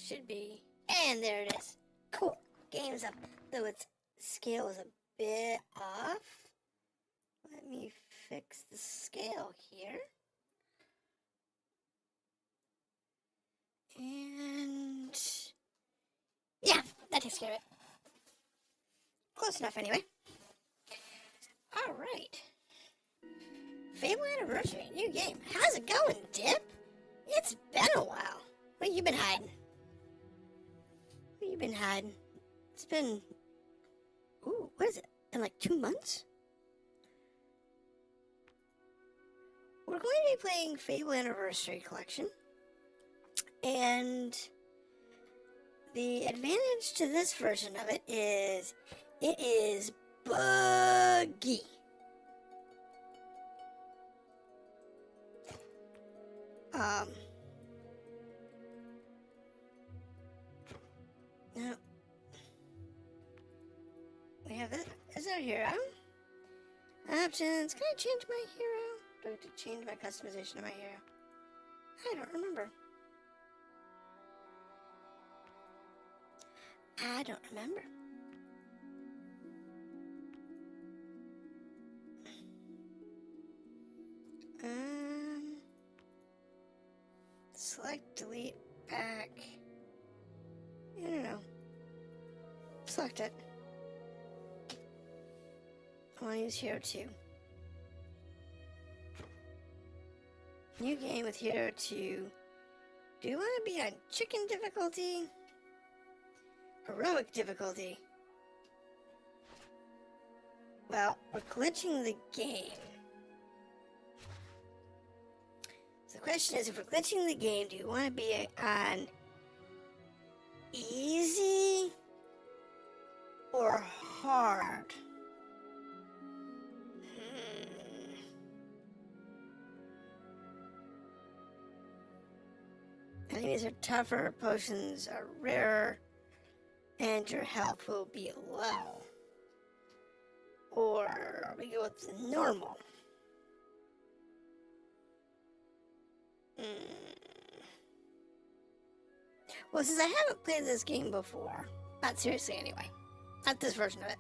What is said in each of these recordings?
Should be. And there it is. Cool. Game's up. Though its scale is a bit off. Let me fix the scale here. And yeah, that takes care of it. Close enough anyway. Alright. Fable Anniversary, new game. How's it going, Dip? It's been a while. What have you been hiding? What have you been hiding? It's been... Ooh, what is it? In like 2 months? We're going to be playing Fable Anniversary Collection. And the advantage to this version of it is buggy. No. We have it. Is our hero? Options. Can I change my hero? Do I have to change my customization of my hero? I don't remember. I don't remember. Select, delete, back. I don't know. Select it. I want to use Hero 2. New game with Hero 2. Do you want to be on chicken difficulty? Heroic difficulty? Well, we're glitching the game. So the question is, if we're glitching the game, do you want to be on easy or hard? Enemies are tougher, potions are rarer, and your health will be low. Or we go with normal. Well, since I haven't played this game before, not seriously anyway, not this version of it.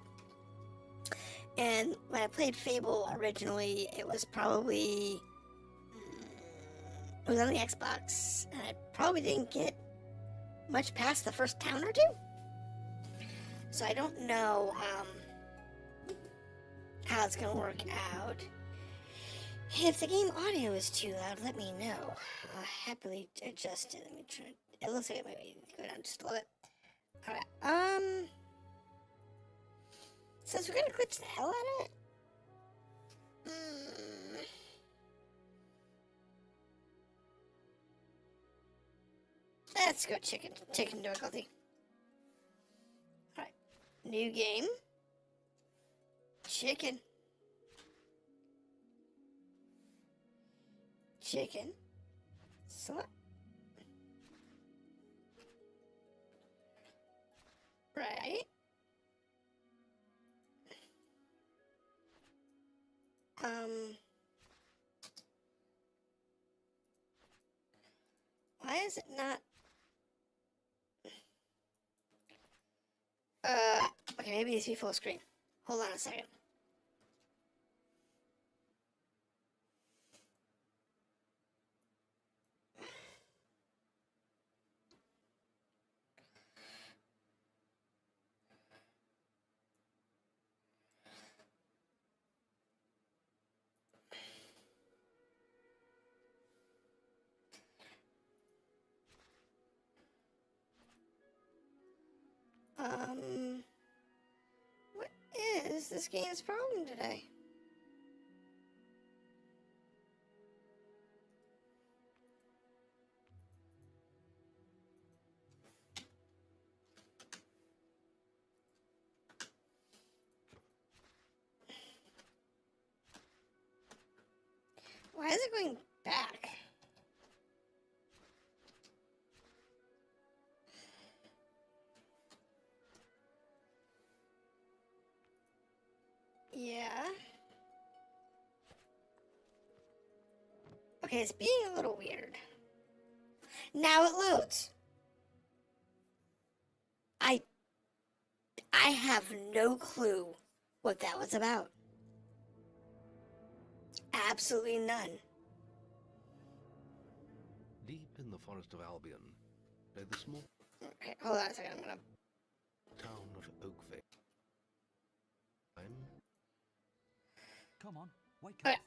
And when I played Fable originally, it was probably, it was on the Xbox, and I probably didn't get much past the first town or two. So I don't know how it's gonna work out. If the game audio is too loud, let me know. I'll happily adjust it. Let me try. It looks like it might go down just a little bit. Alright, since we're gonna glitch the hell out of it. Let's go chicken difficulty. Alright, new game. Chicken. Select. Right. Why is it not? Okay, maybe it needs to be full screen. Hold on a second. What is this game's problem today? Why is it going back? Yeah. Okay, it's being a little weird. Now it loads. I have no clue what that was about. Absolutely none. Deep in the forest of Albion lay the small Okay, hold on a second. I'm gonna. town of Oakvale. Come on, wake Okay, up.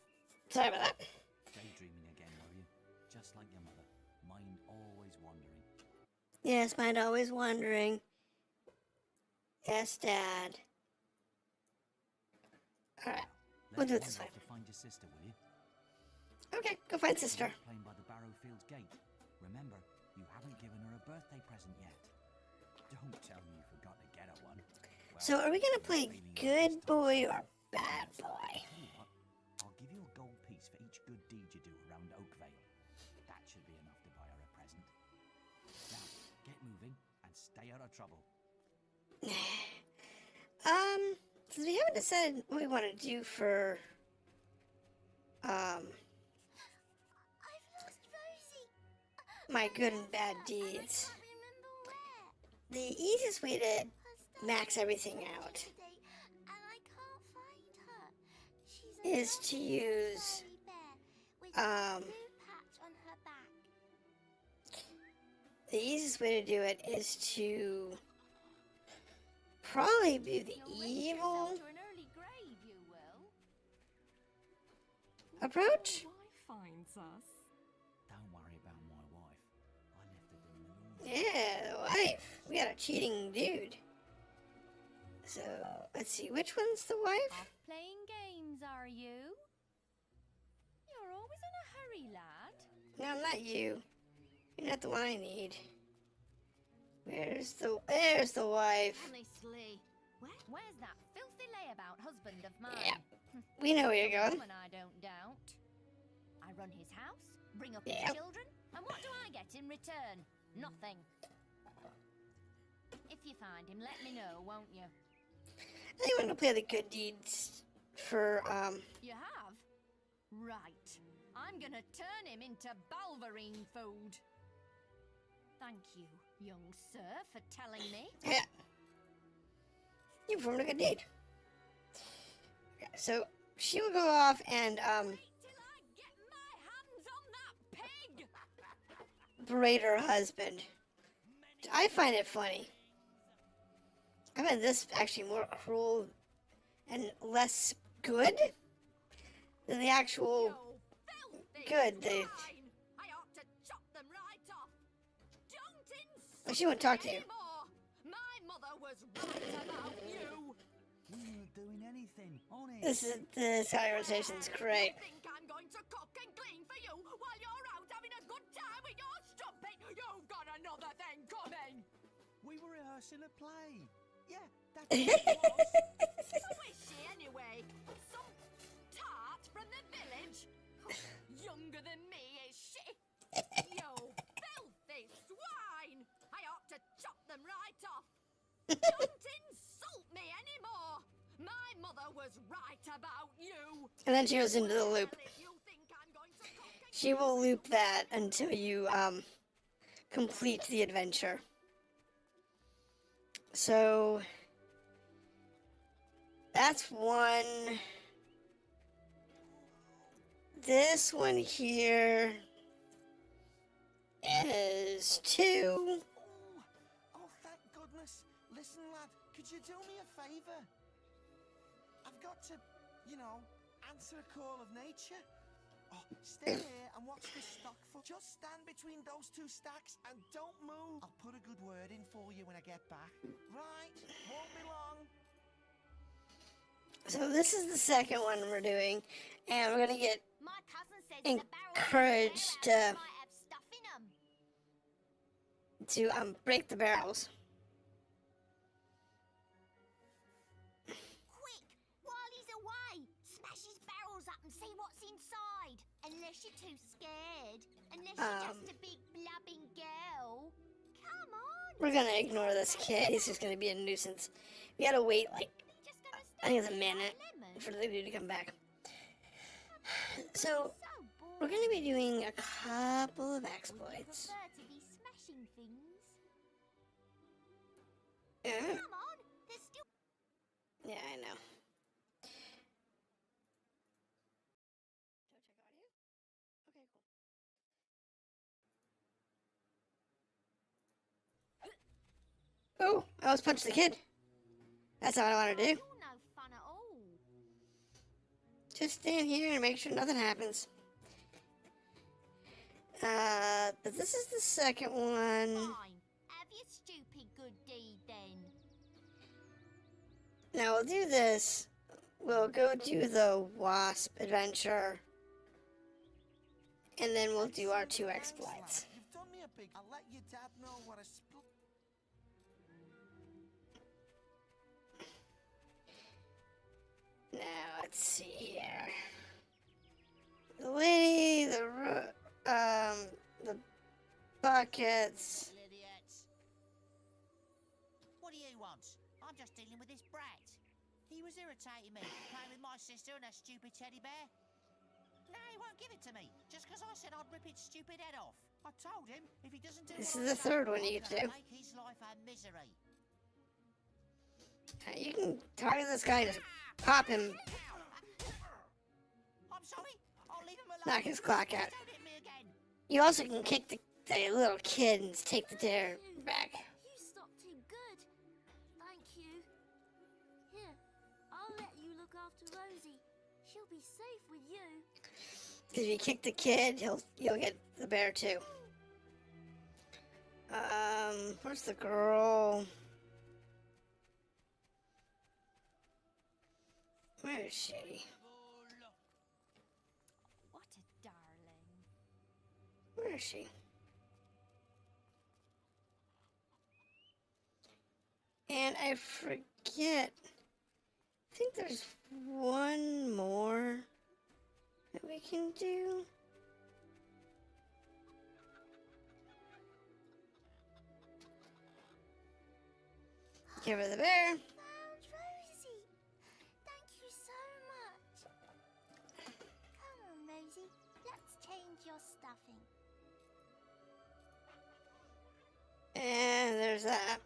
sorry about that. Daydreaming again, were you? Just like your mother. Mind always wandering. Yes, mind always wondering. Yes, Dad. Alright, we'll do it this way. To find your sister, will you? Okay, go find sister. Playing by the Barrowfields gate. Remember, you haven't given her a birthday present yet. Don't tell me you forgot to get her one. Well, So, are we gonna play good boy or bad boy? tell you what, I'll give you a gold piece for each good deed you do around Oakvale. That should be enough to buy her a present. Now, get moving and stay out of trouble. Since we haven't decided what we want to do for, I've lost Rosie. my good and bad I deeds. can't remember where. The easiest way to Her stuff max everything was out today, and I can't find her. She's a is to lovely use, furry bear with um, a blue patch on her back. the easiest way to do it is to probably do the evil To an early grave, you will. approach. My wife finds us. Don't worry about my wife. I left her doing the laundry. Yeah, the wife. We got a cheating dude. So, let's see, which one's the wife? Off playing games, are you? You're always in a hurry, lad. No, not you. You're not the one I need. There's the wife. Honestly, where's that filthy layabout husband of mine? Yeah, we know where you're A going. woman I don't doubt. I run his house, bring up Yeah. his children, and what do I get in return? Nothing. If you find him, let me know, won't you? I want to play the good deeds for, You have? Right. I'm gonna turn him into Balverine food. Thank you, young sir, for telling me. yeah. You performed a good deed. Okay, so she will go off and, Wait till I get my hands on that pig! berate her husband. I find it funny. I find this actually more cruel and less good than the actual Filthy good. swine! I ought to chop them right off. Don't insult She won't talk to you. anymore. My mother was right about you. We weren't doing anything, honest. This conversation's great. You think I'm going to cook and clean for you while you're out having a good time with your strumpet? You've got another thing coming. We were rehearsing a play. Yeah, that's what it was. Who is she anyway? Some tart from the village? Younger than me, is she? You filthy swine! I ought to chop them right off. Don't insult me anymore. My mother was right about you. And then she goes into the loop. Well, if you think I'm going to cook and She will loop that until you complete the adventure. So that's one. This one here is two. Oh, thank goodness. Listen, lad, could you do me a favour? I've got to, answer a call of nature. Oh, stay here and watch this stock for. Just stand between those two stacks and don't move. I'll put a good word in for you when I get back. Right, won't be long. So this is the second one we're doing, and we're gonna get My cousin says encouraged the barrels might have stuff in them. to break the barrels. Quick, while he's away, smash his barrels up and see what's inside. Unless you're too scared. Unless you're just a big blubbing girl. Come on. We're gonna ignore this kid. He's just gonna be a nuisance. We gotta wait like You're just gonna I think it's a stand there minute like lemon. for the dude to come back. So So we're boring. gonna be doing a couple of Or you exploits. prefer to be smashing things. Yeah. Come on, there's still Yeah, I know. Don't check audio? Okay, cool. Oh, I almost punched the kid. That's not what I want to do. You're no fun at all. Just stand here and make sure nothing happens. But this is the second one. Fine. Have your stupid good deed then. Now we'll do this. We'll go do the wasp adventure. And then we'll do our 2 exploits. You've done me a big. I'll let your dad know what a Now let's see here. The lady, the buckets. Little idiots. What do you want? I'm just dealing with this brat. He was irritating me, playing with my sister and her stupid teddy bear. No, he won't give it to me, just because I said I'd rip its stupid head off. I told him if he doesn't do This what is I the say, third one I'm you get to gonna do. make his life a misery. You can target this guy and pop him, I'm sorry. I'll leave him alone. knock his clock out. Don't hit me again. You also can kick the little kid and take the dare back. You stopped him good. Thank you. Here, I'll let you look after Rosie. She'll be safe with you. Because if you kick the kid, you'll get the bear too. Where's the girl? Where is she? What a darling. Where is she? And I forget. I think there's one more that we can do. Give her the bear. Found Rosie. Thank you so much. Come on, Rosie. Let's change your stuffing. And there's that.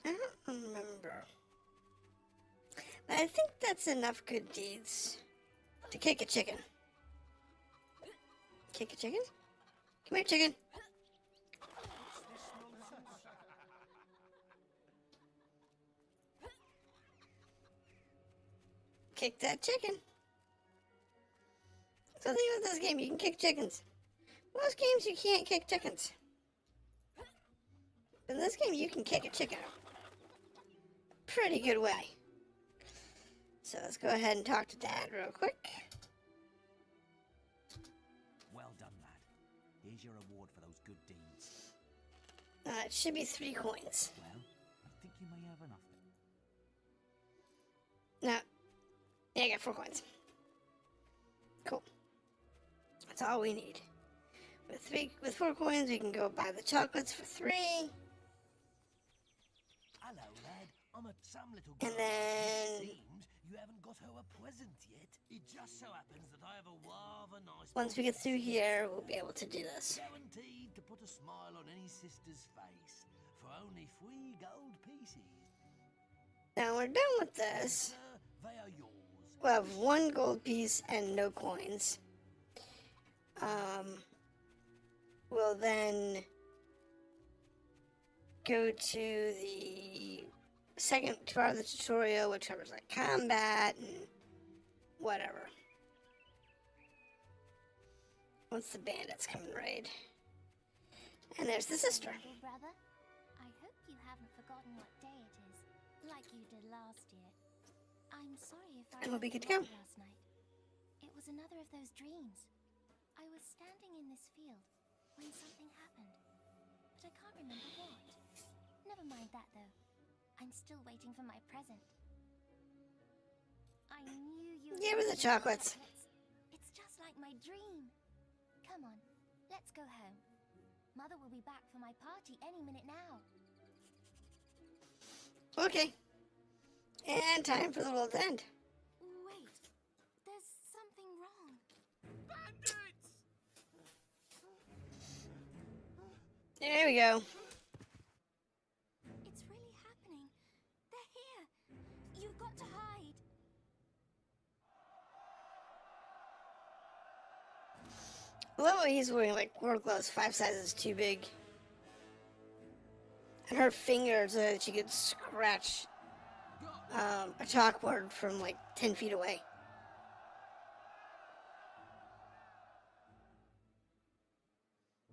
I don't remember. But I think that's enough good deeds to kick a chicken. Kick a chicken? Come here, chicken. Kick that chicken. So the thing with this game, you can kick chickens. Most games you can't kick chickens. In this game, you can kick a chicken a pretty good way. So let's go ahead and talk to Dad real quick. Well done, lad. Here's your reward for those good deeds. It should be 3 coins. Well, I think you may have enough. No. Yeah, I got 4 coins. Cool. That's all we need. With 4 coins, we can go buy the chocolates for 3. Hello, lad. I'm at some little And girl. then- It seems you haven't got her a present yet. It just so happens that I have a rather nice... Once we get through here, we'll be able to do this. Guaranteed to put a smile on any sister's face. For only 3 gold pieces. Now we're done with this. Sir, they are yours. We'll have 1 gold piece and no coins. We'll then go to the second part of the tutorial, which covers like combat and whatever. Once the bandits come and raid. And there's the sister. Little brother, I hope you haven't forgotten what day it is, like you did last year. I'm sorry if I And we'll be woke good to you go. up last night. It was another of those dreams. I was standing in this field when something happened, but I can't remember what. Never mind that though. I'm still waiting for my present. I knew you. Give her the chocolates. It's just like my dream. Come on, let's go home. Mother will be back for my party any minute now. Okay. And time for the world to end. Wait, there's something wrong. There we go. It's really happening. got to hide. I love how he's wearing like work gloves 5 sizes too big. And her fingers so that she could scratch a chalkboard from like 10 feet away.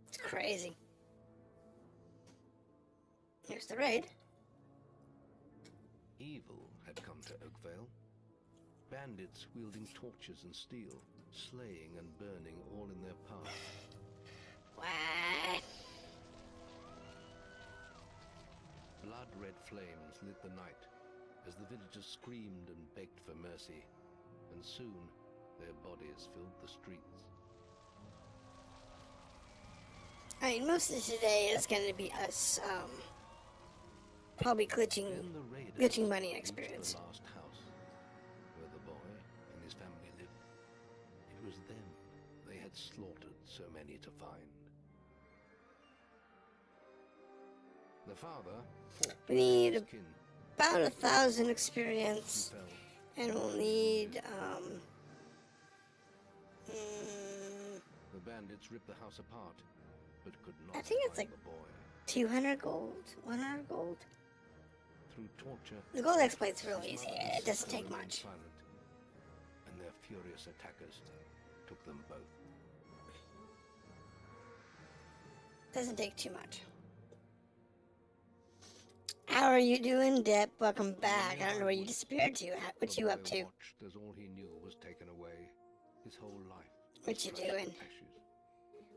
It's crazy. Here's the raid. Evil had come to Oakvale. Bandits wielding torches and steel, slaying and burning all in their path. What? Blood-red flames lit the night as the villagers screamed and begged for mercy, and soon their bodies filled the streets. I mean, most of today is going to be us, probably glitching Then the raiders money and reached experience. the last house, where the boy and his family lived. It was them they had slaughtered so many to find. The father fought We need with his kin. About 1,000 experience, He fell. and we'll need, The bandits ripped the house apart, but could not I think it's find like- the boy. 200 gold, 100 gold. Through torture, The gold exploit's real easy. his It doesn't take remained much. silent, and their furious attackers took them both. Doesn't take too much. How are you doing, Dip? Welcome back. I don't know where you disappeared to. What The you boy up to? watched as all he knew was taken away. His whole life. What was you crushed to doing? ashes.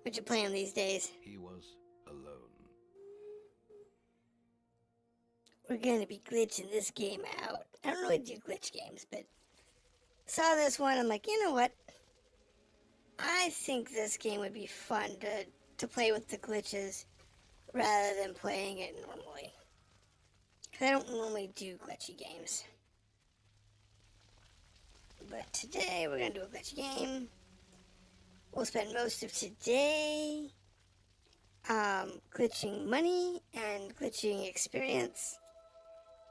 What you playing these days? He was alone. We're gonna be glitching this game out. I don't really do glitch games, but saw this one. I'm like, you know what? I think this game would be fun to play with the glitches rather than playing it normally. 'Cause I don't normally do glitchy games. But today we're gonna do a glitchy game. We'll spend most of today glitching money and glitching experience.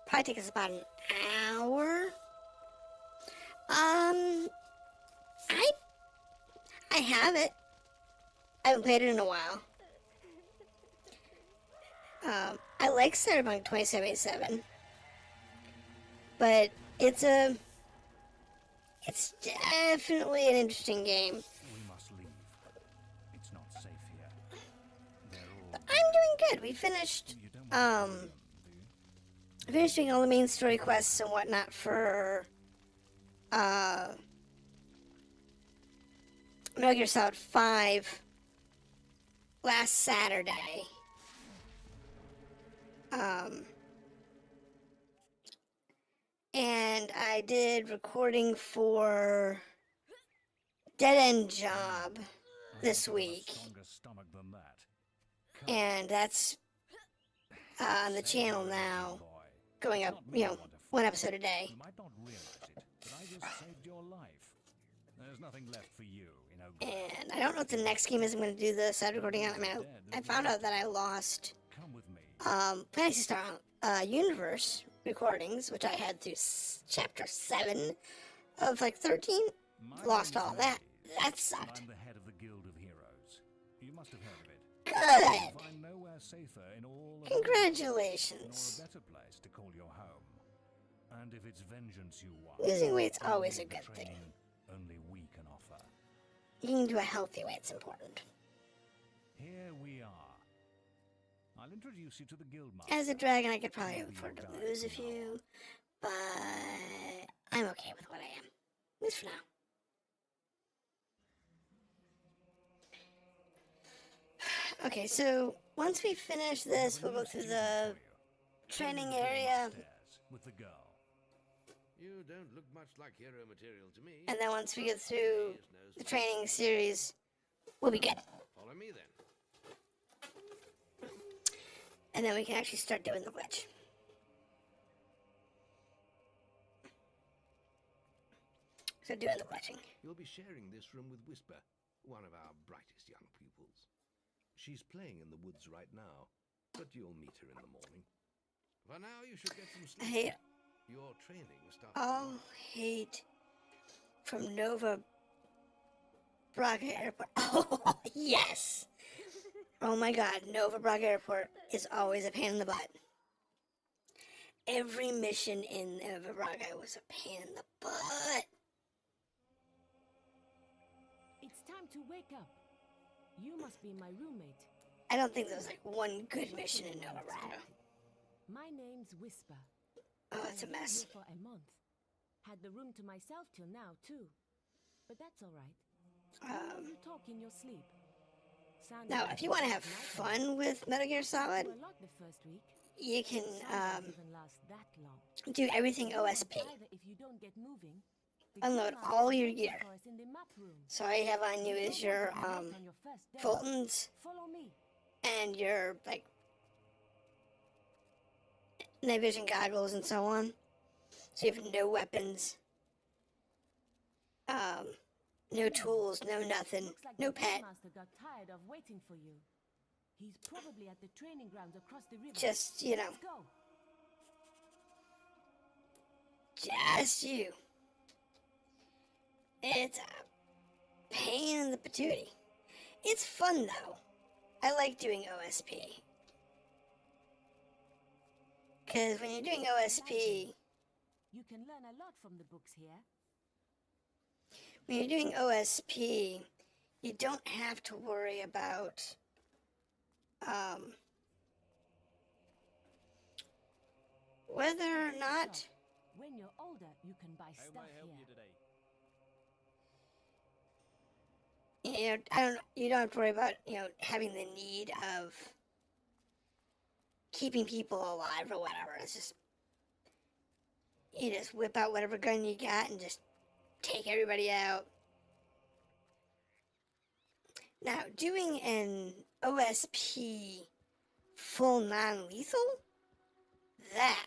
Probably take us about an hour. I have it. I haven't played it in a while. I like Cyberpunk 2077, but it's definitely an interesting game. We must leave. It's not safe here. They're all I'm doing good. We finished You don't want to kill them, do you? finished doing all the main story quests and whatnot for Metal Gear Solid 5 last Saturday. And I did recording for Dead End Job this You've got a week, stronger stomach than that. and that's on the channel now, Boy, going it's up, not me you I know, want to one fight. episode a day. You might not realize it, but I just saved your life. There's nothing left for you in Oakville. And I don't know what the next game is I'm going to do the side recording on. I mean, I found out that I lost Come with me. Fantasy Star Universe recordings, which I had through chapter 7 of like 13. My Lost name's all that. Maze, That and sucked. I'm the head of the Guild of Heroes. You must have heard of it. Good. You'll find nowhere safer in all of Congratulations. nor a better place to call your home. And if it's vengeance you want, Losing weight's you always a need the good thing. training only we can offer. Eating to a healthy weight is important. Here we are. I'll introduce you to the guildmaster. As a dragon, I could probably Maybe afford to you'll die lose a from few, but I'm okay with what I am. At least for now. Okay, so once we finish this, we'll go through the training area, With the girl. You don't look much like hero material to me. and then once we get through Here's no the spot. training series, we'll be good. Follow me then. And then we can actually start doing the glitch. So doing the glitching. You'll be sharing this room with Whisper, one of our brightest young pupils. She's playing in the woods right now, but you'll meet her in the morning. For now, you should get some sleep. I Your training starts. All hate from Nova Braga Airport. Oh, yes! Oh my god, Nova Braga Airport is always a pain in the butt. Every mission in Nova Braga was a pain in the butt. It's time to wake up. You must be my roommate. I don't think there was like one good mission in Nova Braga. My name's Whisper. Oh, it's a I've been mess. here for a month. Had the room to myself till now, too. But that's all right. You talk in your sleep. Sounded Now, like if you want to a have nightmare. fun with Metal Gear Solid, You were locked the first week. you can Some don't even last that long. do everything OSP. Either if you don't get moving, the Unload game master all is your waiting gear. for us in the map room. So all you have on you is your On your first day. Fulton's Follow me. and your like night vision goggles and so on. So you have no weapons, no tools, no nothing, Looks like no the game pet. master got tired of waiting for you. He's probably at the training grounds across the river. Just, you know, Let's go. just you. It's a pain in the patootie. It's fun though. I like doing OSP. Because when you're doing OSP, You can learn a lot from the books here. when you're doing OSP, you don't have to worry about whether or not When you're older, you can buy How stuff may I help here. you today? you don't have to worry about, having the need of keeping people alive or whatever. It's just, you just whip out whatever gun you got and just take everybody out. Now, doing an OSP full non-lethal, that,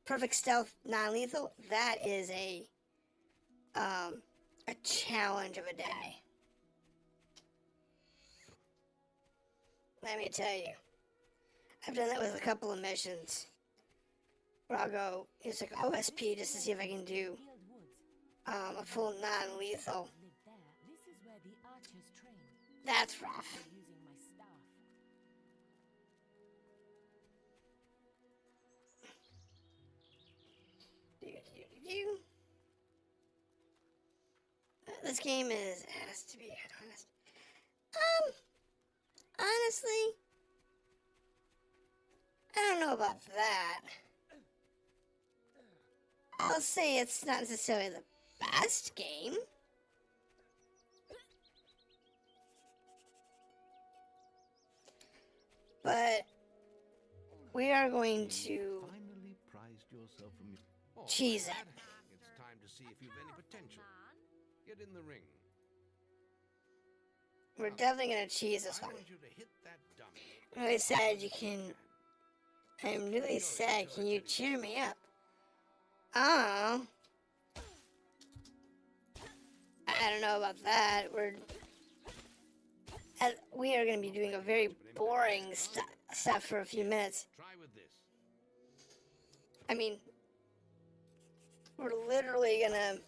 perfect stealth non-lethal, that is a challenge of a day. Let me tell you. I've done that with a couple of missions where I'll go, it's like OSP just to see if I can do Field woods. a full non-lethal. Live there. This is where the archers train. That's rough. I'm using my staff. This game has to be honest. Honestly, I don't know about that. I'll say it's not necessarily the best game. But we are going to Finally prized yourself from your. Oh, cheese it. lad, it's time to see if you've any potential. Get in the ring. We're definitely gonna cheese this I one. want you to hit that dummy. I'm really sad you can. I'm really sad. Can you cheer me up? Oh. I don't know about that. We are going to be doing a very boring stuff for a few minutes. Try with this. I mean, we're literally gonna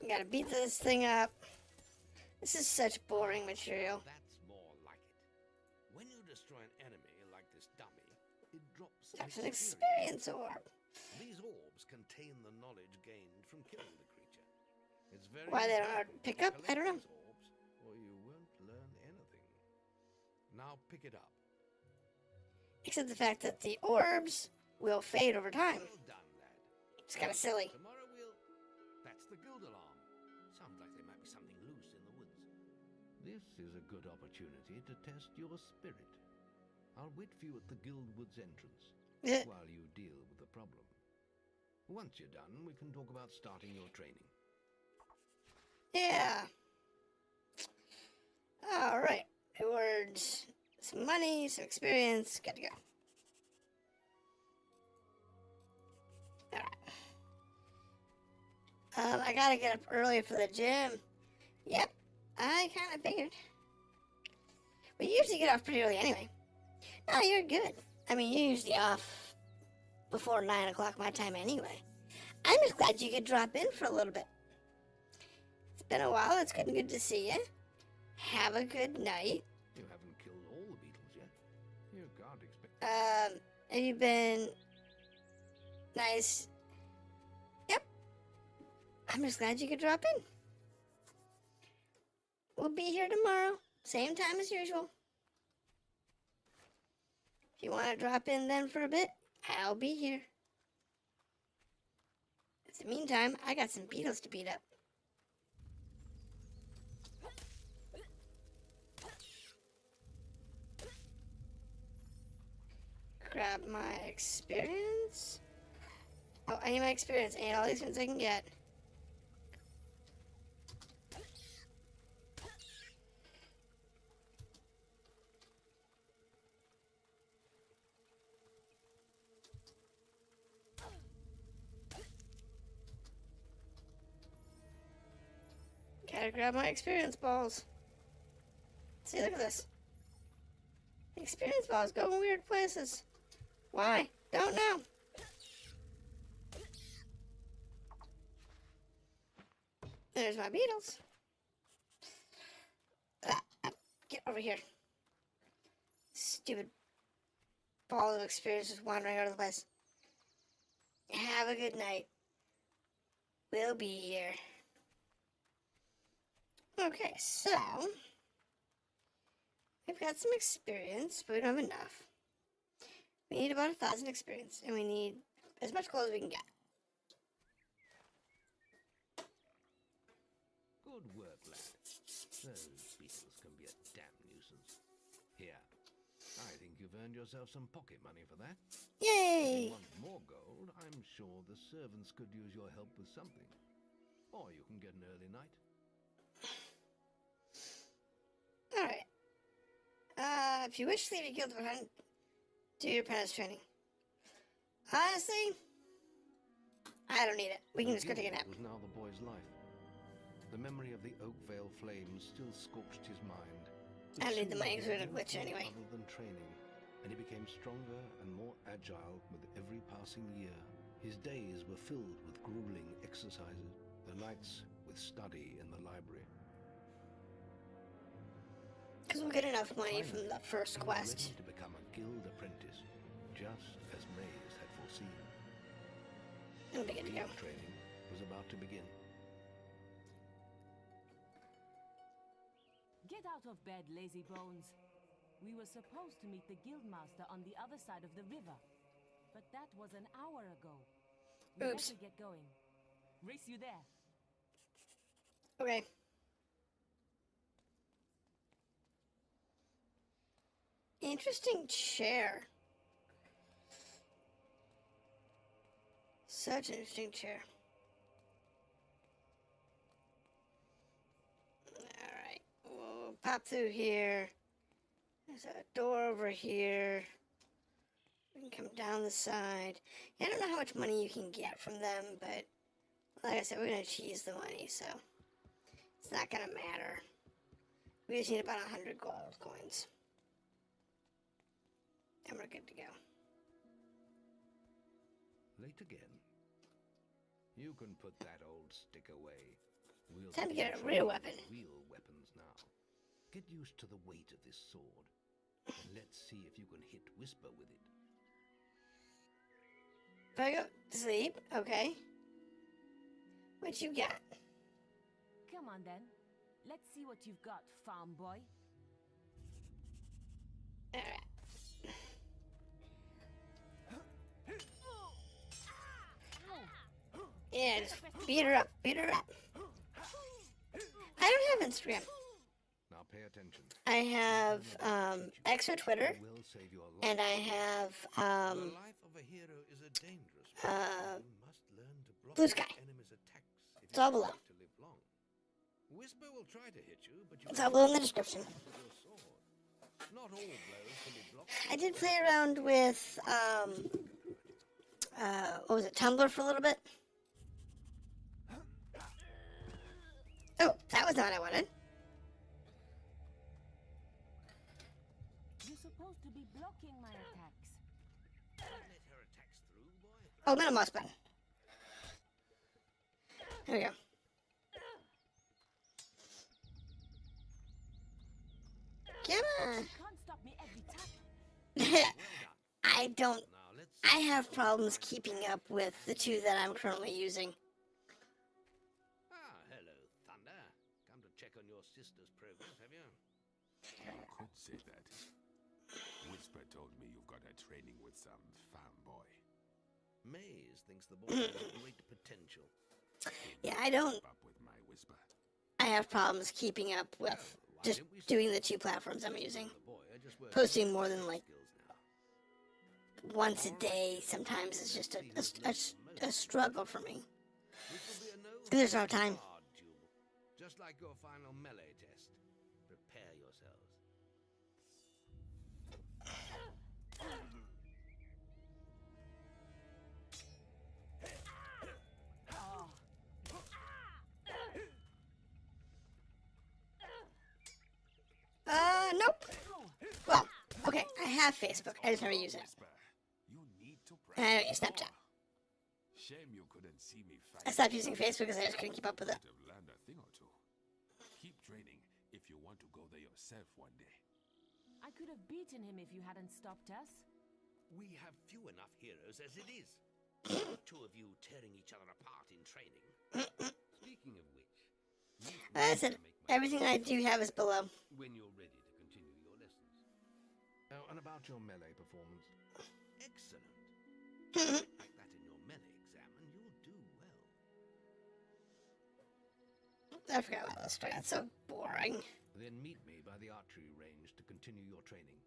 gotta beat this thing up. This is such boring material. That's more like it. When you destroy an enemy like this dummy, it drops That's an experience orb. These orbs contain the knowledge gained from killing the creature. It's very Why they don't know how to important pick you up? I don't know. collect these orbs, or you won't learn anything. Now pick it up. Except the fact that the orbs will fade over time. Well done, lad. It's kind of silly. Tomorrow we'll. That's the guild alarm. Sounds like there might be something loose in the woods. This is a good opportunity to test your spirit. I'll wait for you at the guild woods entrance while you deal with the problem. Once you're done, we can talk about starting your training. Yeah. All right. Rewards, some money, some experience. Good to go. All right. I gotta get up early for the gym. Yep. I kind of figured. We usually get off pretty early anyway. No, you're good. I mean, you're usually off before 9 o'clock my time anyway. I'm just glad you could drop in for a little bit. It's been a while. It's good to see you. Have a good night. You haven't killed all the beetles yet. You can't expect... Have you been nice? Yep. I'm just glad you could drop in. We'll be here tomorrow, same time as usual. If you want to drop in then for a bit, I'll be here. In the meantime, I got some beetles to beat up. Grab my experience. Oh, I need my experience. I need all the experience I can get. Gotta grab my experience balls. See, look at this. Experience balls go in weird places. Why? Don't know. There's my beetles. Get over here. Stupid ball of experience just wandering out of the place. Have a good night. We'll be here. Okay, so we've got some experience, but we don't have enough. We need about 1,000 experience, and we need as much gold as we can get. Good work, lad. Those beetles can be a damn nuisance. Here, I think you've earned yourself some pocket money for that. Yay! If you want more gold, I'm sure the servants could use your help with something. Or you can get an early night. Alright. If you wish to leave your guild behind, do your apprentice training. Honestly, I don't need it. We can just go take a nap. Was now the boy's life. The memory of the Oakvale flames still scorched his mind. I don't need the money because we're in a glitch anyway. Other than training, and he became stronger and more agile with every passing year. His days were filled with grueling exercises, the nights with study in the library. Because we'll get enough money from the first quest. Ready to become a guild apprentice, just as Maze had foreseen. It'll be good to go. Real training was about to begin. Get out of bed, lazy bones. We were supposed to meet the guildmaster on the other side of the river, but that was an hour ago. We Oops. better get going. Race you there. Okay. Interesting chair. Such an interesting chair. Alright, we'll pop through here. There's a door over here. We can come down the side. I don't know how much money you can get from them, but like I said, we're going to cheese the money, so it's not going to matter. We just need about 100 gold coins. And we're good to go. Late again. You can put that old stick away. We'll Time to get a real weapon. Real weapons now. Get used to the weight of this sword. And let's see if you can hit Whisper with it. If I go to sleep, okay. What you got? Come on then. Let's see what you've got, farm boy. Alright. Yeah, just beat her up, beat her up. I don't have Instagram. Now pay attention. I have extra Twitter, It will save your life. and I have The life of a hero is a dangerous one. You must learn to block Blue Sky. enemies' attacks if It's all you below. want to live long. Whisper will try to hit you, but you It's all below in the description. with your sword. Not all blows can be blocked. I did play around with what was it, Tumblr for a little bit. Oh, that was not what I wanted. You're supposed to be blocking my attacks. Oh, middle mouse button. There we go. Come on. You can't stop me every time. I don't. Now let's I have problems keeping up with the two that I'm currently using. Ah, hello, Thunder. Come to check on your sister's progress, have you? You could say that. Whisper told me you've got her training with some fanboy. Maze thinks the boy has great potential. Yeah, I don't. Up with my Whisper. I have problems keeping up with Why just don't we doing the two platforms I'm using. The boy just works Posting on more than like skills now. once a day sometimes is just a struggle for me. This will be a no 'Cause there's no time. hard duel, just like your final melee test. Prepare yourselves. Nope. Well, okay, I have Facebook. I just never use it. Whisper, you need to And I don't use practice Snapchat. more. Shame you couldn't see me fight. I stopped using Facebook because I just couldn't keep up with it. Could have learned a thing or two. Keep training if you want to go there yourself one day. I could have beaten him if you hadn't stopped us. We have few enough heroes as it is. Two of you tearing each other apart in training. Speaking of which, Like I said, everything I do have is below. when you're ready to continue your lessons. Oh, and about your melee performance. Excellent. Like that in your melee exam, and you'll do well. I forgot about this. That's so boring. Then meet me by the archery range to continue your training.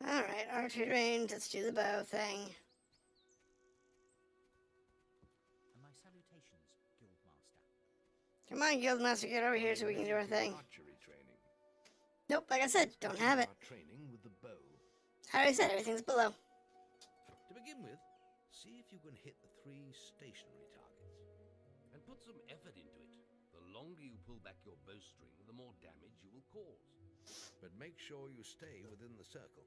Alright, archery range. Let's do the bow thing. And my salutations, Guildmaster. Come on, Guildmaster, get over here so we can do our thing. Archery training. Nope, like I said, don't have it. Our training with the bow. I already said everything's below. To begin with, see if you can hit the 3 stationary targets. And put some effort into it. The longer you pull back your bowstring, the more damage you will cause. But make sure you stay within the circle.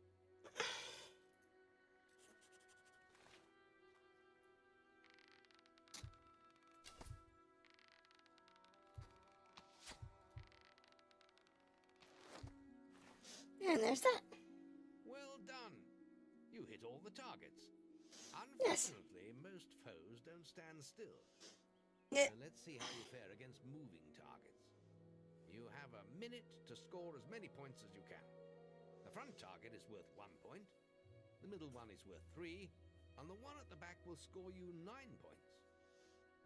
And there's that. Well done. You hit all the targets. Yes. Unfortunately, most foes don't stand still. Yeah. So let's see how you fare against moving targets. You have a minute to score as many points as you can. The front target is worth 1 point, the middle one is worth 3, and the one at the back will score you 9 points.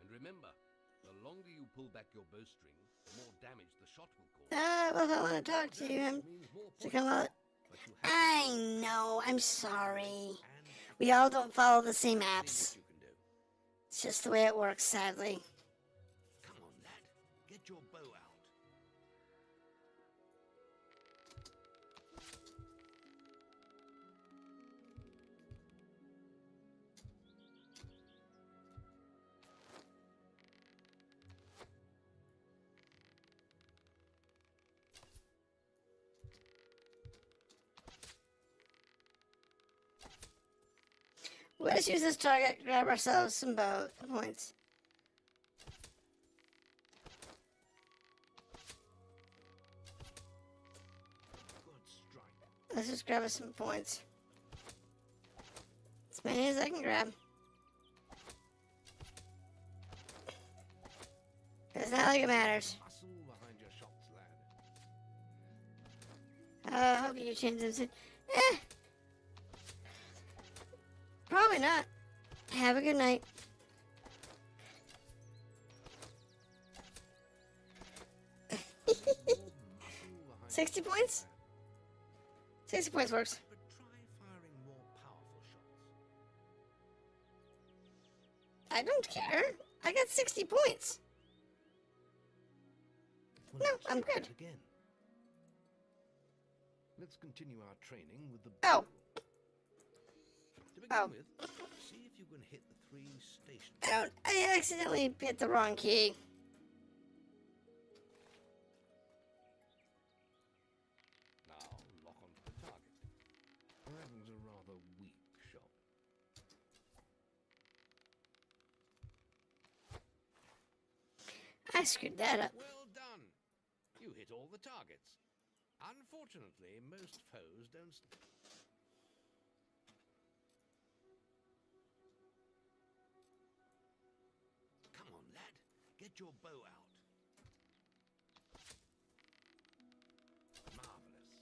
And remember, the longer you pull back your bowstring, the more damage the shot will cause. Well, if I want to talk to you, I'm Means more to points, come out. but you have I know, I'm sorry. and We all don't follow the same see apps. what you can do. It's just the way it works, sadly. Come on, lad. Get your bow out. Let's use this target, grab ourselves some bow points. Good strike. Let's just grab us some points. As many as I can grab. It's not like it matters. Muscle behind your shots, lad. I hope you change them soon. Probably not. Have a good night. Muscle behind 60 your points? shots, 60 points works. lad. But try firing more powerful shots. I don't care. I got 60 points. Well, No, let's I'm try good. it again. Let's continue our training with the Oh. bow. To begin Oh. with, see if you can hit the 3 stations. I accidentally hit the wrong key. Now lock onto the target. That was a rather weak shot. I screwed that up. Well done. You hit all the targets. Unfortunately, most foes don't. Come on, lad. Get your bow out. Marvelous.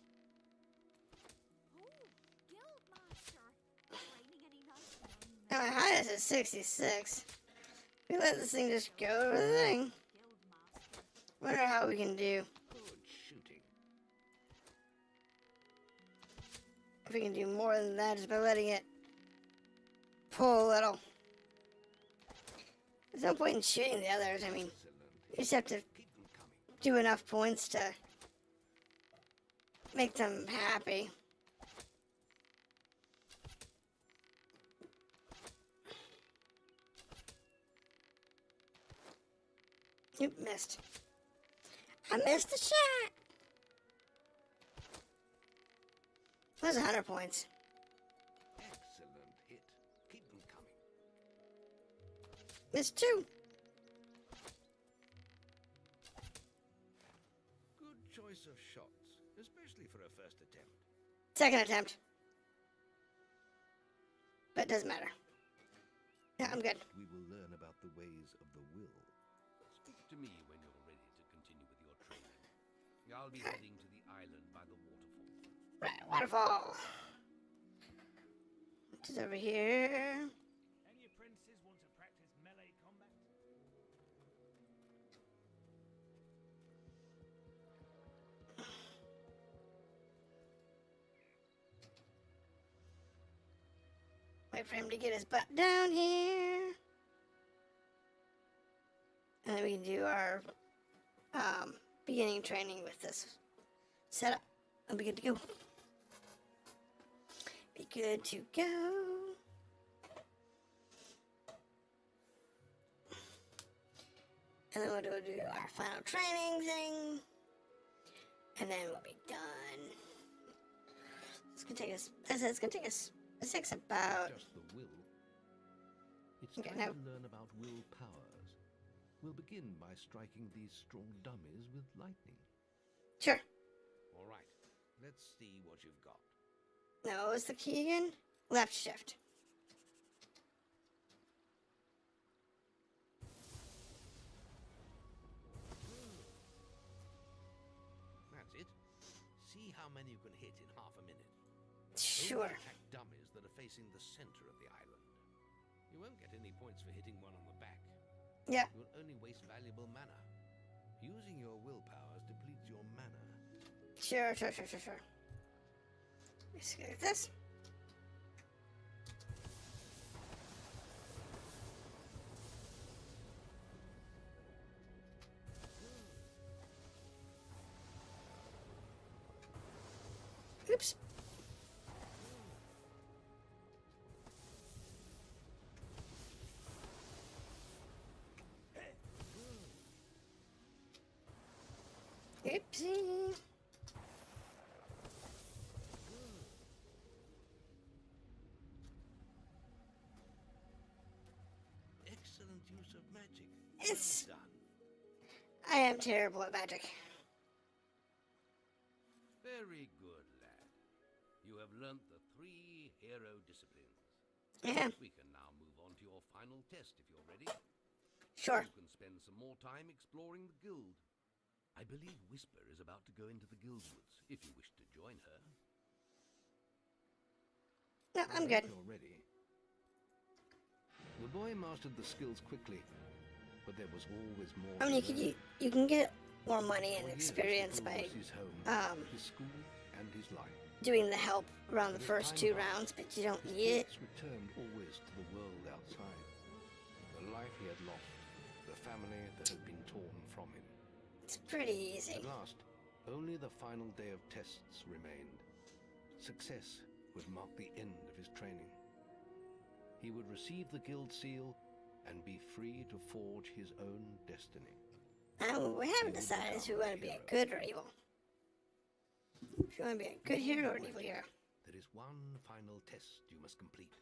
Oh, Guildmaster. Training any nice young Now my highest is 66. We let this thing just go over the thing. Guildmaster. Wonder how we can do. Good shooting. If we can do more than that just by letting it pull a little. There's no point in shooting the others. I mean, you just have to Keep them coming. do enough points to make them happy. Oop, missed. I missed the shot. That's 100 points. Excellent hit. Keep them coming. Missed 2. Good choice of shots, especially for a first attempt. Second attempt. But it doesn't matter. Yeah, I'm good. We will learn about the ways of the will. Speak to me when you're ready to continue with your training. I'll be heading to the island by the waterfall. Right, waterfall. Which is over here. Any apprentices want to practice melee combat? Wait for him to get his butt down here. And then we can do our beginning training with this setup. And be good to go. Be good to go. And then we'll do our final training thing. And then we'll be done. It's gonna take us, as I said, it's gonna take us, it takes about, Just the will. It's Okay, time now- to learn about will powers. We'll begin by striking these strong dummies with lightning. sure. All right, let's see what you've got. Now, what was the key again? Left shift. That's it. See how many you can hit in half a minute. Sure. Only attack dummies that are facing the center of the island. You won't get any points for hitting one on the back. Yeah. You'll only waste valuable mana. Using your willpowers depletes your mana. Sure. Let's go with this. Oops. Oopsie. Excellent use of magic. It's- Well done. I am terrible at magic. Very good, lad. You have learnt the 3 hero disciplines. Yeah, We can now move on to your final test if you're ready. sure. You can spend some more time exploring the guild. I believe Whisper is about to go into the Guildwoods, if you wish to join her. No, I'm Well, good. You're ready. The boy mastered the skills quickly, but there was always more. I mean, to learn. you can get more money and For years, experience the by guild was his home, his school, and his life. doing the help around the But as first time 2 passed, rounds, but you don't his need it. thoughts returned always to the world outside, the life he had lost, the family that had been torn from him. It's pretty easy. At last, only the final day of tests remained. Success would mark the end of his training. He would receive the guild seal and be free to forge his own destiny. We haven't decided if we want to be a good or evil. If you want to be a good hero or an evil hero. There is one final test you must complete.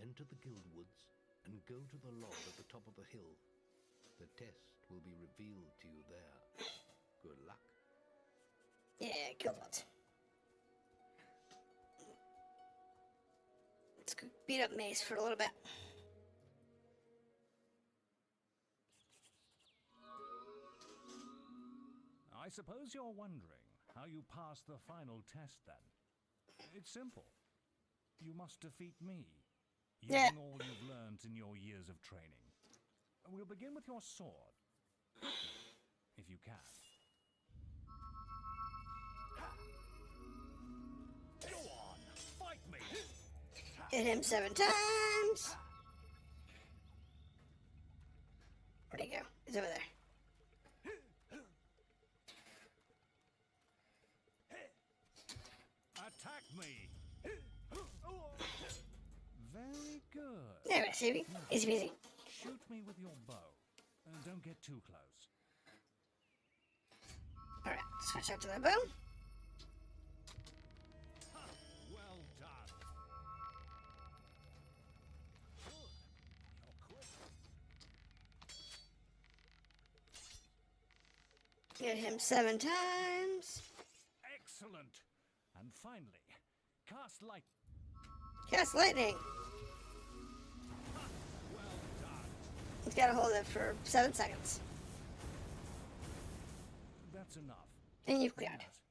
Enter the guild woods and go to the lodge at the top of the hill. The test will be revealed to you there. Good luck. Yeah, kill lots. Let's go beat up Mace for a little bit. I suppose you're wondering how you passed the final test then. It's simple. You must defeat me, using all you've learned in your years of training. We'll begin with your sword, if you can. Go on, fight me! Hit him 7 times. Where'd he go? He's over there. Attack me! Very good. There we go, see? Easy peasy. Shoot me with your bow. Don't get too close. Alright, switch out to that bow. Well done. Good. You're quick. Hit him 7 times. Excellent. And finally, cast light. Cast lightning. Well done. He's got to hold it for 7 seconds. That's enough. And you've cleared. Yes.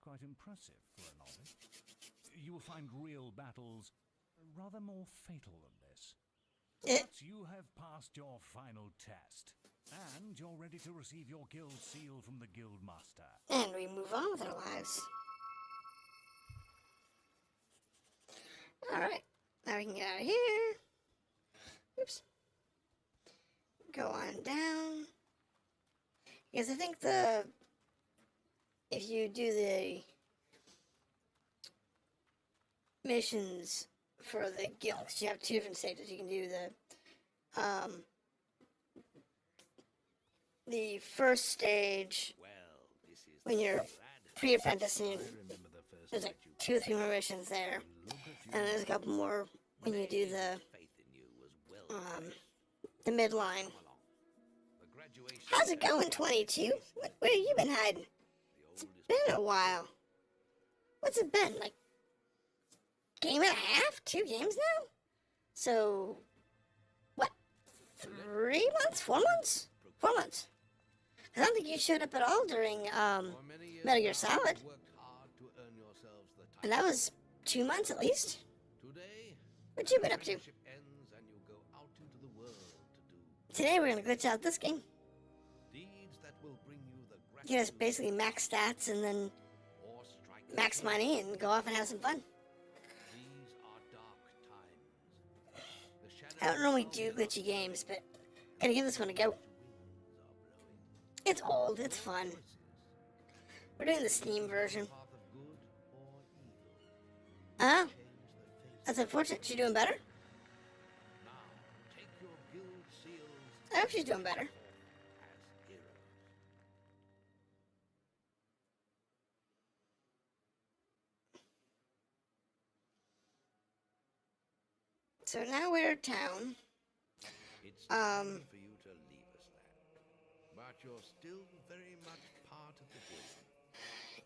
Quite impressive for a novice. You will find real battles rather more fatal than this. But you have passed your final test. And you're ready to receive your guild seal from the guild master. And we move on with our lives. Alright, now we can get out of here. Oops. Go on down. Because I think if you do the missions for the guilds, you have 2 different stages. You can do the first stage when you're pre-apprentice, and there's like 2 or 3 more missions there. And there's a couple more when you do the midline. How's it going, 22? Where have you been hiding? It's been a while. What's it been, like, game and a half? 2 games now? So, what, 3 months? 4 months? 4 months. I don't think you showed up at all during Metal Gear Solid. And that was 2 months at least. What you been up to? Today we're gonna glitch out this game. Get us basically max stats and then max money and go off and have some fun. I don't normally do glitchy games, but gotta give this one a go. It's old, it's fun. We're doing the Steam version. Oh, that's unfortunate. She's doing better? I hope she's doing better. So now we're at town. It's time for you to leave us there. But you're still very much part of the game.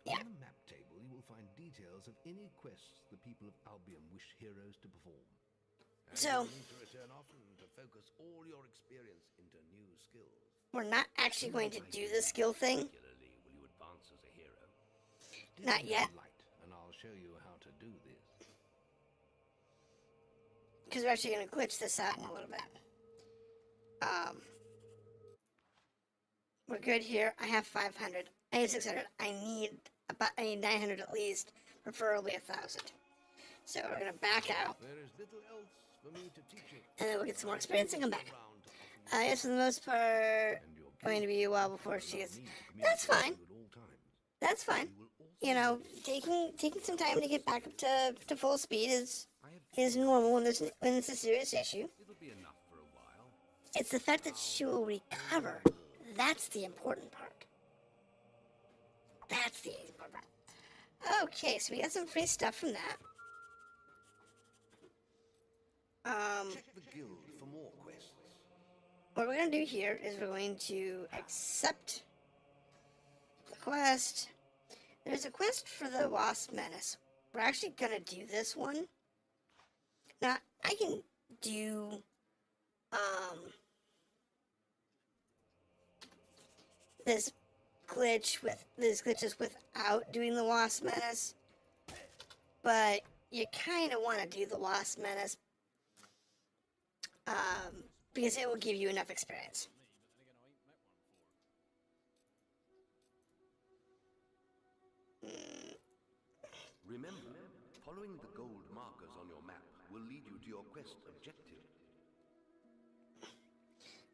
Yeah. On the map table, you will find details of any quests the people of Albion wish heroes to perform. And So, you need to return often to focus all your experience into new skills. we're not actually going to do the skill thing. Particularly will you advance as a hero. Not yet. Light, and I'll show you how to do this. Because we're actually going to glitch this out in a little bit. We're good here. I have 500. I have 600. I need 900 at least, preferably 1,000. So we're gonna back out, There is little else for me to teach you. and then we'll get some more experience and come back. Yes, for the most part, going to be a while before she gets. That's fine. That's fine. You know, taking some time to get back up to full speed is normal when it's a serious issue. It'll be enough for a while. It's the fact that she will recover. That's the important part. That's the important part. Okay, so we got some free stuff from that. Check the guild for more quests. what we're going to do here is we're going to accept the quest. There's a quest for the Wasp Menace. We're actually going to do this one. Now, I can do, these glitches without doing the Wasp Menace. But you kind of want to do the Wasp Menace, because it will give you enough experience. Remember, following the gold markers on your map will lead you to your quest objective.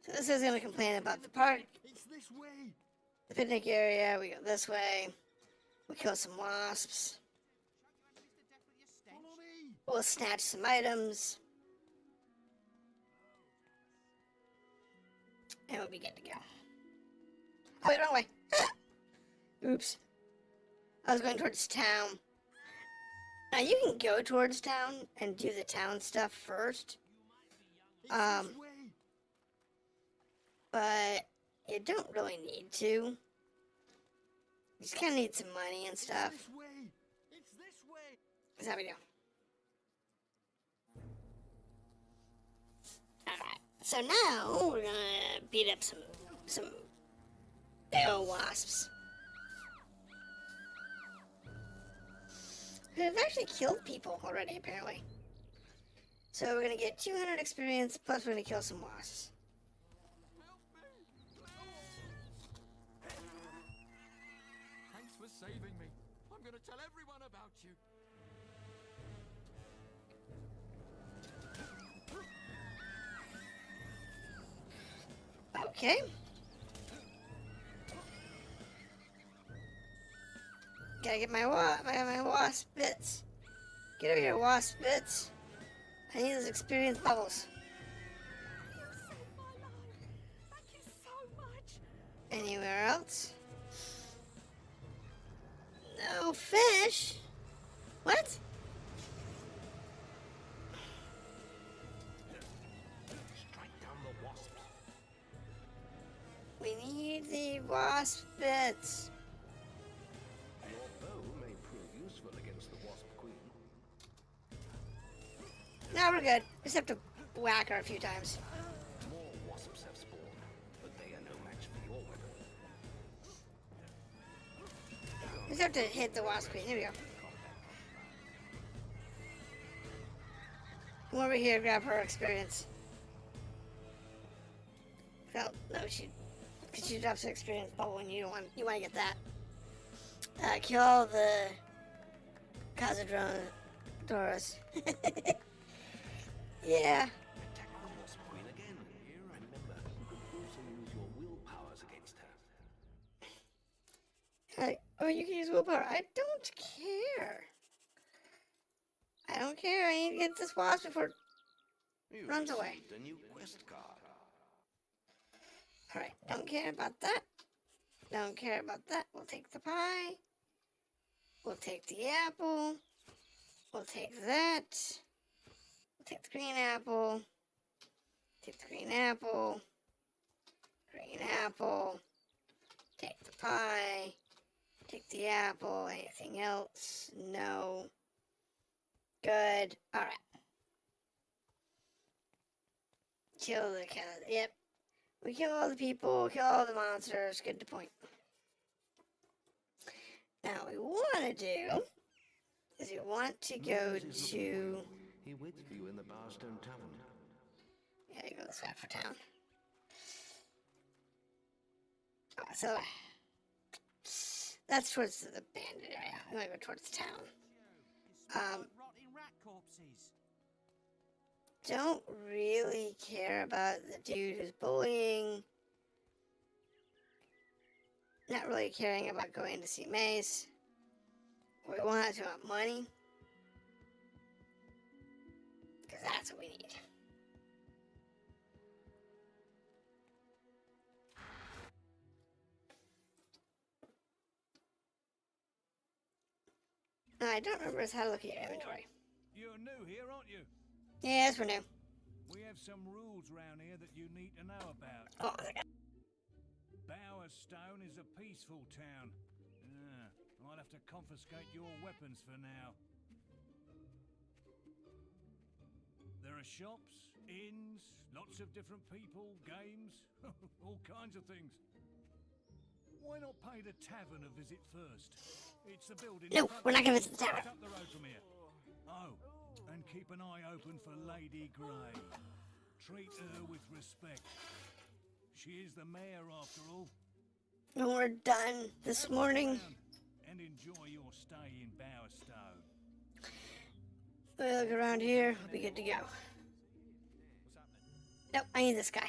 So this is going to complain about the park. It's this way. The picnic area, we go this way. We kill some wasps. Follow me. We'll snatch some items. And we'll be good to go. Oh, wait, wrong way. Oops. I was going towards town. Now, you can go towards town and do the town stuff first. It's this way. But you don't really need to. You just kind of need some money and stuff. This way. It's this way. That's how we do. Alright. So now we're gonna beat up some bell wasps. Who've actually killed people already, apparently. So we're gonna get 200 experience, plus we're gonna kill some wasps. Thanks for saving me. I'm gonna tell everyone about you. Okay. Gotta get my wasp bits. Get over here, wasp bits. I need those experience bubbles. You saved my life. Thank you so much. Anywhere else? No fish? What? Strike down the wasps. We need the wasp bits. Your bow may prove useful against the wasp queen. No, we're good. Just have to whack her a few times. More wasps have spawned, but they are no match for your weapon. Just have to hit the wasp queen. Here we go. Come over here, grab her experience. Well, no, because she drops her experience bubble and you want to get that. Kill the Cazadrones. Yeah. Attack the wasp queen again. Here, remember, you can also use your willpowers against her. Oh, you can use willpower. I don't care. I don't care. I need to get this wasp before it You runs away. received a new quest card. Alright, don't care about that. Don't care about that. We'll take the pie. We'll take the apple. We'll take that. We'll take the green apple. Take the green apple. Green apple. Take the pie. Take the apple. Anything else? No. Good. Alright. Kill the cat. Yep. We kill all the people, kill all the monsters. Good to point. Now, what we want to do is we want to go to... He waits for you in the Barstone Tavern. Yeah, you go this way for town. Oh, so that's towards the bandit area. I'm gonna go towards the town. Rotting rat corpses. Don't really care about the dude who's bullying. Not really caring about going to see Mace. We want money. Because that's what we need. I don't remember how to look at your inventory. You're new here, aren't you? Yes, we're new. We have some rules round here that you need to know about. Oh, okay. Bowerstone is a peaceful town. I'll have to confiscate your weapons for now. There are shops, inns, lots of different people, games, all kinds of things. Why not pay the tavern a visit first? It's the building. No, we're not gonna visit the tavern. Right up the road from here. Oh, and keep an eye open for Lady Grey. Treat her with respect. She is the mayor after all. And we're done this morning. And enjoy your stay in Bowerstone. We look around here, we'll be good to go. Nope, I need this guy.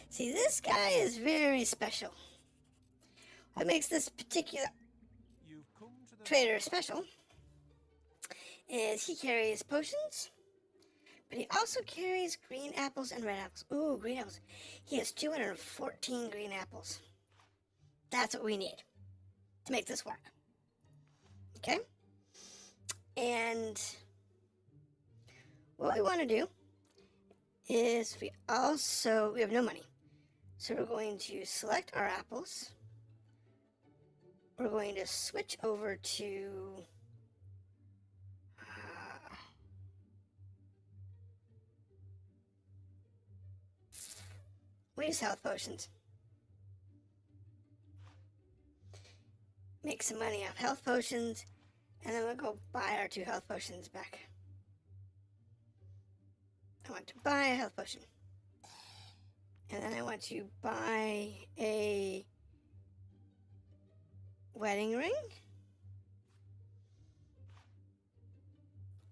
See, this guy is very special. What makes this particular trader special is he carries potions, but he also carries green apples and red apples. Ooh, green apples. He has 214 green apples. That's what we need to make this work. Okay? And what we want to do is we have no money. So we're going to select our apples. We're going to switch over to we use health potions. Make some money off health potions, and then we'll go buy our 2 health potions back. I want to buy a health potion. And then I want to buy a wedding ring.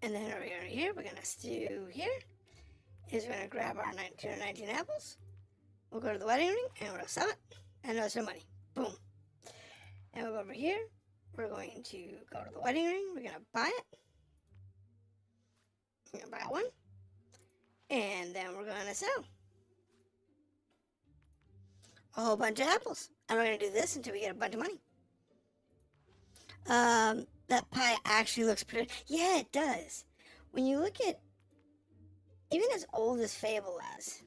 And then over here, we're going to do here is we're going to grab our 219 apples. We'll go to the wedding ring, and we're going to sell it, and there's some money. Boom. And we'll go over here. We're going to go to the wedding ring. We're going to buy it. We're going to buy one. And then we're going to sell a whole bunch of apples. And we're going to do this until we get a bunch of money. That pie actually looks pretty. Yeah, it does. When you look at, even as old as Fable is,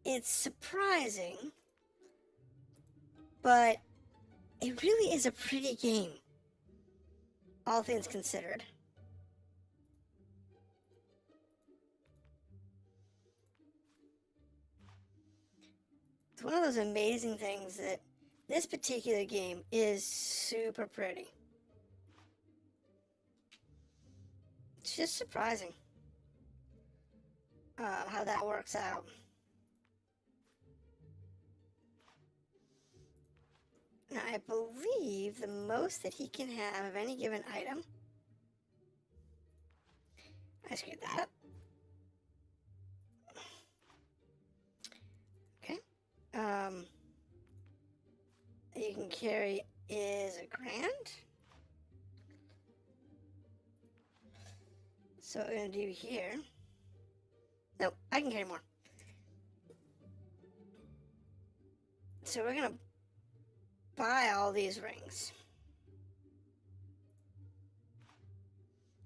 it's surprising, but it really is a pretty game, all things considered. It's one of those amazing things that this particular game is super pretty. It's just surprising how that works out. Now, I believe the most that he can have of any given item. I screwed that up. Okay. That you can carry is $1,000. So what we're going to do here. Nope, I can carry more. So we're going to buy all these rings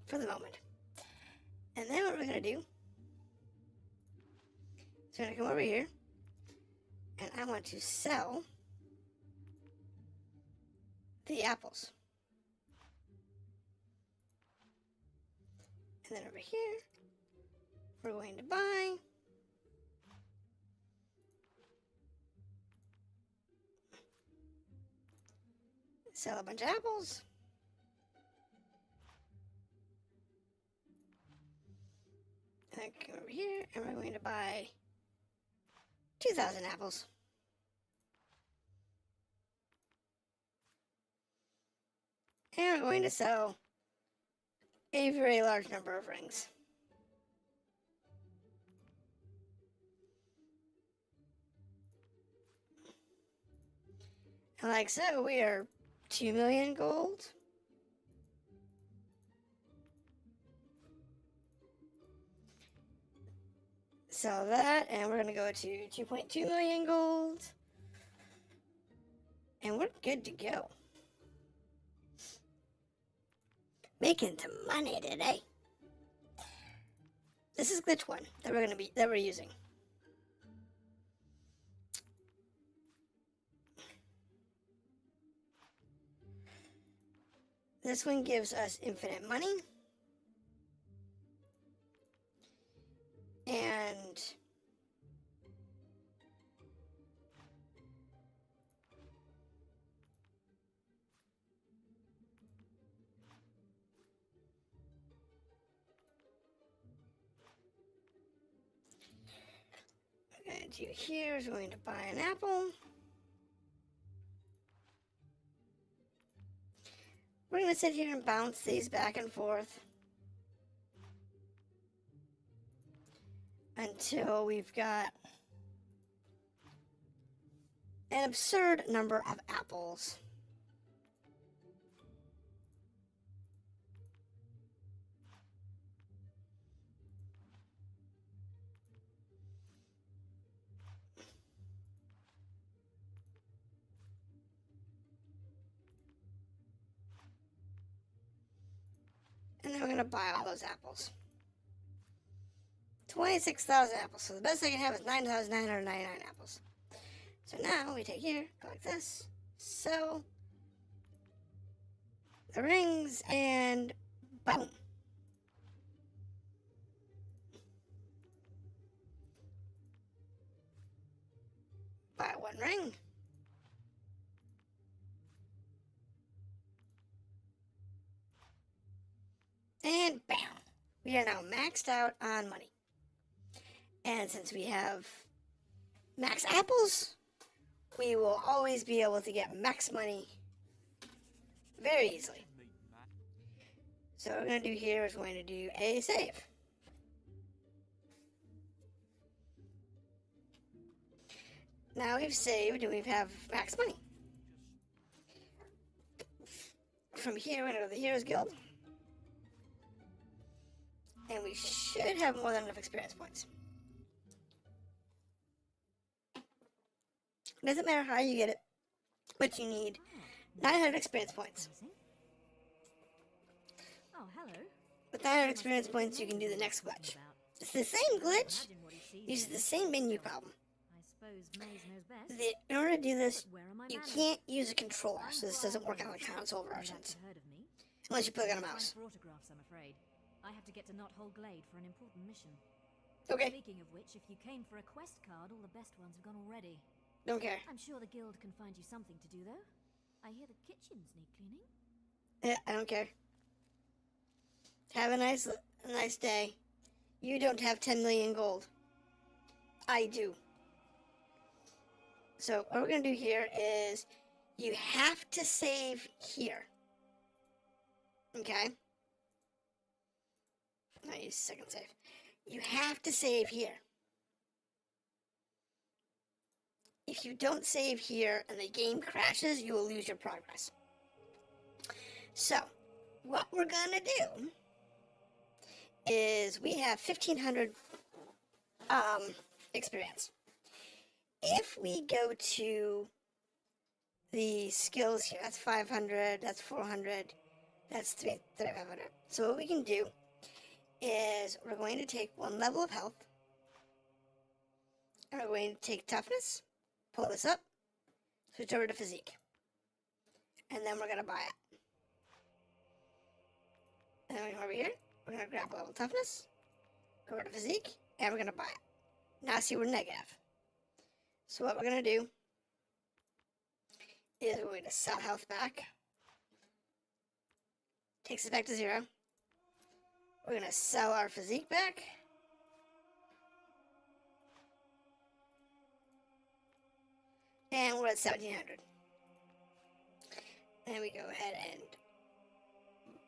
for the moment. And then what we're going to do is we're going to come over here, and I want to sell the apples. And then over here, we're going to buy sell a bunch of apples. And then come over here, and we're going to buy 2,000 apples. And we're going to sell a very large number of rings. And like so, we are 2 million gold. Sell that, and we're going to go to 2.2 million gold. And we're good to go. Making some money today. This is glitch 1 that we're using. This one gives us infinite money. And we're going to do here is going to buy an apple. We're going to sit here and bounce these back and forth until we've got an absurd number of apples. And then we're going to buy all those apples. 26,000 apples. So the best I can have is 9,999 apples. So now we take here, go like this, sell the rings, and boom. Buy 1 ring. And bam! We are now maxed out on money. And since we have max apples, we will always be able to get max money very easily. So what we're going to do here is we're going to do a save. Now we've saved and we have max money. From here, we're going to go to the Heroes Guild. And we should have more than enough experience points. Doesn't matter how you get it, but you need 900 experience points. Oh, hello. With 900 experience points, you can do the next glitch. It's the same glitch, uses the same menu problem. I suppose Maze knows best. In order to do this, you can't use a controller, so this doesn't work on the console versions. Unless you plug on a mouse. For autographs, I'm afraid. I have to get to Knothole Glade for an important mission. Okay. Speaking of which, if you came for a quest card, all the best ones have gone already. Don't care. I'm sure the guild can find you something to do, though. I hear the kitchens need cleaning. Yeah, I don't care. Have a nice day. You don't have 10 million gold. I do. So what we're going to do here is you have to save here. Okay? I use second save. You have to save here. If you don't save here and the game crashes, you will lose your progress. So, what we're gonna do is we have 1,500 experience. If we go to the skills here, that's 500, that's 400, that's 3,500. So what we can do is we're going to take 1 level of health, and we're going to take toughness, pull this up, switch over to physique, and then we're going to buy it. And then we come over here, we're going to grab level toughness, go over to physique, and we're going to buy it. Now see, we're negative. So what we're going to do is we're going to sell health back, takes us back to 0. We're going to sell our physique back. And we're at 1,700. And we go ahead and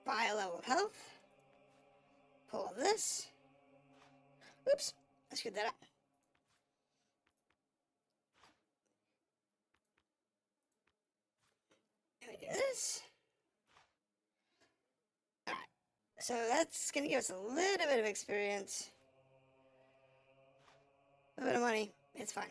buy a level of health. Pull this. Oops, I screwed that up. And we do this. Alright. So that's going to give us a little bit of experience. A little bit of money. It's fine.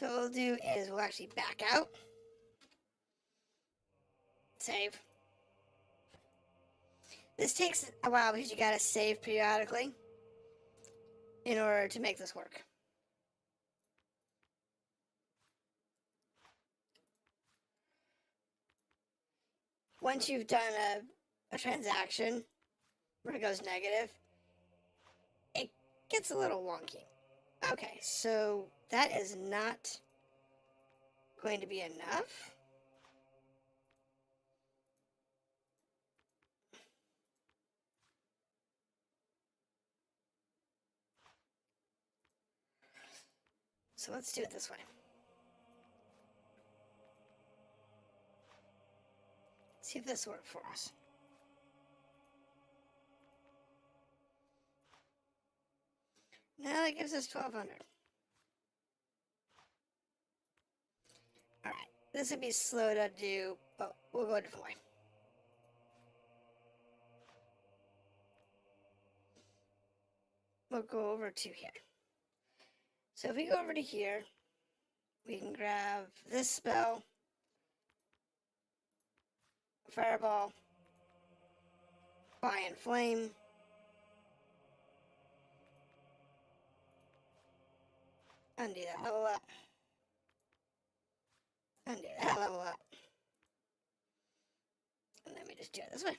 So what we'll do is we'll actually back out. Save. This takes a while because you gotta save periodically in order to make this work. Once you've done a transaction where it goes negative, it gets a little wonky. Okay, so that is not going to be enough. So let's do it this way. See if this works for us. Now that gives us 1,200. Alright, this would be slow to do, but we'll go a different way. We'll go over to here. So if we go over to here, we can grab this spell, Fireball, Fire and Flame, undo that level up, undo that level up, and then we just do it this way.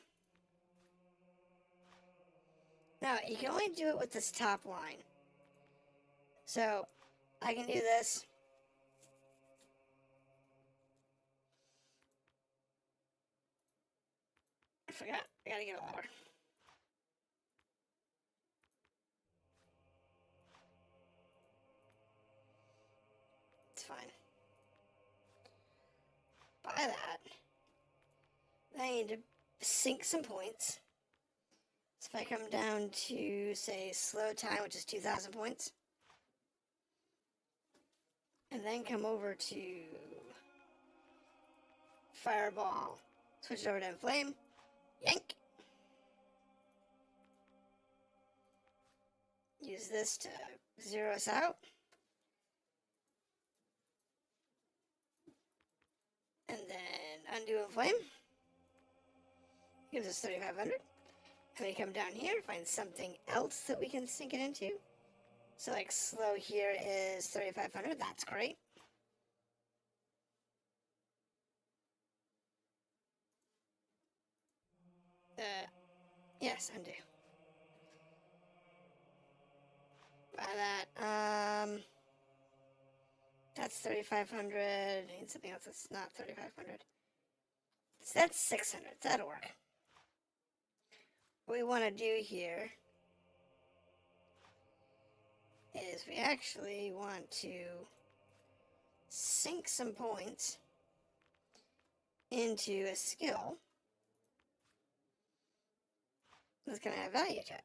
Now, you can only do it with this top line. So, I can do this. I forgot. I gotta get a lower. It's fine. Buy that. Then I need to sink some points. So if I come down to, say, slow time, which is 2,000 points. And then come over to Fireball. Switch it over to Inflame. Yank. Use this to zero us out. And then undo Inflame. Gives us 3,500. And we come down here, find something else that we can sink it into. So like slow here is 3,500. That's great. Yes, undo. Buy that. That's 3,500. I need something else that's not 3,500. So that's 600. That'll work. What we want to do here is we actually want to sink some points into a skill that's going to have value to it.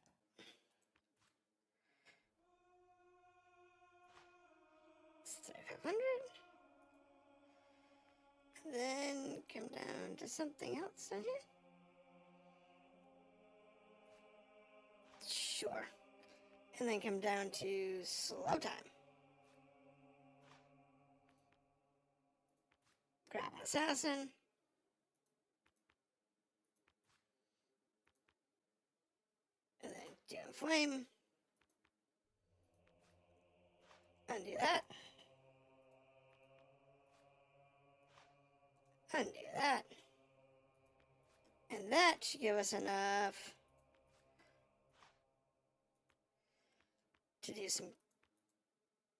It's 3,500. Then come down to something else down here. Sure. And then come down to slow time. Grab an assassin. And then do Inflame. Undo that. Undo that. And that should give us enough to do some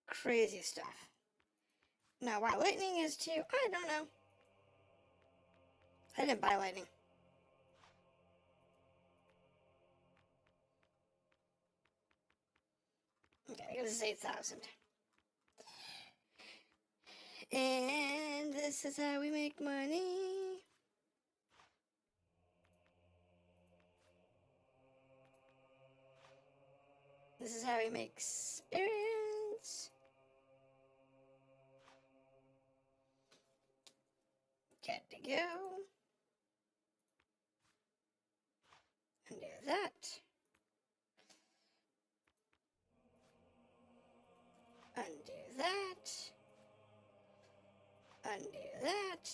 crazy stuff. Now, why lightning is too, I don't know. I didn't buy lightning. Okay, it was 8,000. And this is how we make money. This is how we make experience. Good to go. Undo that. Undo that. Undo that.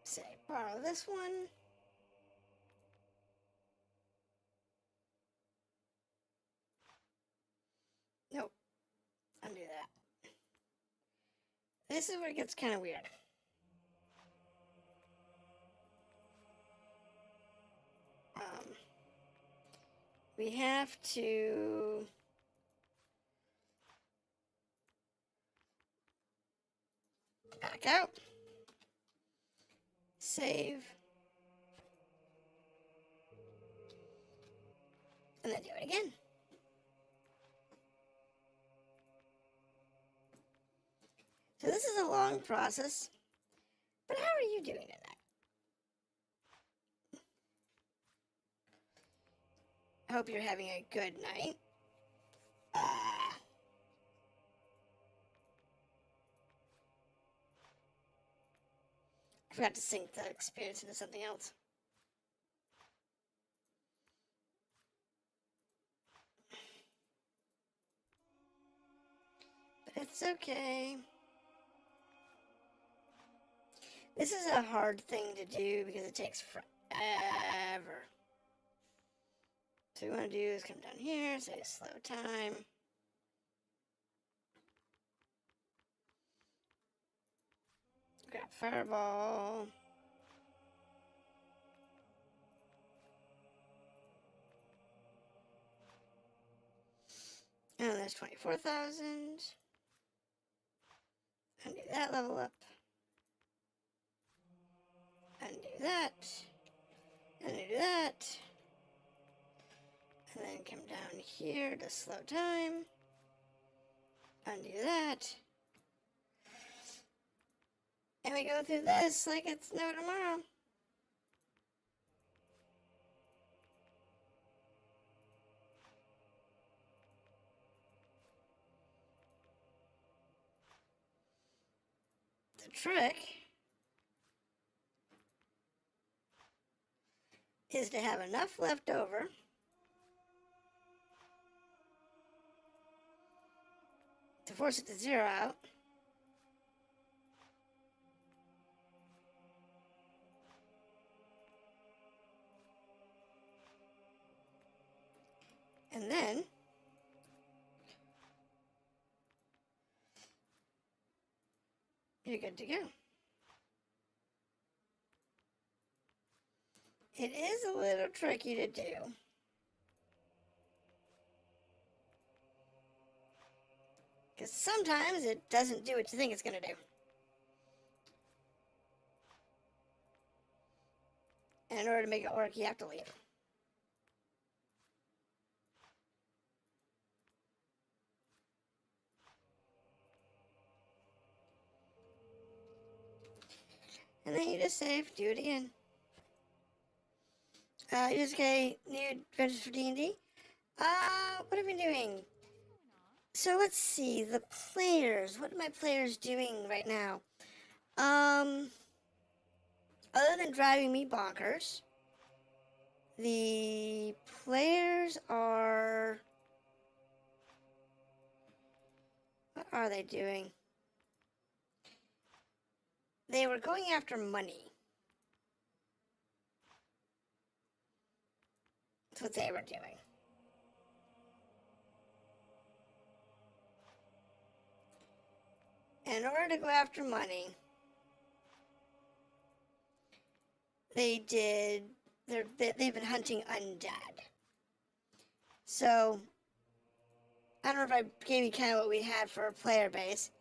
Say, borrow this one. Nope. Undo that. This is where it gets kind of weird. We have to back out, save, and then do it again. So this is a long process, but how are you doing tonight? I hope you're having a good night. I forgot to sync the experience into something else. But it's okay. This is a hard thing to do because it takes forever. So what we want to do is come down here, say slow time. Grab fireball. And there's 24,000. Undo that level up. Undo that. Undo that. And then come down here to slow time. Undo that. And we go through this like it's no tomorrow. The trick is to have enough left over to force it to zero out. And then you're good to go. It is a little tricky to do. Because sometimes it doesn't do what you think it's going to do. And in order to make it work, you have to leave. And then you just save, do it again. USK new adventures for D&D. What have we been doing? So let's see, the players. What are my players doing right now? Other than driving me bonkers, the players are... What are they doing? They were going after money. That's what they were doing. In order to go after money, they've been hunting undead. So, I don't know if I gave you kind of what we had for our player base.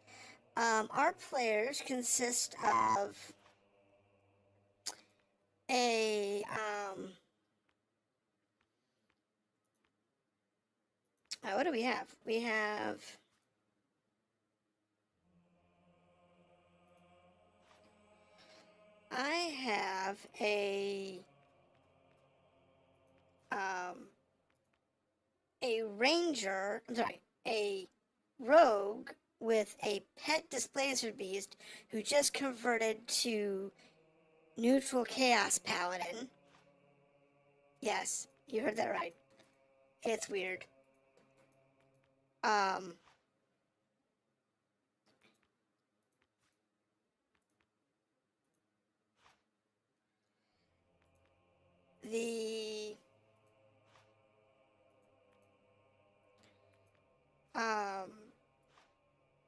Our players consist of a, what do we have? We have I have a ranger, I'm sorry, a rogue with a pet displacer beast who just converted to neutral chaos paladin. Yes, you heard that right. It's weird. The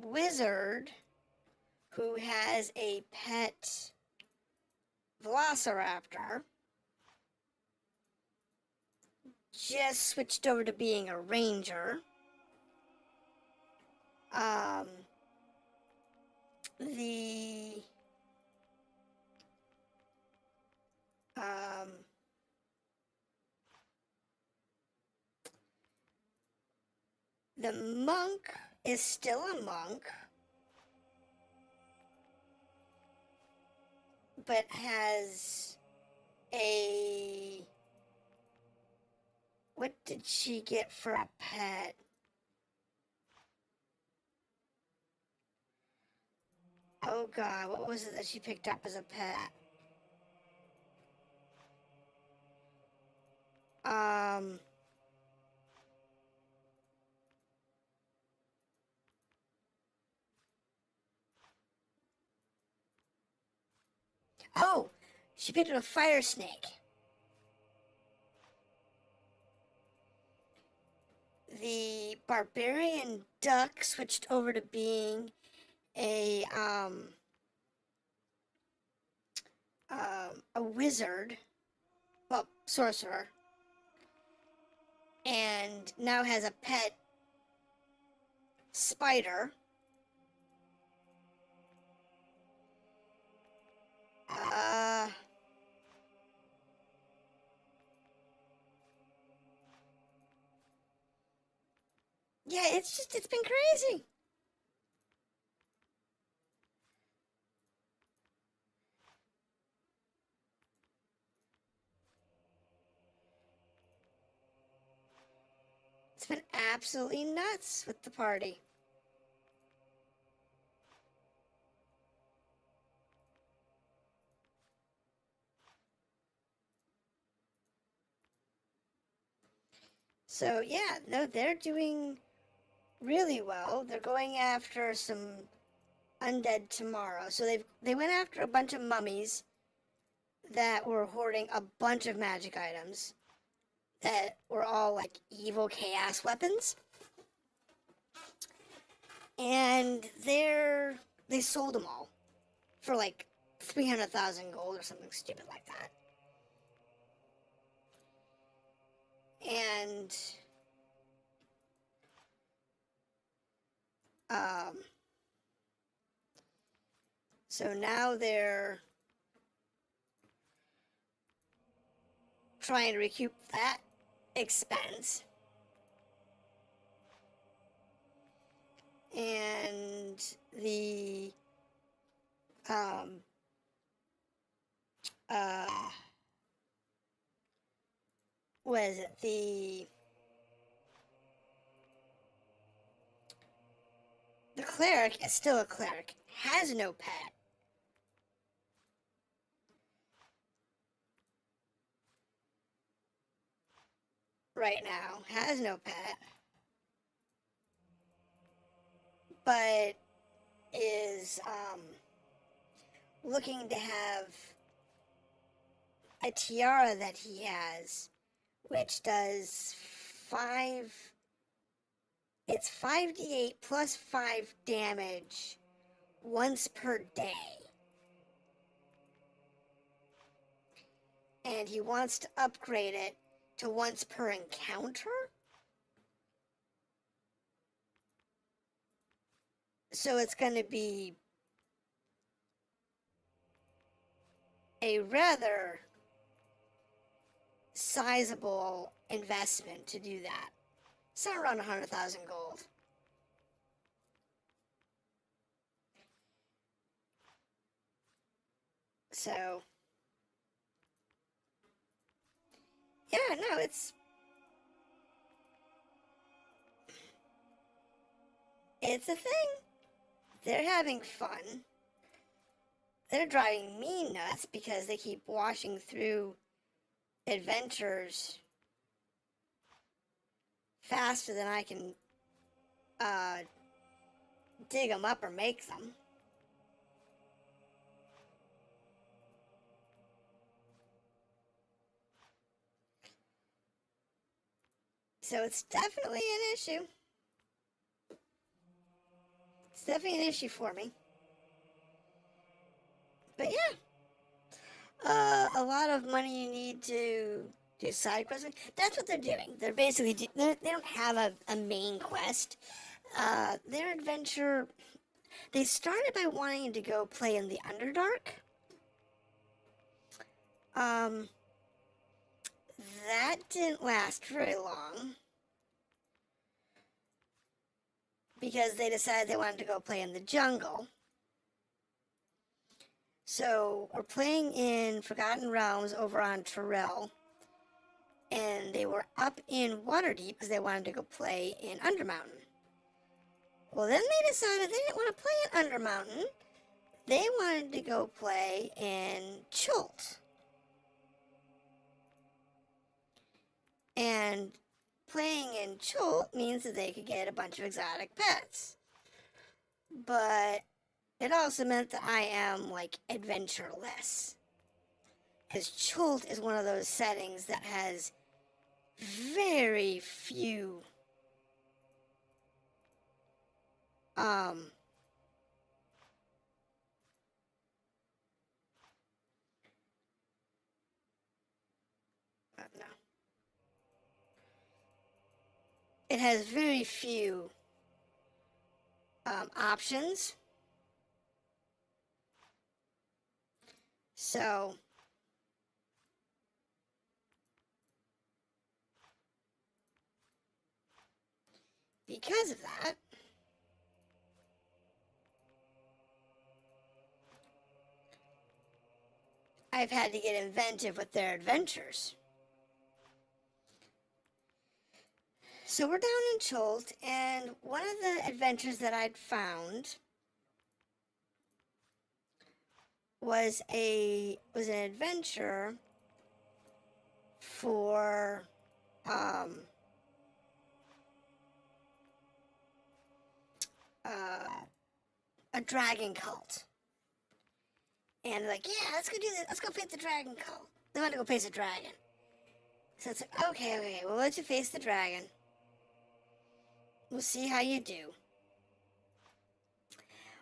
wizard who has a pet velociraptor just switched over to being a ranger. The monk is still a monk, but has a... What did she get for a pet? Oh god, what was it that she picked up as a pet? Oh, she picked up a fire snake. The barbarian duck switched over to being a wizard, well, sorcerer, and now has a pet spider. Yeah, it's been crazy. It's been absolutely nuts with the party. So yeah, no, they're doing really well. They're going after some undead tomorrow. So they went after a bunch of mummies that were hoarding a bunch of magic items that were all like evil chaos weapons. And they sold them all for like 300,000 gold or something stupid like that. And so now they're trying to recoup that expense. And the what is it? The cleric is still a cleric, has no pet. Right now, has no pet. But is looking to have a tiara that he has, which does 5d8 plus 5 damage once per day. And he wants to upgrade it to once per encounter. So it's going to be a rather sizable investment to do that. Somewhere around 100,000 gold. So, yeah, no, it's a thing. They're having fun. They're driving me nuts because they keep washing through adventures faster than I can dig them up or make them. So it's definitely an issue. It's definitely an issue for me. But yeah, a lot of money you need to do side quests. That's what they're doing. They're basically, they don't have a main quest. Their adventure, they started by wanting to go play in the Underdark. That didn't last very long. Because they decided they wanted to go play in the jungle. So we're playing in Forgotten Realms over on Terrell. And they were up in Waterdeep because they wanted to go play in Undermountain. Well, then they decided they didn't want to play in Undermountain. They wanted to go play in Chult. And playing in Chult means that they could get a bunch of exotic pets. But it also meant that I am, like, adventureless. Because Chult is one of those settings that has very few no. It has very few options. So because of that, I've had to get inventive with their adventures. So we're down in Chult, and one of the adventures that I'd found was an adventure for a dragon cult. And like, yeah, let's go do this. Let's go face the dragon cult. They want to go face a dragon. So it's like, okay, we'll let you face the dragon. We'll see how you do.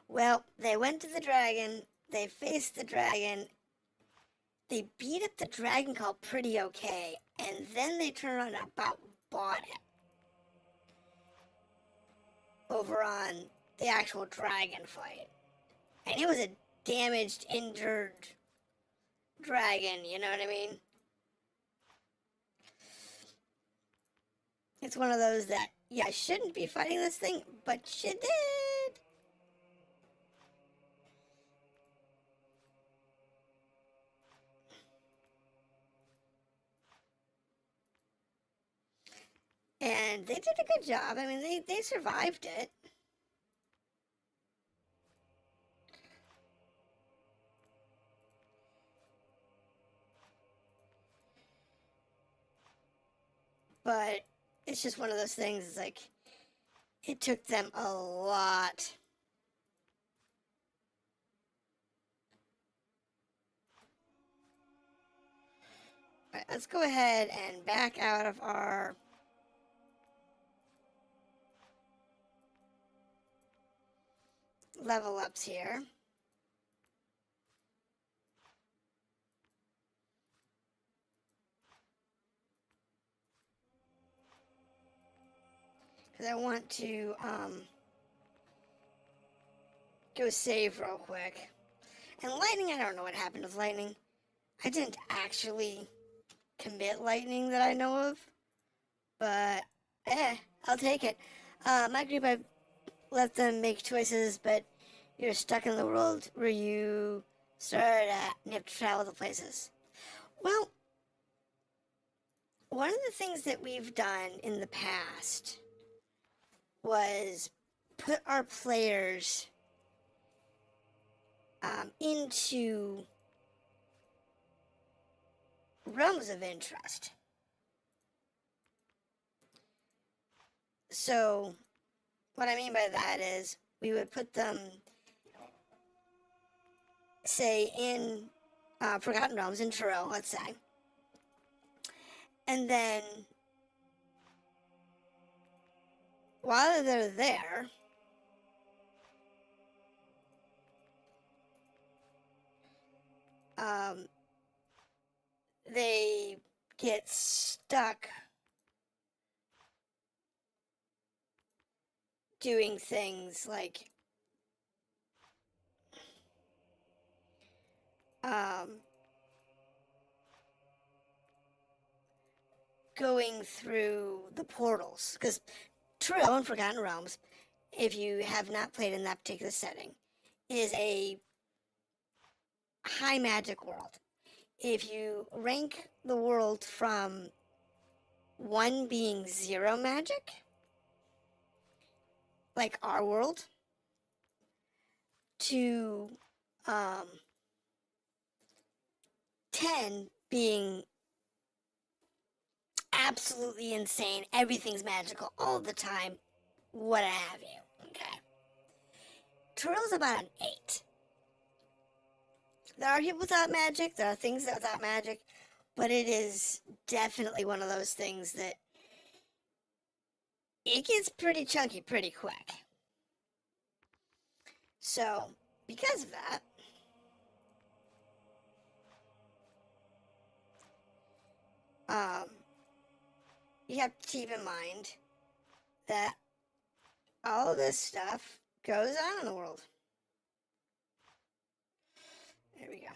Well, they went to the dragon. They faced the dragon. They beat up the dragon cult pretty okay. And then they turned around and about bought it. Over on the actual dragon fight. And it was a damaged, injured dragon, you know what I mean? It's one of those that, yeah, I shouldn't be fighting this thing, but you did. And they did a good job. I mean, they survived it. But it's just one of those things, it's like, it took them a lot. Alright, let's go ahead and back out of our level ups here. Because I want to go save real quick. And lightning, I don't know what happened with lightning. I didn't actually commit lightning that I know of. But, I'll take it. My group, I let them make choices, but you're stuck in the world where you started at and you have to travel to places. Well, one of the things that we've done in the past was put our players into realms of interest. So, what I mean by that is we would put them, say, in Forgotten Realms, in Truro, let's say. And then, while they're there, they get stuck doing things like going through the portals, because Truro and Forgotten Realms, if you have not played in that particular setting, is a high magic world. If you rank the world from 1 being 0 magic, like our world, to 10 being absolutely insane, everything's magical all the time, what have you, okay? Turo's about an 8. There are people without magic, there are things that are without magic, but it is definitely one of those things that it gets pretty chunky pretty quick. So, because of that, you have to keep in mind that all this stuff goes on in the world. There we go.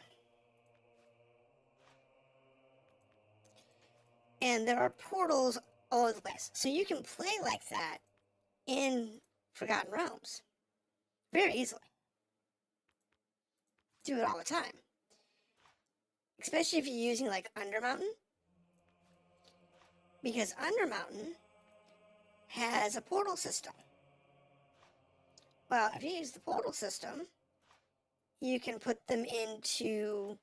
And there are portals all over the place. So you can play like that in Forgotten Realms very easily. Do it all the time. Especially if you're using like Undermountain. Because Undermountain has a portal system. Well, if you use the portal system, you can put them into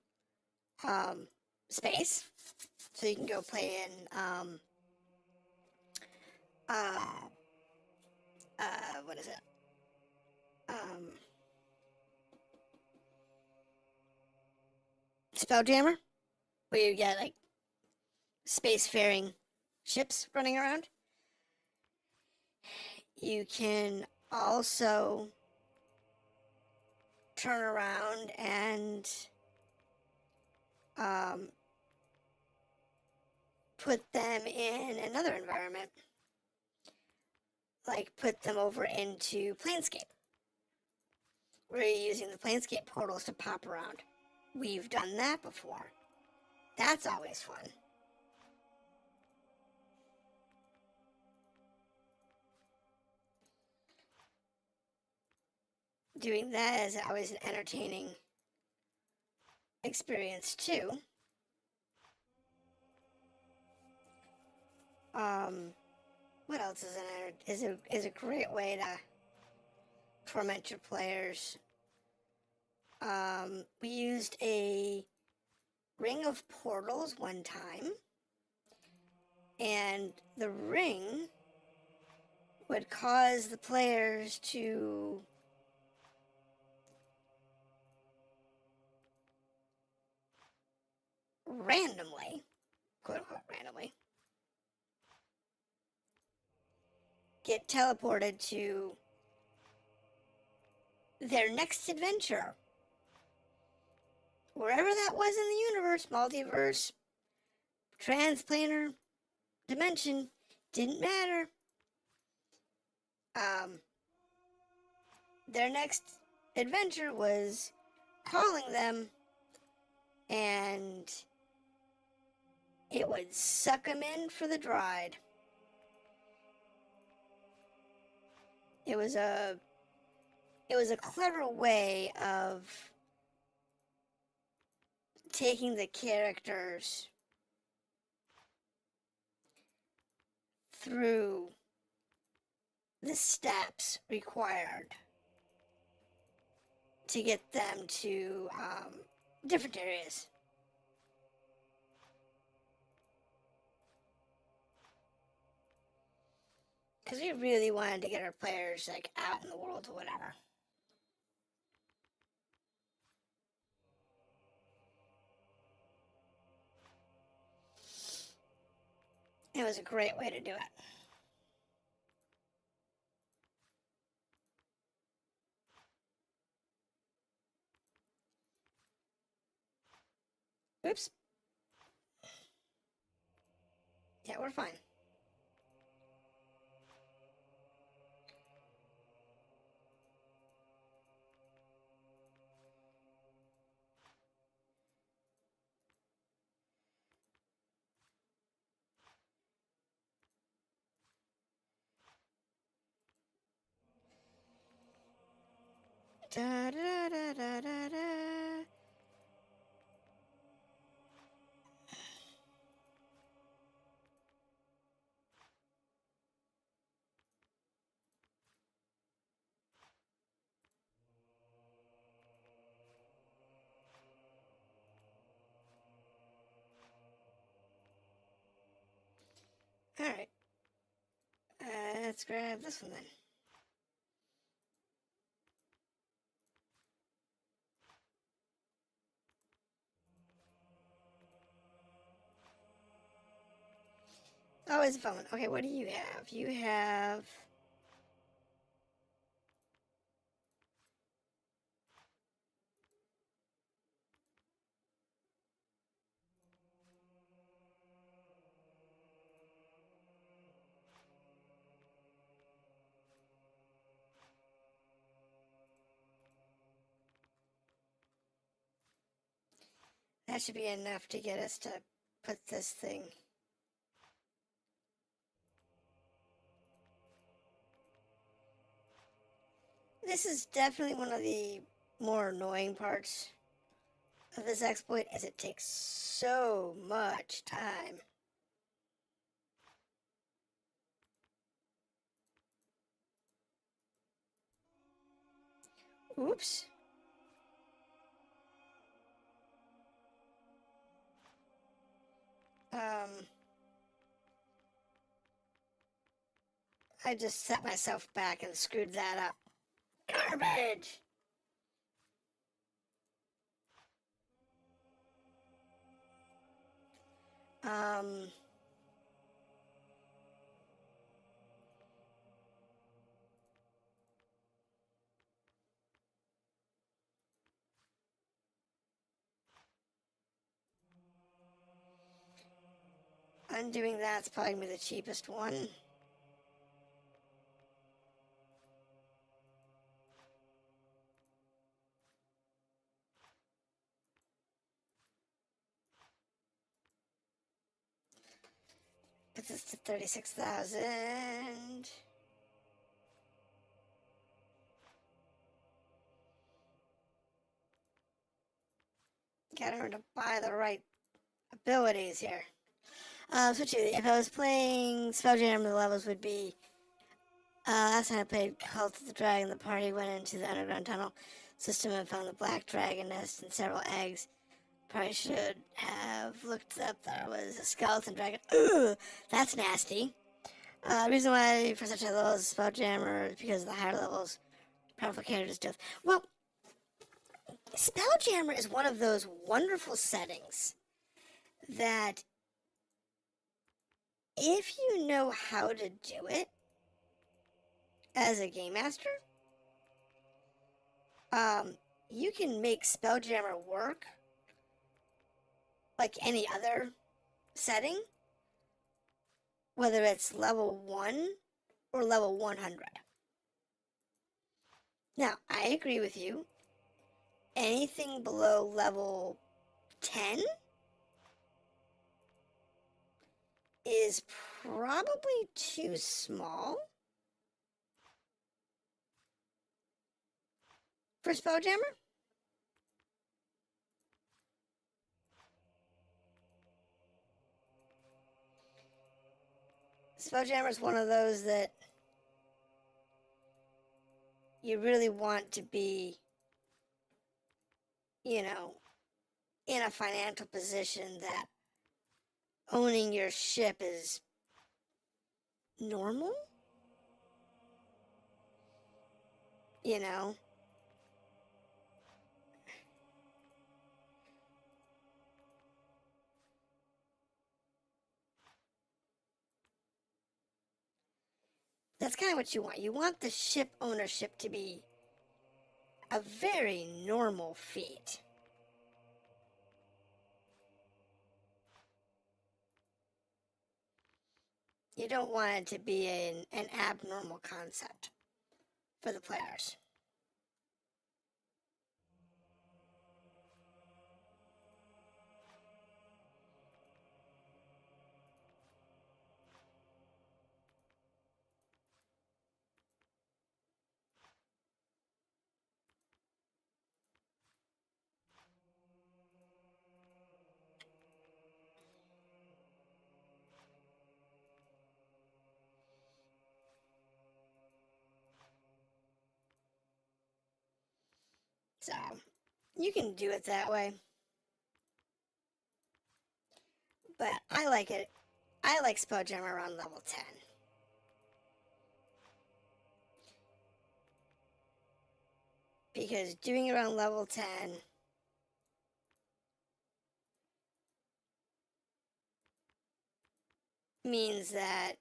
space. So you can go play in what is it? Spelljammer, where you get like spacefaring ships running around. You can also turn around and put them in another environment. Like put them over into Planescape, where you're using the Planescape portals to pop around. We've done that before. That's always fun. Doing that is always an entertaining experience too. What else is a great way to torment your players? We used a ring of portals one time, and the ring would cause the players to randomly, quote unquote randomly, get teleported to their next adventure. Wherever that was in the universe, multiverse, transplanar, dimension, didn't matter. Their next adventure was calling them, and it would suck them in for the ride. It was a clever way of taking the characters through the steps required to get them to different areas. Because we really wanted to get our players like out in the world or whatever. It was a great way to do it. Oops. Yeah, we're fine. Da da da da da da. All right. Let's grab this one then. Oh, it's a fun one. Okay, what do you have? You have... That should be enough to get us to put this thing. This is definitely one of the more annoying parts of this exploit, as it takes so much time. Oops. I just set myself back and screwed that up. Garbage! Undoing that's probably gonna be the cheapest one. Puts us to 36,000. Gotta learn to buy the right abilities here. Switch it. If I was playing Spelljammer, the levels would be... last time I played Cult of the Dragon, the party went into the underground tunnel system and found the black dragon nest and several eggs. Probably should have looked up there was a skeleton dragon. Ugh, that's nasty. The reason why for such high levels is Spelljammer is because of the higher levels, powerful characters do. Well, Spelljammer is one of those wonderful settings that if you know how to do it as a game master, you can make Spelljammer work like any other setting, whether it's level 1 or level 100. Now, I agree with you. Anything below level 10 is probably too small for Spelljammer. Spelljammer is one of those that you really want to be you know, in a financial position that owning your ship is normal, you know. That's kind of what you want. You want the ship ownership to be a very normal feat. You don't want it to be an abnormal concept for the players. So, you can do it that way. But I like it. I like Spelljammer around level 10. Because doing it around level 10 means that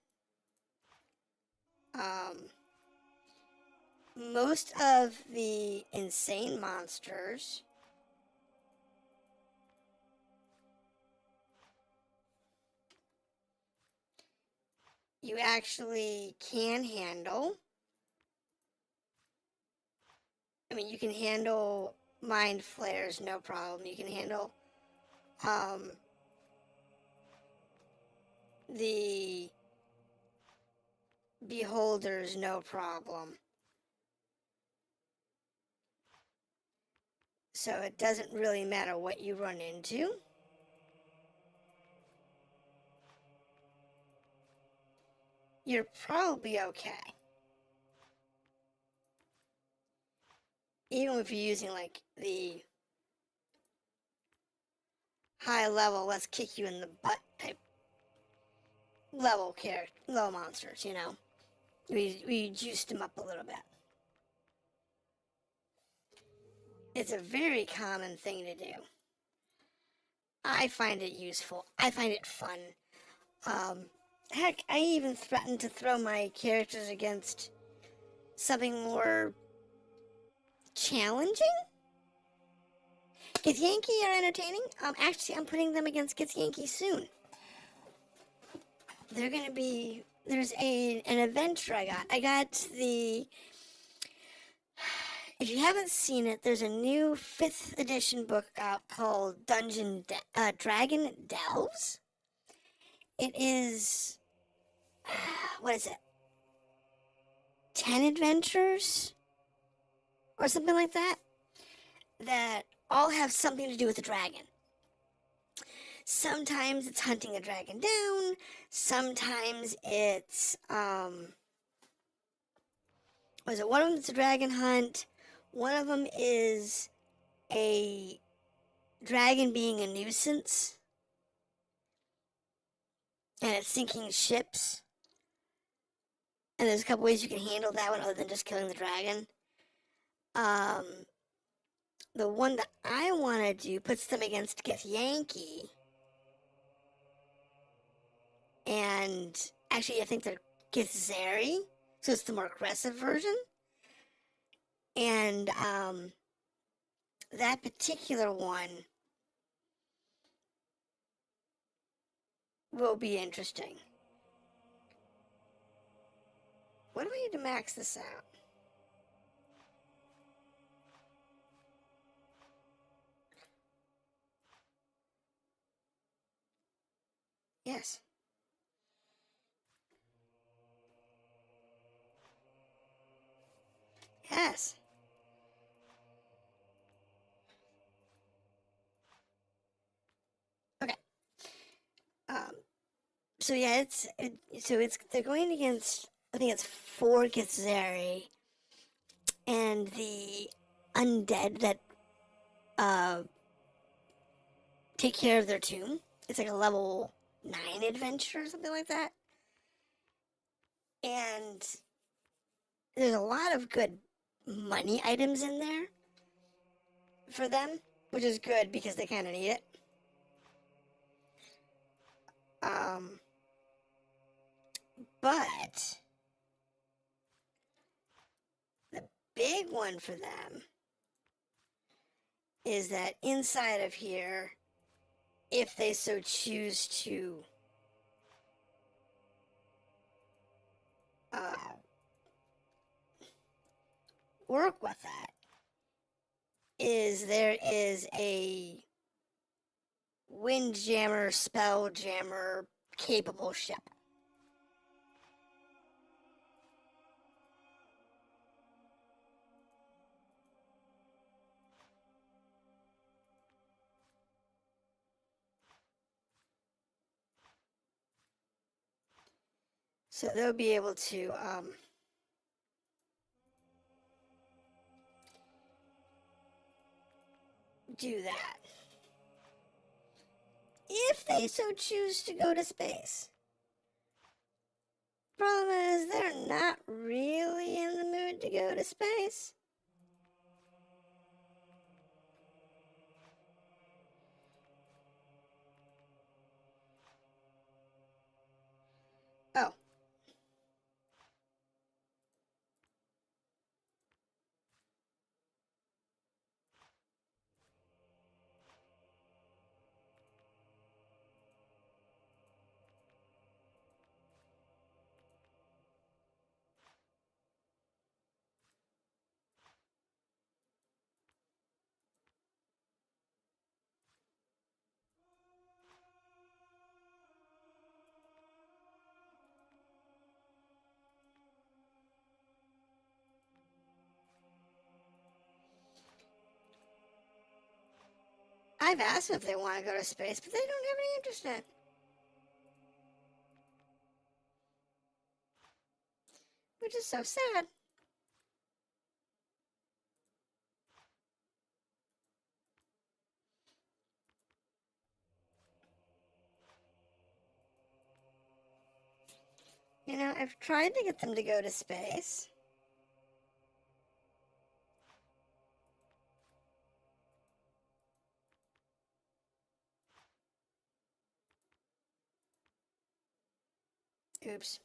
most of the insane monsters you actually can handle. I mean, you can handle mind flares, no problem. You can handle the beholders, no problem. So it doesn't really matter what you run into. You're probably okay. Even if you're using like the high level, let's kick you in the butt type level monsters, you know. We juiced them up a little bit. It's a very common thing to do. I find it useful. I find it fun. Heck, I even threatened to throw my characters against something more challenging. Githyanki are entertaining. Actually, I'm putting them against Githyanki soon. They're gonna be. There's an adventure I got. I got the. If you haven't seen it, there's a new 5th edition book out called Dragon Delves. It is. What is it? 10 adventures? Or something like that? That all have something to do with the dragon. Sometimes it's hunting a dragon down. Sometimes it's, one of them is a dragon hunt. One of them is a dragon being a nuisance. And it's sinking ships. And there's a couple ways you can handle that one other than just killing the dragon. The one that I want to do puts them against Githyanki. And actually, I think they're Githzeri. So it's the more aggressive version. And that particular one will be interesting. What do we need to max this out? Yes. Yes. Okay. So yeah, they're going against, I think it's 4 Githzeri and the undead that take care of their tomb. It's like a level 9 adventure or something like that. And there's a lot of good money items in there for them, which is good because they kind of need it. But the big one for them is that inside of here, if they so choose to work with that, is there is a windjammer, spelljammer capable ship. So they'll be able to do that. If they so choose to go to space. Problem is, they're not really in the mood to go to space. Oh. I've asked them if they want to go to space, but they don't have any interest in it. Which is so sad. You know, I've tried to get them to go to space. Oops.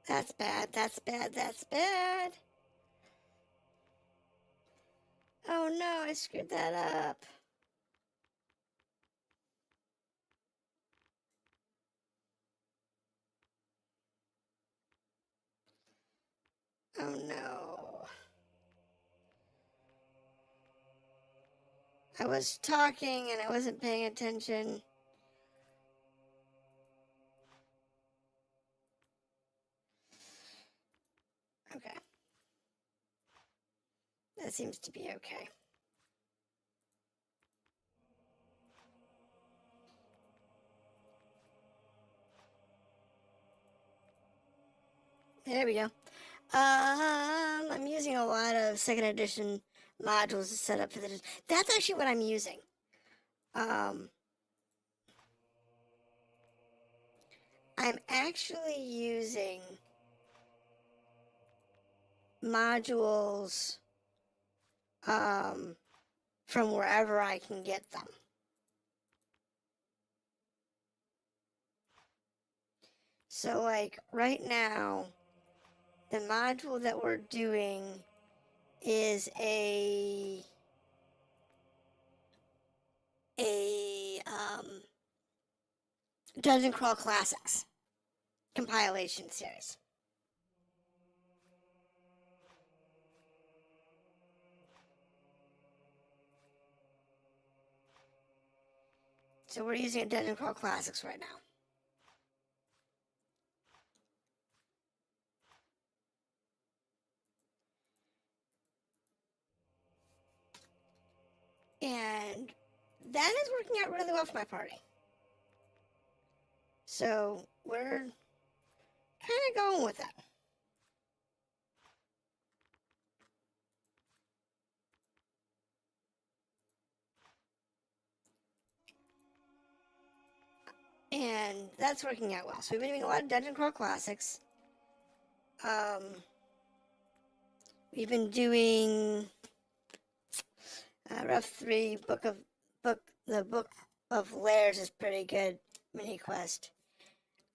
That's bad, that's bad, that's bad. Oh no, I screwed that up. Oh no. I was talking and I wasn't paying attention. Okay. That seems to be okay. There we go. I'm using a lot of 2nd edition modules to set up for this. That's actually what I'm using. I'm actually using modules from wherever I can get them. So like right now, the module that we're doing is a Dungeon Crawl Classics compilation series. So we're using a Dungeon Crawl Classics right now. And that is working out really well for my party. So we're kind of going with it. And that's working out well. So we've been doing a lot of Dungeon Crawl Classics. We've been doing Rough 3, the Book of Lairs is pretty good mini quest.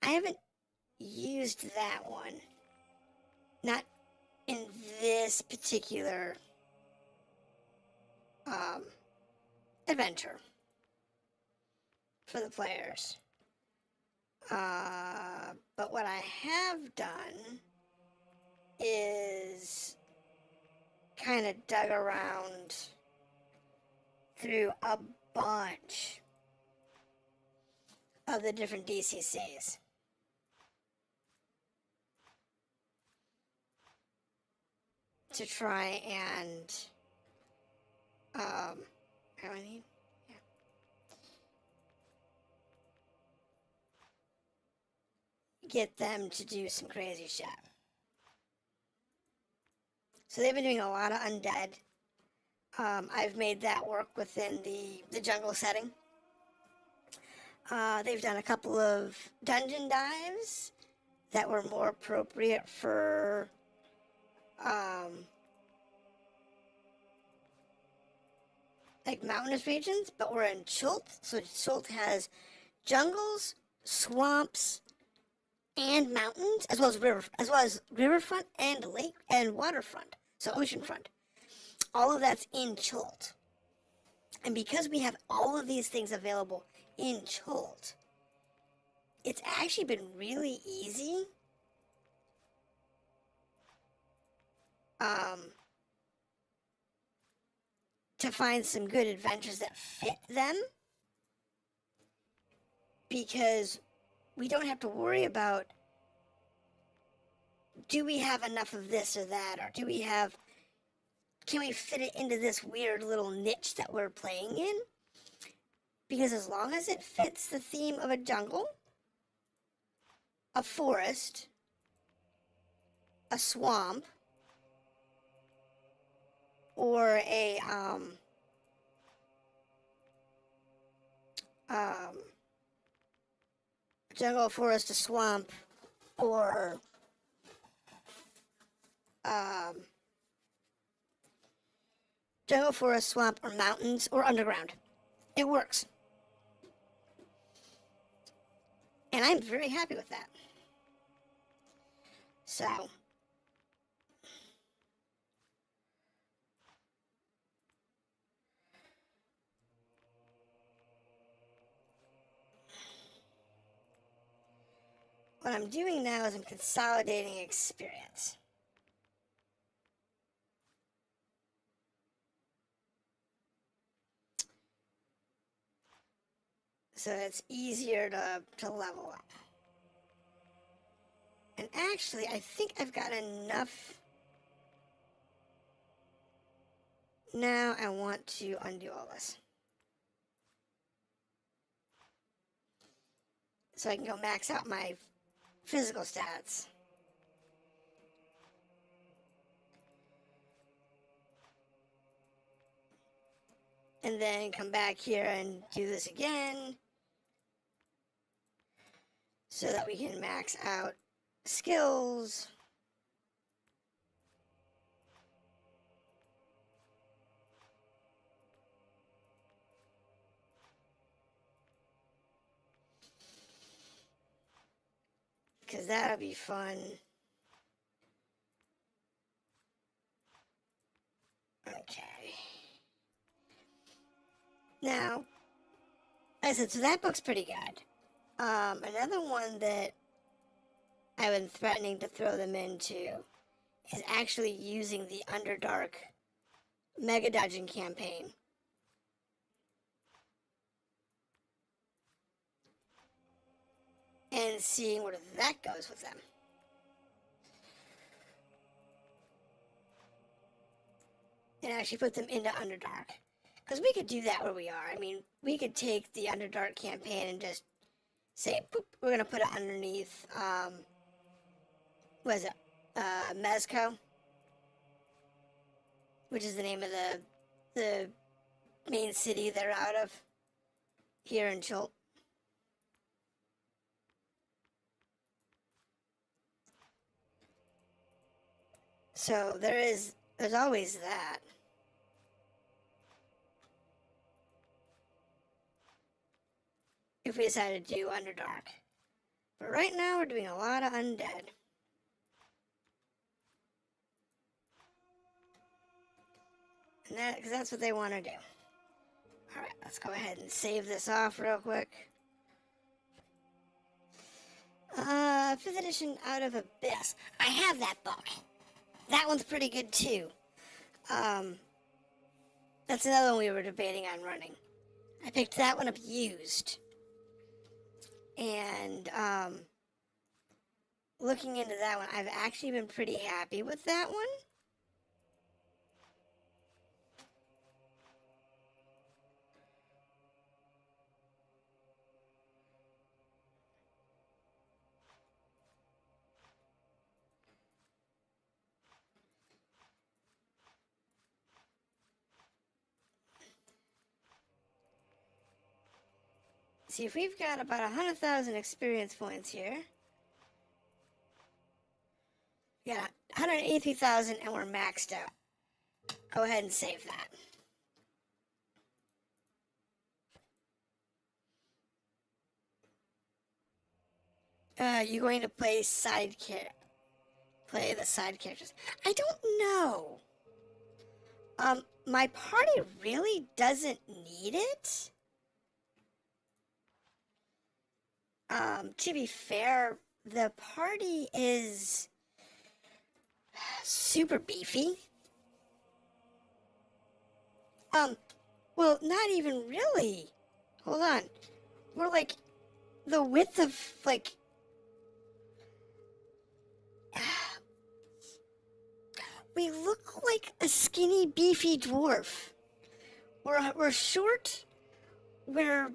I haven't used that one. Not in this particular adventure for the players. But what I have done is kind of dug around through a bunch of the different DCCs. To try and, how I need? Yeah. Get them to do some crazy shit. So they've been doing a lot of undead. I've made that work within the jungle setting. They've done a couple of dungeon dives that were more appropriate for like mountainous regions, but we're in Chult, so Chult has jungles, swamps, and mountains, as well as riverfront and lake and waterfront, so oceanfront. All of that's in Chult. And because we have all of these things available in Chult, it's actually been really easy to find some good adventures that fit them, because we don't have to worry about, do we have enough of this or that, or can we fit it into this weird little niche that we're playing in? Because as long as it fits the theme of a jungle, a forest, a swamp, or a jungle, forest, a swamp, or jungle, forest, swamp, or mountains, or underground. It works. And I'm very happy with that. So, what I'm doing now is I'm consolidating experience. So it's easier to level up. And actually, I think I've got enough. Now I want to undo all this. So I can go max out my physical stats. And then come back here and do this again, so that we can max out skills. Because that'll be fun. Okay. Now, like I said, so that book's pretty good. Another one that I've been threatening to throw them into is actually using the Underdark Mega Dungeon campaign. And seeing where that goes with them. And actually put them into Underdark. Because we could do that where we are. I mean, we could take the Underdark campaign and just say, boop, we're going to put it underneath, what is it? Mezco, which is the name of the main city they're out of here in Chult. So there's always that. If we decide to do Underdark. But right now we're doing a lot of undead. And because that's what they want to do. Alright, let's go ahead and save this off real quick. 5th edition Out of Abyss. I have that book. That one's pretty good too. That's another one we were debating on running. I picked that one up used. And looking into that one, I've actually been pretty happy with that one. See, if we've got about 100,000 experience points here. We got 183,000 and we're maxed out. Go ahead and save that. You're going to play the side characters. I don't know. My party really doesn't need it. To be fair, the party is super beefy. Well, not even really. Hold on. We're like the width of like we look like a skinny, beefy dwarf. We're short. We're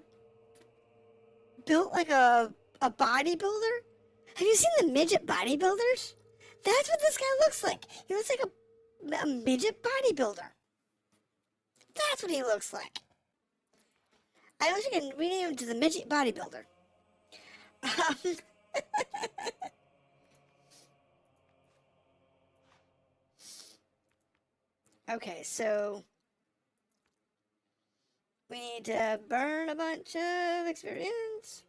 built like a bodybuilder. Have you seen the midget bodybuilders? That's what this guy looks like. He looks like a midget bodybuilder. That's what he looks like. I wish I could rename him to the midget bodybuilder. Okay, so we need to burn a bunch of experience.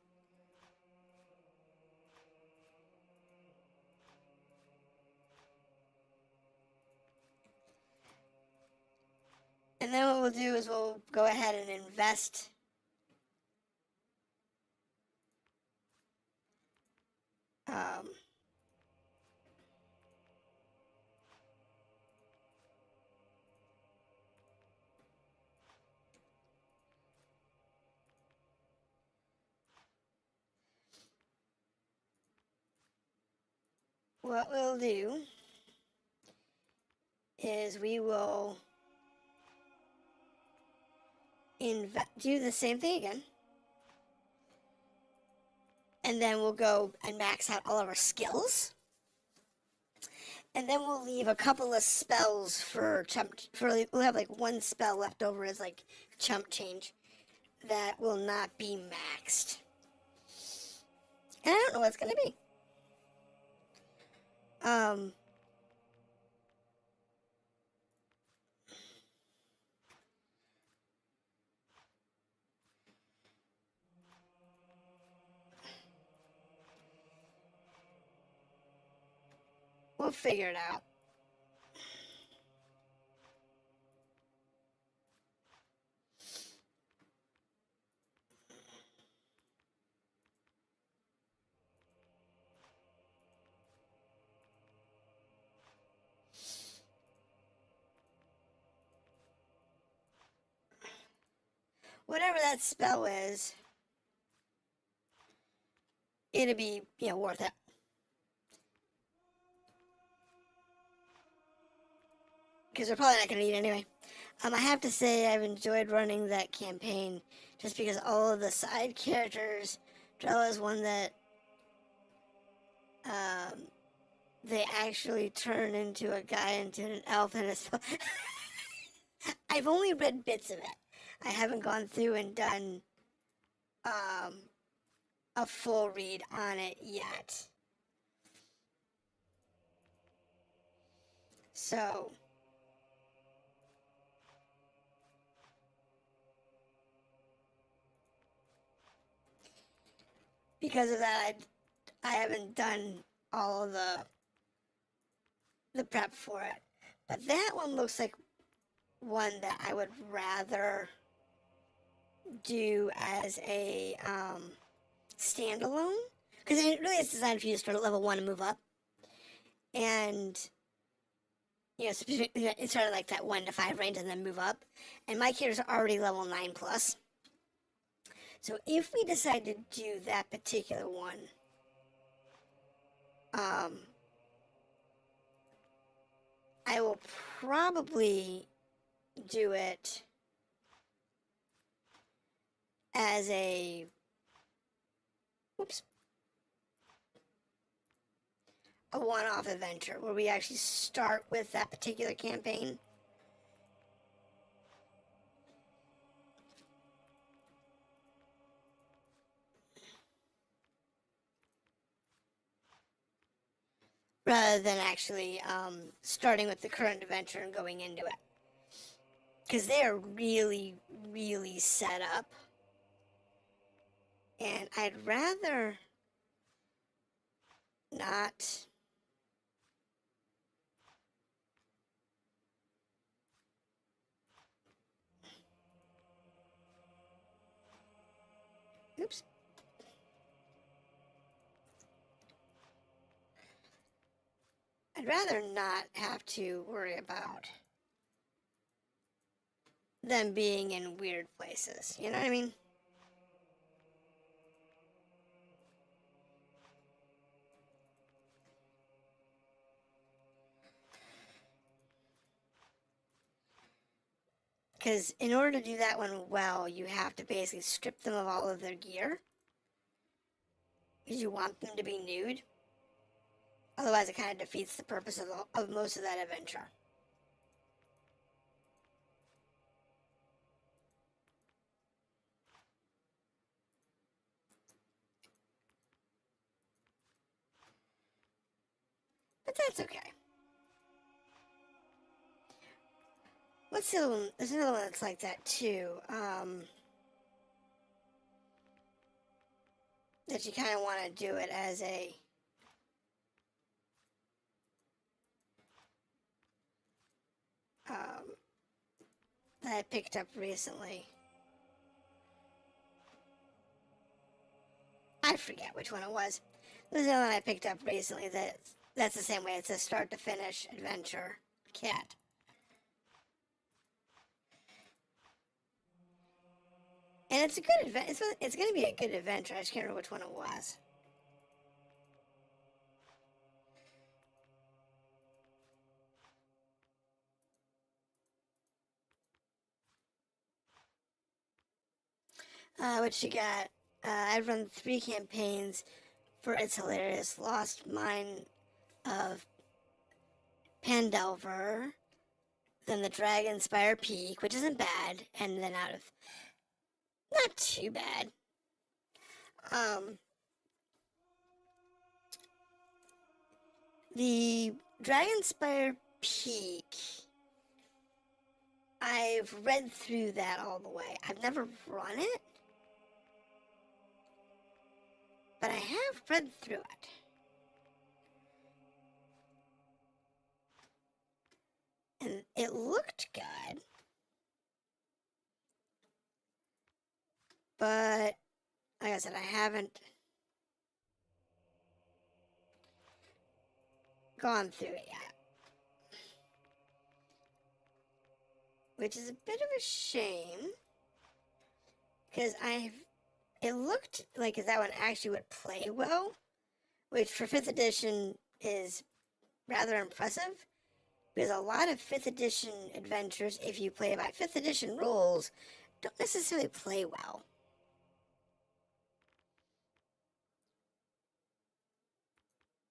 And then what we'll do is we'll go ahead and invest what we'll do is we will do the same thing again. And then we'll go and max out all of our skills. And then we'll leave a couple of spells for chump. We'll have like one spell left over as like chump change that will not be maxed. And I don't know what it's gonna be. We'll figure it out. Whatever that spell is, it'll be, worth it. Because we're probably not going to need it anyway. I have to say I've enjoyed running that campaign just because all of the side characters, Drella is one that they actually turn into a guy, into an elf, and I've only read bits of it. I haven't gone through and done a full read on it yet. So because of that, I haven't done all of the prep for it. But that one looks like one that I would rather do as a standalone, because it really is designed for you to start at level 1 and move up. And it's sort of like that 1 to 5 range and then move up. And my characters are already level 9 plus. So if we decide to do that particular one, I will probably do it as a one-off adventure where we actually start with that particular campaign. Rather than actually starting with the current adventure and going into it. Because they're really, really set up. And I'd rather not oops. I'd rather not have to worry about them being in weird places. You know what I mean? Because in order to do that one well, you have to basically strip them of all of their gear. Because you want them to be nude. Otherwise, it kind of defeats the purpose of most of that adventure. But that's okay. What's the other one? There's another one that's like that too. That you kind of want to do it as a that I picked up recently. I forget which one it was. There's another one I picked up recently that's the same way. It's a start to finish adventure kit. And it's a good adventure. It's going to be a good adventure. I just can't remember which one it was. What you got? I've run 3 campaigns for It's Hilarious. Lost Mine of Pandelver. Then the Dragon Spire Peak, which isn't bad. And then out of... Not too bad. The Dragonspire Peak, I've read through that all the way. I've never run it, but I have read through it. And it looked good, but like I said, I haven't gone through it yet. Which is a bit of a shame, because it looked like that one actually would play well, which for 5th edition is rather impressive, because a lot of 5th edition adventures, if you play by 5th edition rules, don't necessarily play well.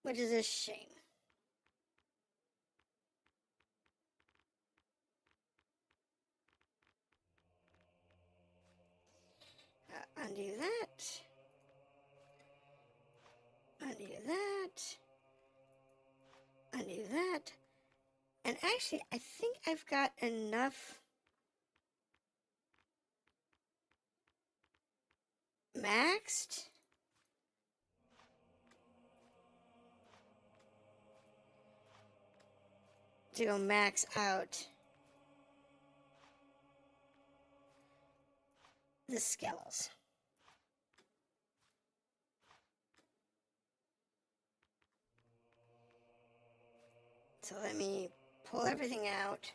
Which is a shame. Undo that. Undo that. Undo that. And actually, I think I've got enough maxed. To go max out the skills. So let me pull everything out.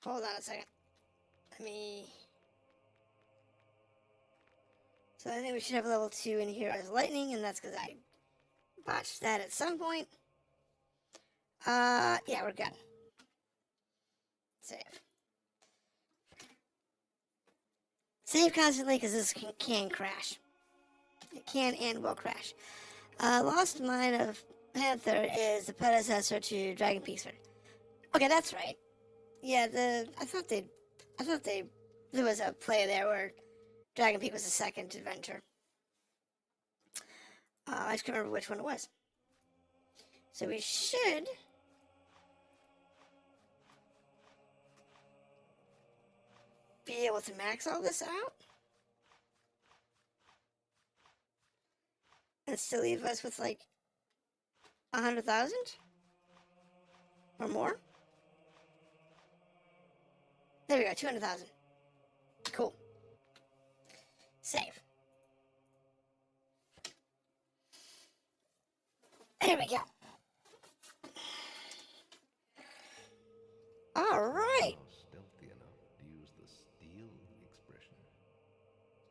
Hold on a second. Let me... So I think we should have level 2 in here as lightning, and that's because I botched that at some point. Yeah, we're good. Save. Save constantly, because this can crash. It can and will crash. Lost Mine of Panther is the predecessor to Dragon Peaksford. Okay, that's right. Yeah, I thought there was a play there where Dragon Peak was the second adventure. I just can't remember which one it was. So we should be able to max all this out and still leave us with like 100,000 or more. There we go, 200,000. Cool. Save. There we go. All right. Stealthy enough to use the steal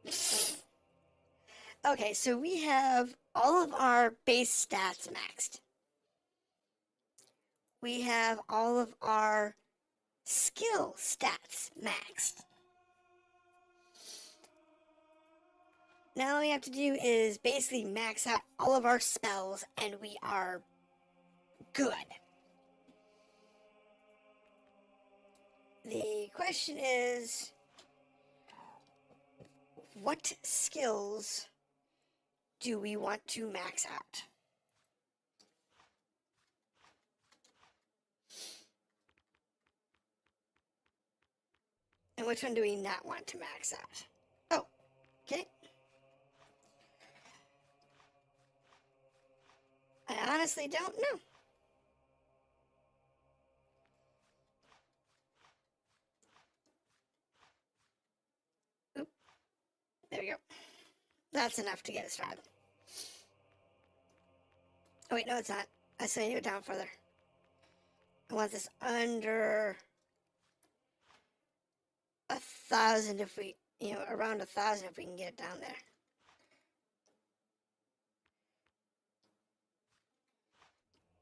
expression. Okay, so we have all of our base stats maxed. We have all of our skill stats maxed. Now all we have to do is basically max out all of our spells and we are good. The question is, what skills do we want to max out? And which one do we not want to max out? Oh, okay. I honestly don't know. Oop. There we go. That's enough to get us started. Oh wait, no it's not. I still need to go down further. I want this under 1,000 if we, around 1,000 if we can get it down there.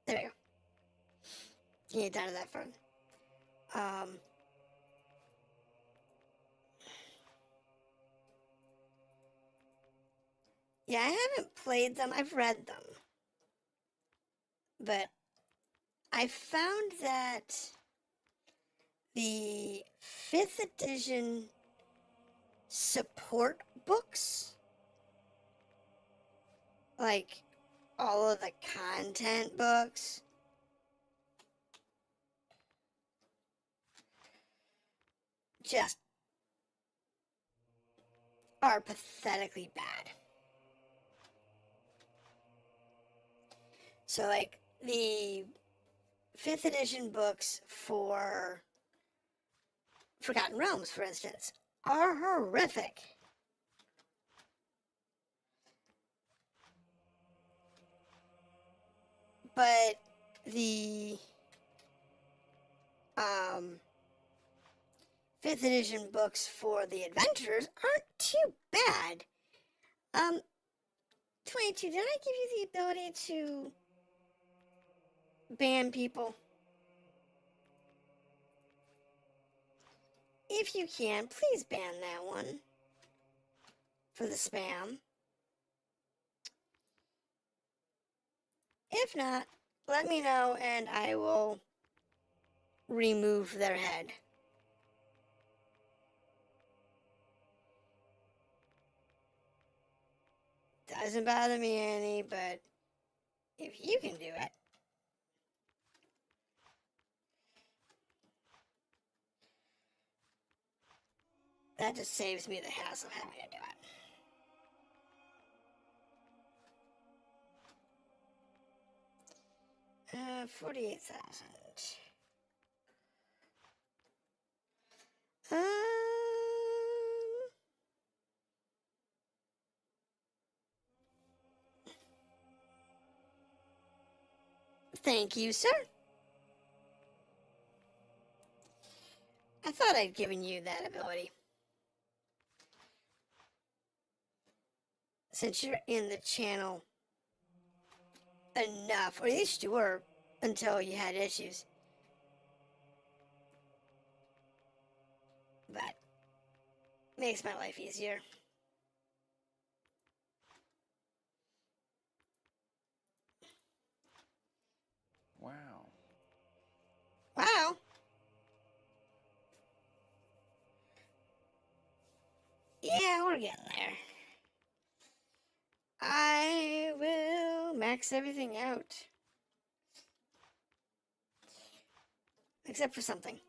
There we go. Can get down to that front. Yeah, I haven't played them. I've read them. But I found that the 5th edition support books, like all of the content books, just are pathetically bad. So, like, the 5th edition books for Forgotten Realms, for instance, are horrific. But the 5th edition books for the adventurers aren't too bad. 22, did I give you the ability to ban people? If you can, please ban that one for the spam. If not, let me know and I will remove their head. Doesn't bother me any, but if you can do it. That just saves me the hassle of having to do it. 48,000. Thank you, sir. I thought I'd given you that ability. Since you're in the channel enough, or at least you were until you had issues. But makes my life easier. Wow. Wow. Yeah, we're getting there. I will max everything out. Except for something.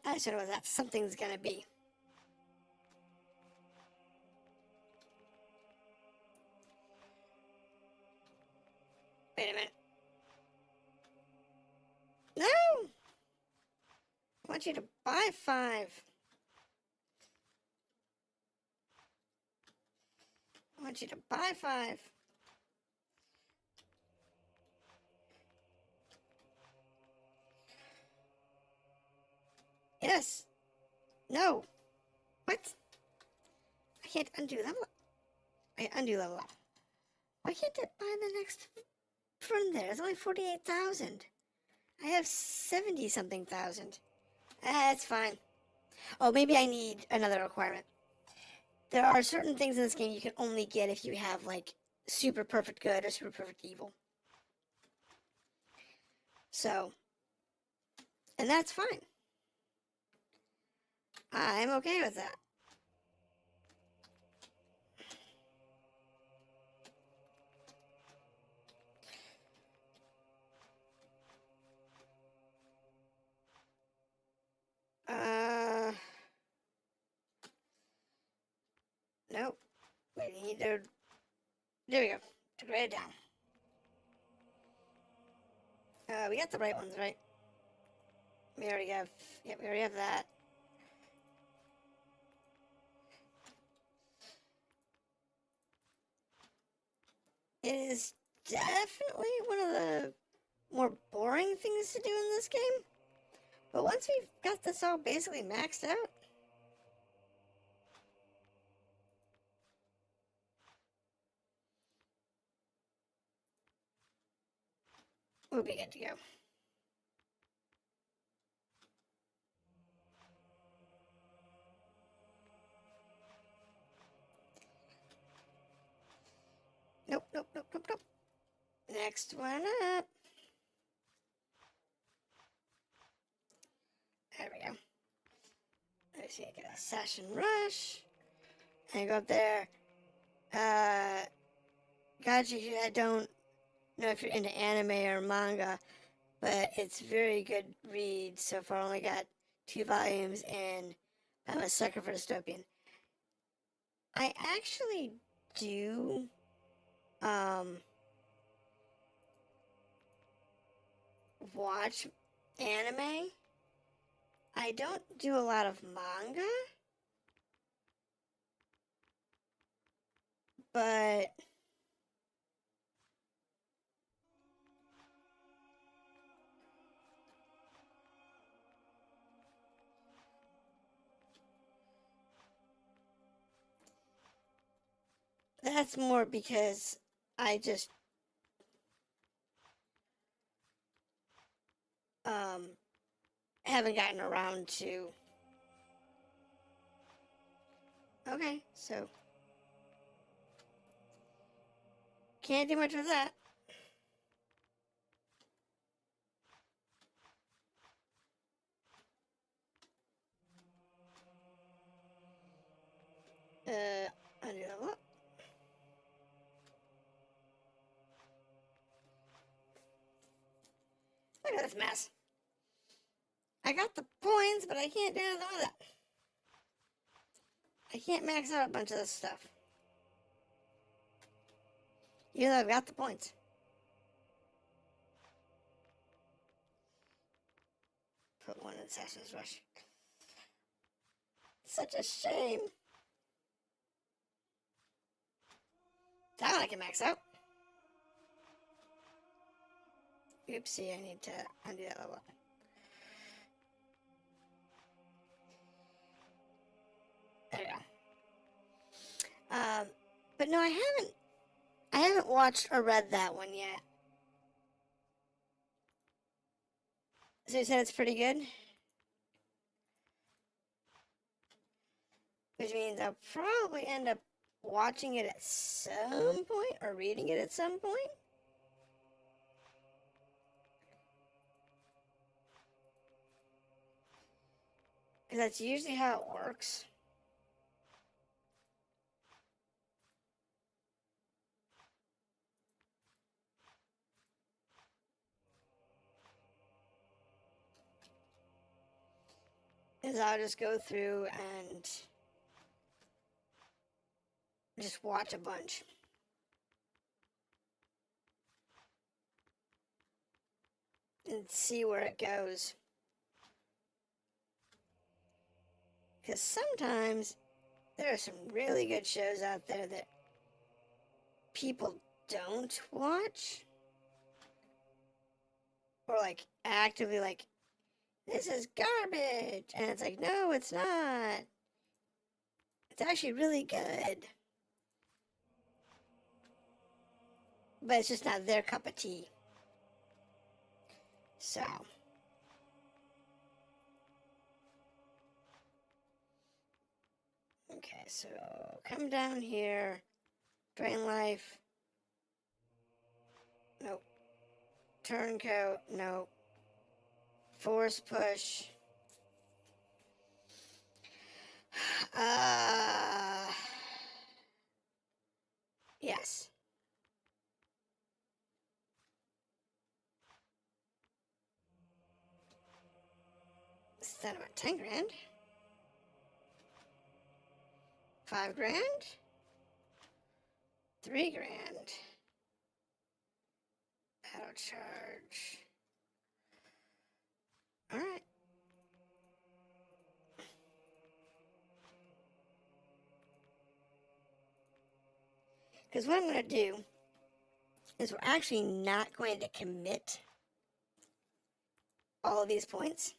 I just don't know what that something's gonna be. Wait a minute. No! I want you to buy 5. I want you to buy 5. Yes. No. What? I can't undo level up. I undo level up. Why can't I buy the next from there? It's only 48,000. I have 70-something thousand. That's fine. Oh, maybe I need another requirement. There are certain things in this game you can only get if you have, like, super perfect good or super perfect evil. So, and that's fine. I'm okay with that. Nope. We need to... There we go. To grade it down. We got the right ones, right? We already have... Yep, we already have that. It is definitely one of the more boring things to do in this game. But once we've got this all basically maxed out, we'll be good to go. Nope, nope, nope, nope, nope. Next one up. There we go. Let's see, I get a session rush. And go up there. Gotcha, I don't know if you're into anime or manga, but it's very good read. So far, only got 2 volumes, and I'm a sucker for dystopian. I actually do, watch anime. I don't do a lot of manga. but that's more because I just haven't gotten around to. Okay, so can't do much with that. Undo level up. Look at this mess. I got the points, but I can't do anything with it. I can't max out a bunch of this stuff. Even though I've got the points. Put one in Assassin's Rush. Such a shame. That one I can max out. Oopsie, I need to undo that level. There we go. But no, I haven't watched or read that one yet. So you said it's pretty good? Which means I'll probably end up watching it at some point or reading it at some point. Because that's usually how it works. Is I'll just go through and just watch a bunch. And see where it goes. Because sometimes there are some really good shows out there that people don't watch. Or like actively like, this is garbage. And it's like, no, it's not. It's actually really good. But it's just not their cup of tea. So. Okay, so come down here. Drain life. Nope. Turncoat. Nope. Force push. Yes. Is that about 10 grand? 5 grand? 3 grand. Auto charge. Alright. Because what I'm going to do is we're actually not going to commit all of these points.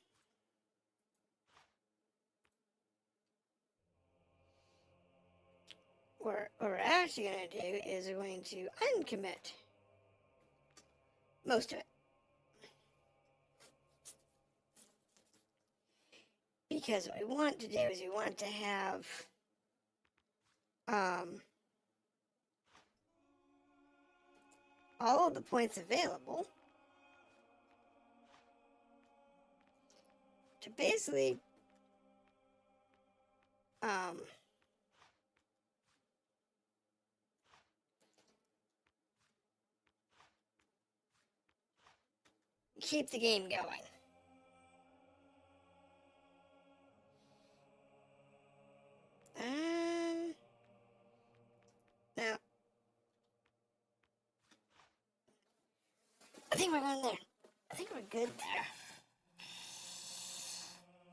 What we're actually going to do is we're going to uncommit most of it. Because what we want to do is we want to have all of the points available to basically keep the game going. Now, I think we're going there. I think we're good there.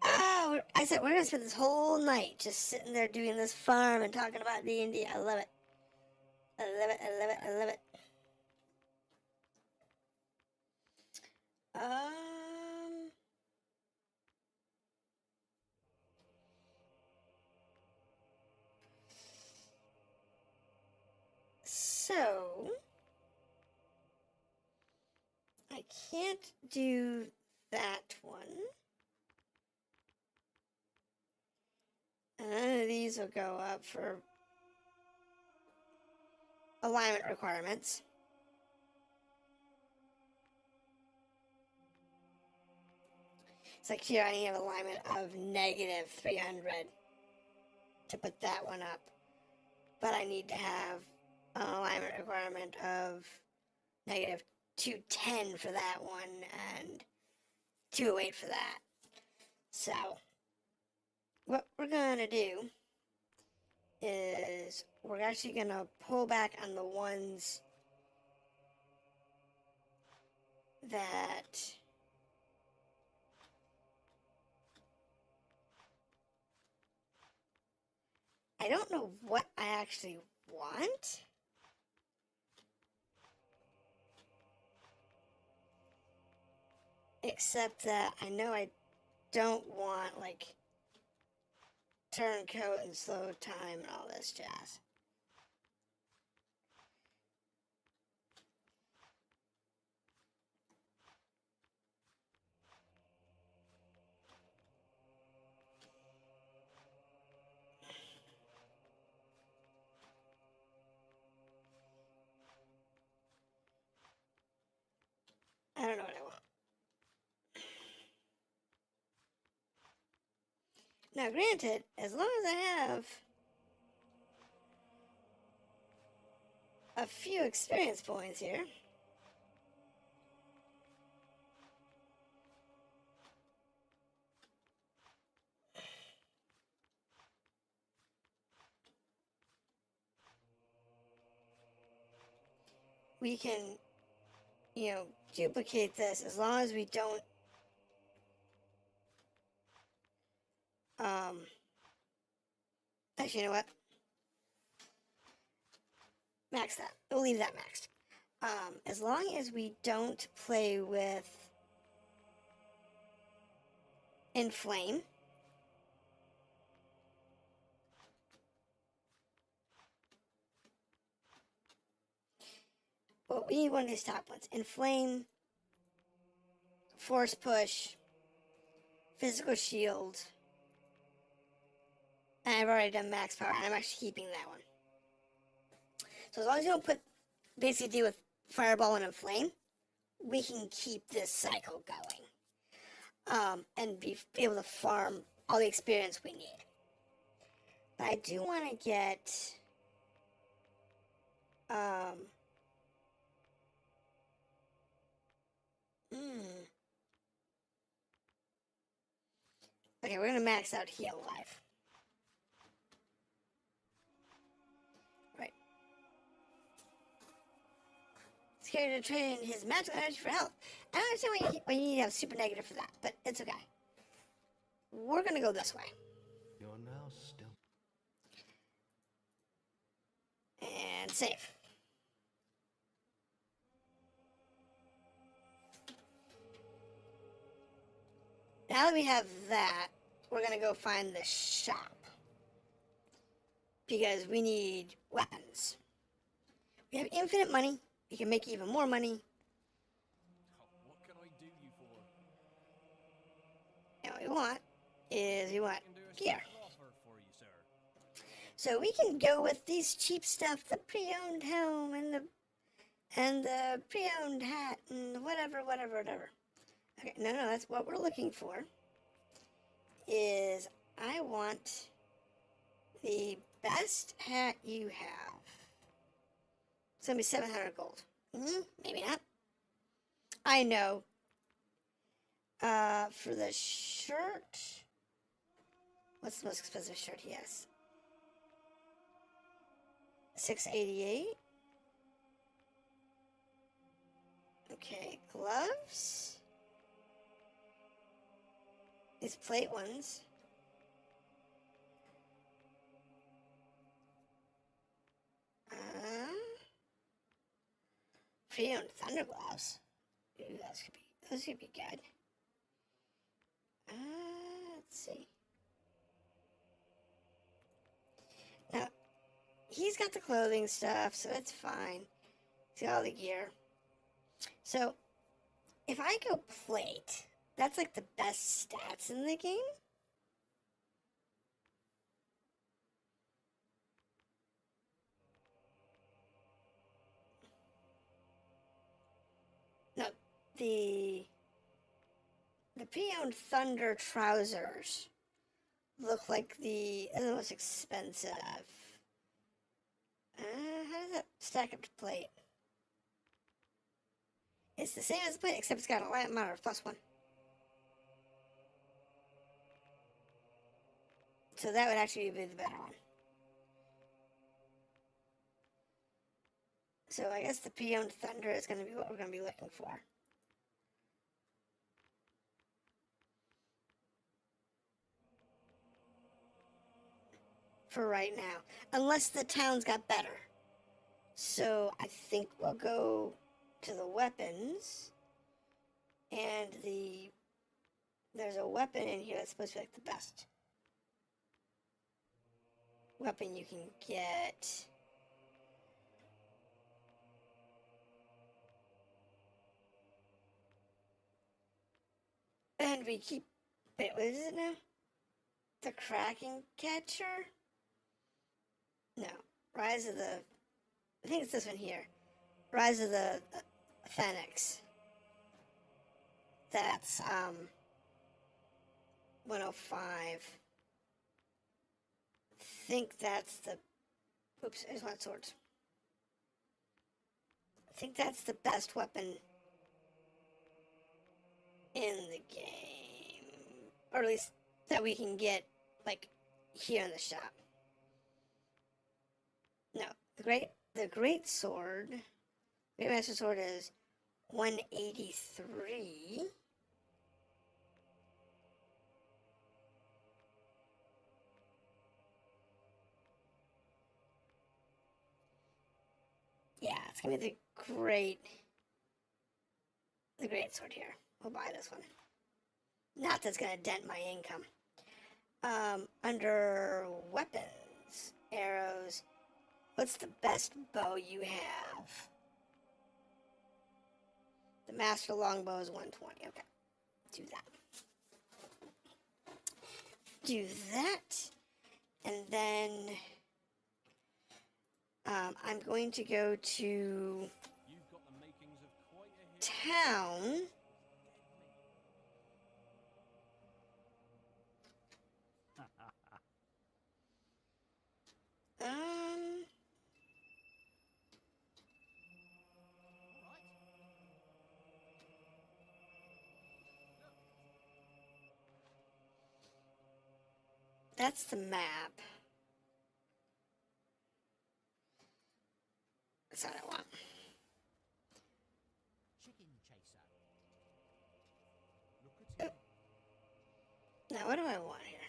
Oh, I said we're going to spend this whole night just sitting there doing this farm and talking about D&D. I love it. I love it, I love it, I love it. So I can't do that one. None of these will go up for alignment requirements. It's like here I need an alignment of negative 300 to put that one up. But I need to have an alignment requirement of negative 210 for that one and 208 for that. So what we're going to do is we're actually going to pull back on the ones that I don't know what I actually want. Except that I know I don't want, like, turncoat and slow time and all this jazz. I don't know what I want. Now, granted, as long as I have a few experience points here, we can, duplicate this as long as we don't, actually, you know what? Max that. We'll leave that maxed. As long as we don't play with Inflame, but we need one of these top ones. Inflame, Force Push, Physical Shield, and I've already done Max Power, and I'm actually keeping that one. So as long as you don't basically deal with Fireball and Inflame, we can keep this cycle going. And be able to farm all the experience we need. But I do want to get, okay, we're going to max out Heal Life. Right. Scared to train his magical energy for health. I don't understand why you need to have super negative for that, but it's okay. We're going to go this way. You're now still. And save. Now that we have that, we're going to go find the shop. Because we need weapons. We have infinite money. We can make even more money. What can I do you for? And what we want is we want gear. Offer for you, sir. So we can go with these cheap stuff, the pre-owned helm and the pre-owned hat and whatever. Okay, no, that's what we're looking for. Is I want the best hat you have. It's gonna be 700 gold. Maybe not. I know. For the shirt, what's the most expensive shirt he has? 688. Okay, gloves. These plate ones. Pre-owned thunder gloves. Ooh, those could be good. Let's see. Now, he's got the clothing stuff, so it's fine. He's got all the gear. So, if I go plate, that's like the best stats in the game. No, the pre-owned Thunder trousers look like the most expensive. How does that stack up to plate? It's the same as the plate, except it's got a light amount of +1. So that would actually be the better one. So I guess the pre-owned Thunder is going to be what we're going to be looking for. For right now. Unless the town's got better. So I think we'll go to the weapons. And there's a weapon in here that's supposed to be like the best weapon you can get. And we keep... Wait, what is it now? The Kraken Catcher? No. Rise of the... I think it's this one here. Rise of the Phoenix. That's, 105. I think that's the... Oops, I just want swords. I think that's the best weapon in the game. Or at least that we can get, like, here in the shop. No, the great sword, Great Master Sword is 183. Yeah, it's gonna be the great sword here. We'll buy this one. Not that's gonna dent my income. Under weapons, arrows, what's the best bow you have? The Master Longbow is 120. Okay, do that. Do that, and then I'm going to go to You've got the makings of quite a town. That's the map. That's what I want. Chicken chaser. Look at Now, what do I want here?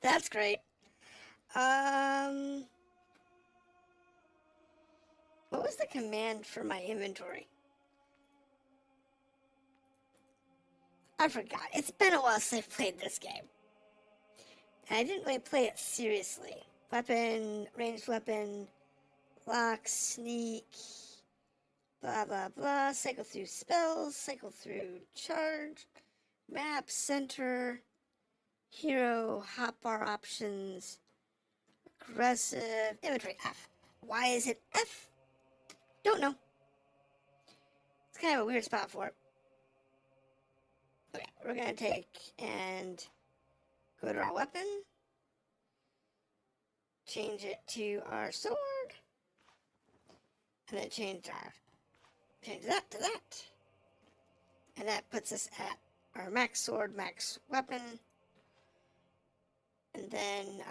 That's great. What was the command for my inventory? I forgot. It's been a while since I've played this game. And I didn't really play it seriously. Weapon, ranged weapon, lock, sneak, blah, blah, blah. Cycle through spells, cycle through charge, map, center, hero, hotbar options, aggressive, inventory, F. Why is it F? Don't know. It's kind of a weird spot for it. Okay, we're going to take and go to our weapon. Change it to our sword. And then change that to that. And that puts us at our max sword, max weapon. And then,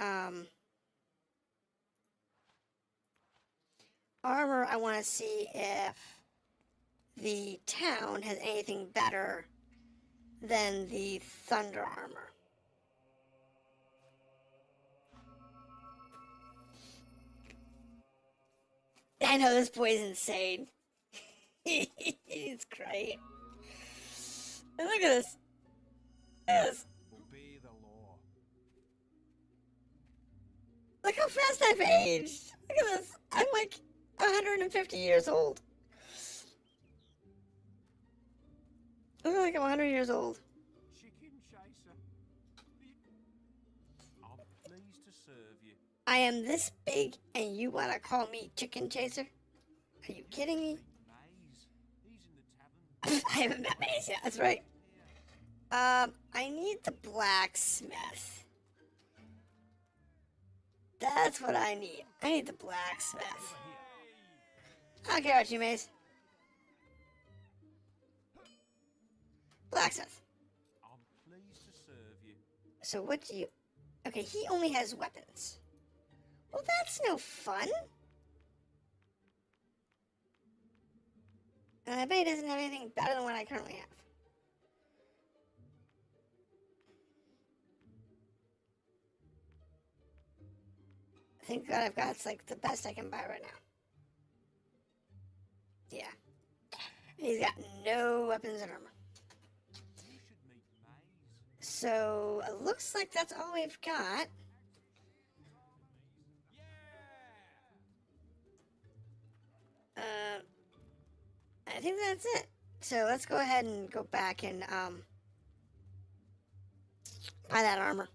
armor, I want to see if the town has anything better than the thunder armor. I know this boy's insane. He's great. And look at this. Look at this. Obey the law. Look how fast I've aged. Look at this. I'm like 150 years old. I look like I'm 100 years old. Chicken chaser. I'm pleased to serve you. I am this big and you want to call me chicken chaser? Are you kidding me? Maze. He's in the tavern. I haven't met Maze yet, that's right. I need the blacksmith. That's what I need. I need the blacksmith. I don't care about you, Maze. Blacksmith. I'm pleased to serve you. So what do you... Okay, he only has weapons. Well, that's no fun. And I bet he doesn't have anything better than what I currently have. I think what I've got is like the best I can buy right now. Yeah. And he's got no weapons and armor. You should meet Maze. So it looks like that's all we've got. I think that's it. So let's go ahead and go back and buy that armor.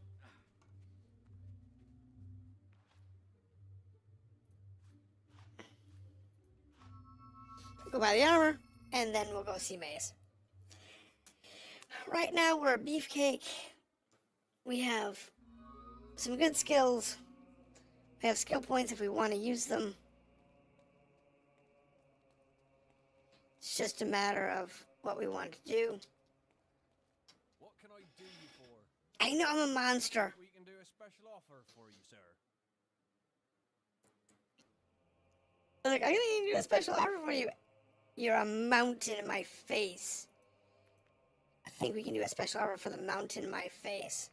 Go buy the armor, and then we'll go see Maze. Right now we're a beefcake. We have some good skills. We have skill points if we want to use them. It's just a matter of what we want to do. What can I do you for? I know I'm a monster. We can do a special offer for you, sir. Look, I'm gonna do a special offer for you. You're a mountain in my face. I think we can do a special offer for the mountain in my face.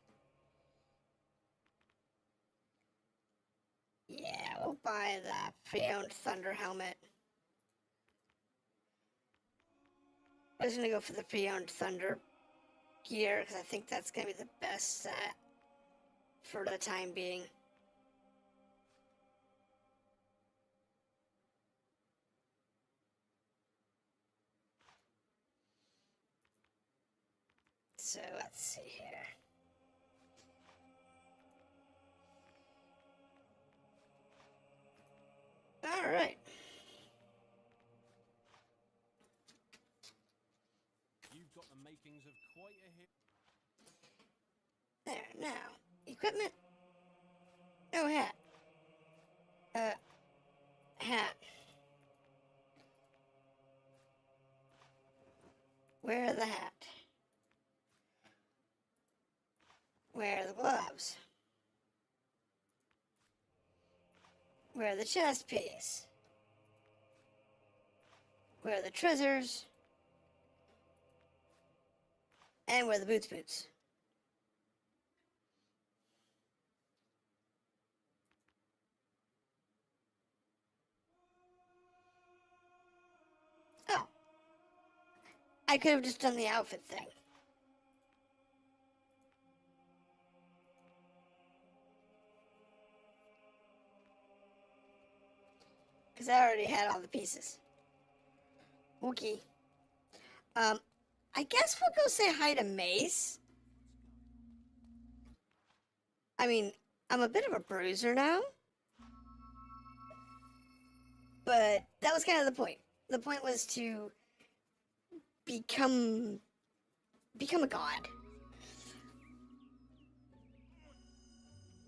Yeah, we'll buy the pre-owned Thunder helmet. I'm just gonna go for the pre-owned Thunder gear because I think that's gonna be the best set for the time being. So let's see here. All right. You've got the makings of quite a hit. There, now. Equipment. No hat. Hat. Wear the hat. Wear the gloves. Wear the chest piece. Wear the trousers. And wear the boots. Oh. I could have just done the outfit thing. Because I already had all the pieces. Okay. I guess we'll go say hi to Mace. I mean, I'm a bit of a bruiser now. But that was kind of the point. The point was to become a god.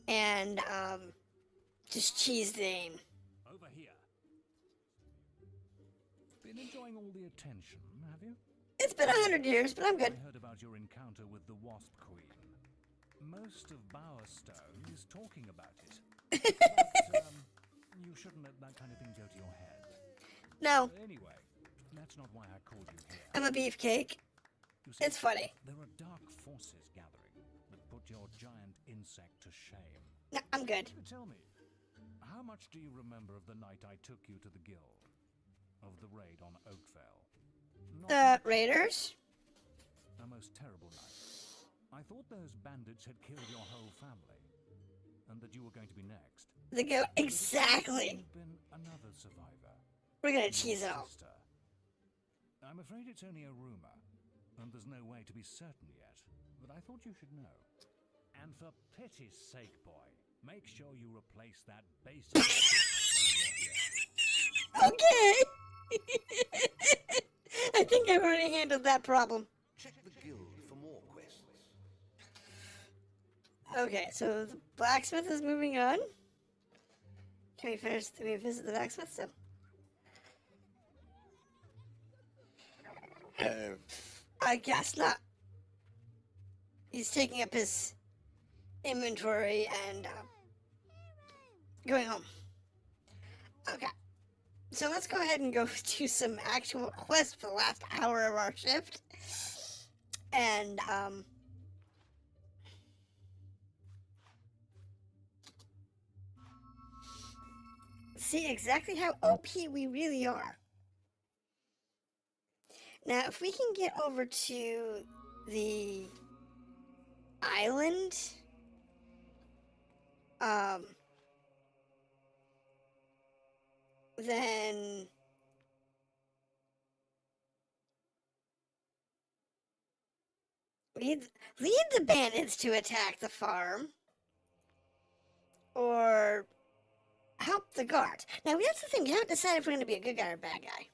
And, just cheese the aim. Over here. Been enjoying all the attention, have you? It's been 100 years, but I'm good. I heard about your encounter with the Wasp Queen. Most of Bowerstone is talking about it. But, you shouldn't let that kind of thing go to your head. No. Anyway, that's not why I called you here. I'm a beefcake. You see, It's funny. There are dark forces gathering that put your giant insect to shame. No, I'm good. Tell me, how much do you remember of the night I took you to the guild? Of the raid on Oakvale? Raiders? A most terrible night. I thought those bandits had killed your whole family, and that you were going to be next. Exactly. You've been another survivor. We're gonna cheese it out. I'm afraid it's only a rumor, and there's no way to be certain yet, but I thought you should know. And for pity's sake, boy, make sure you replace that basic Okay. I think I've already handled that problem. Check the guild for more quests. Okay, so the blacksmith is moving on. Can we visit the blacksmith still? I guess not. He's taking up his inventory and going home. Okay. So let's go ahead and go do some actual quests for the last hour of our shift. And, see exactly how OP we really are. Now, if we can get over to the island, then lead the bandits to attack the farm, or help the guards. Now, that's the thing. We haven't decided if we're going to be a good guy or a bad guy.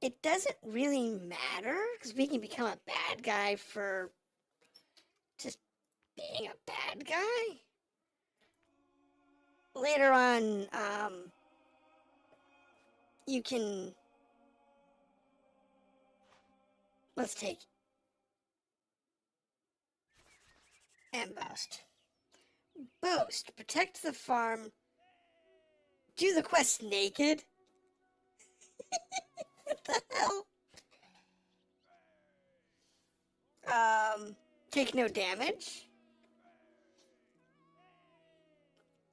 It doesn't really matter, because we can become a bad guy for just being a bad guy. Later on, you can... Let's take... and boast. Boast. Protect the farm. Do the quest naked. What the hell? Take no damage.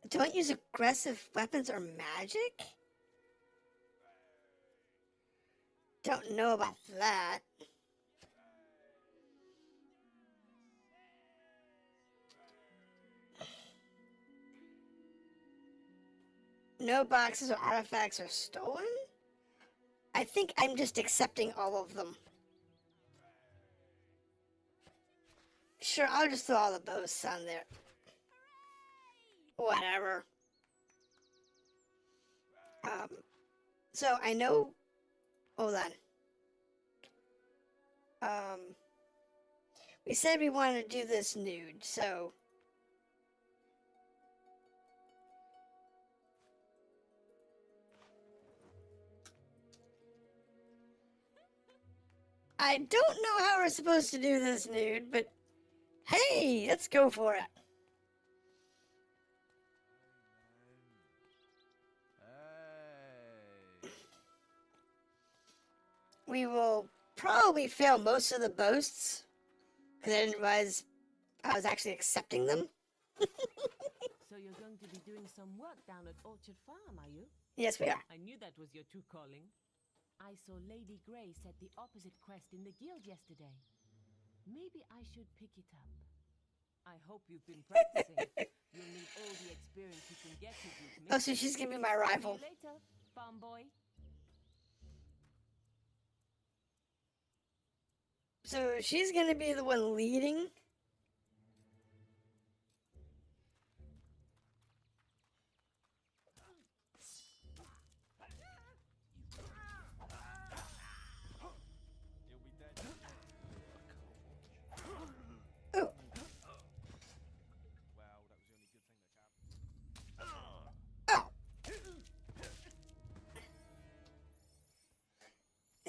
Don't use aggressive weapons or magic? Don't know about that. No boxes or artifacts are stolen? I think I'm just accepting all of them. Sure, I'll just throw all the boasts on there. Whatever. So I know... Hold on. We said we wanted to do this nude, so... I don't know how we're supposed to do this nude, but hey, let's go for it. We will probably fail most of the boasts, because I didn't realize I was actually accepting them. So you're going to be doing some work down at Orchard Farm, are you? Yes, we are. I knew that was your true calling. I saw Lady Grey set the opposite quest in the guild yesterday. Maybe I should pick it up. I hope you've been practicing. You'll need all the experience you can get to do. Oh, so she's gonna be my rival. See you later, farm boy. So she's gonna be the one leading.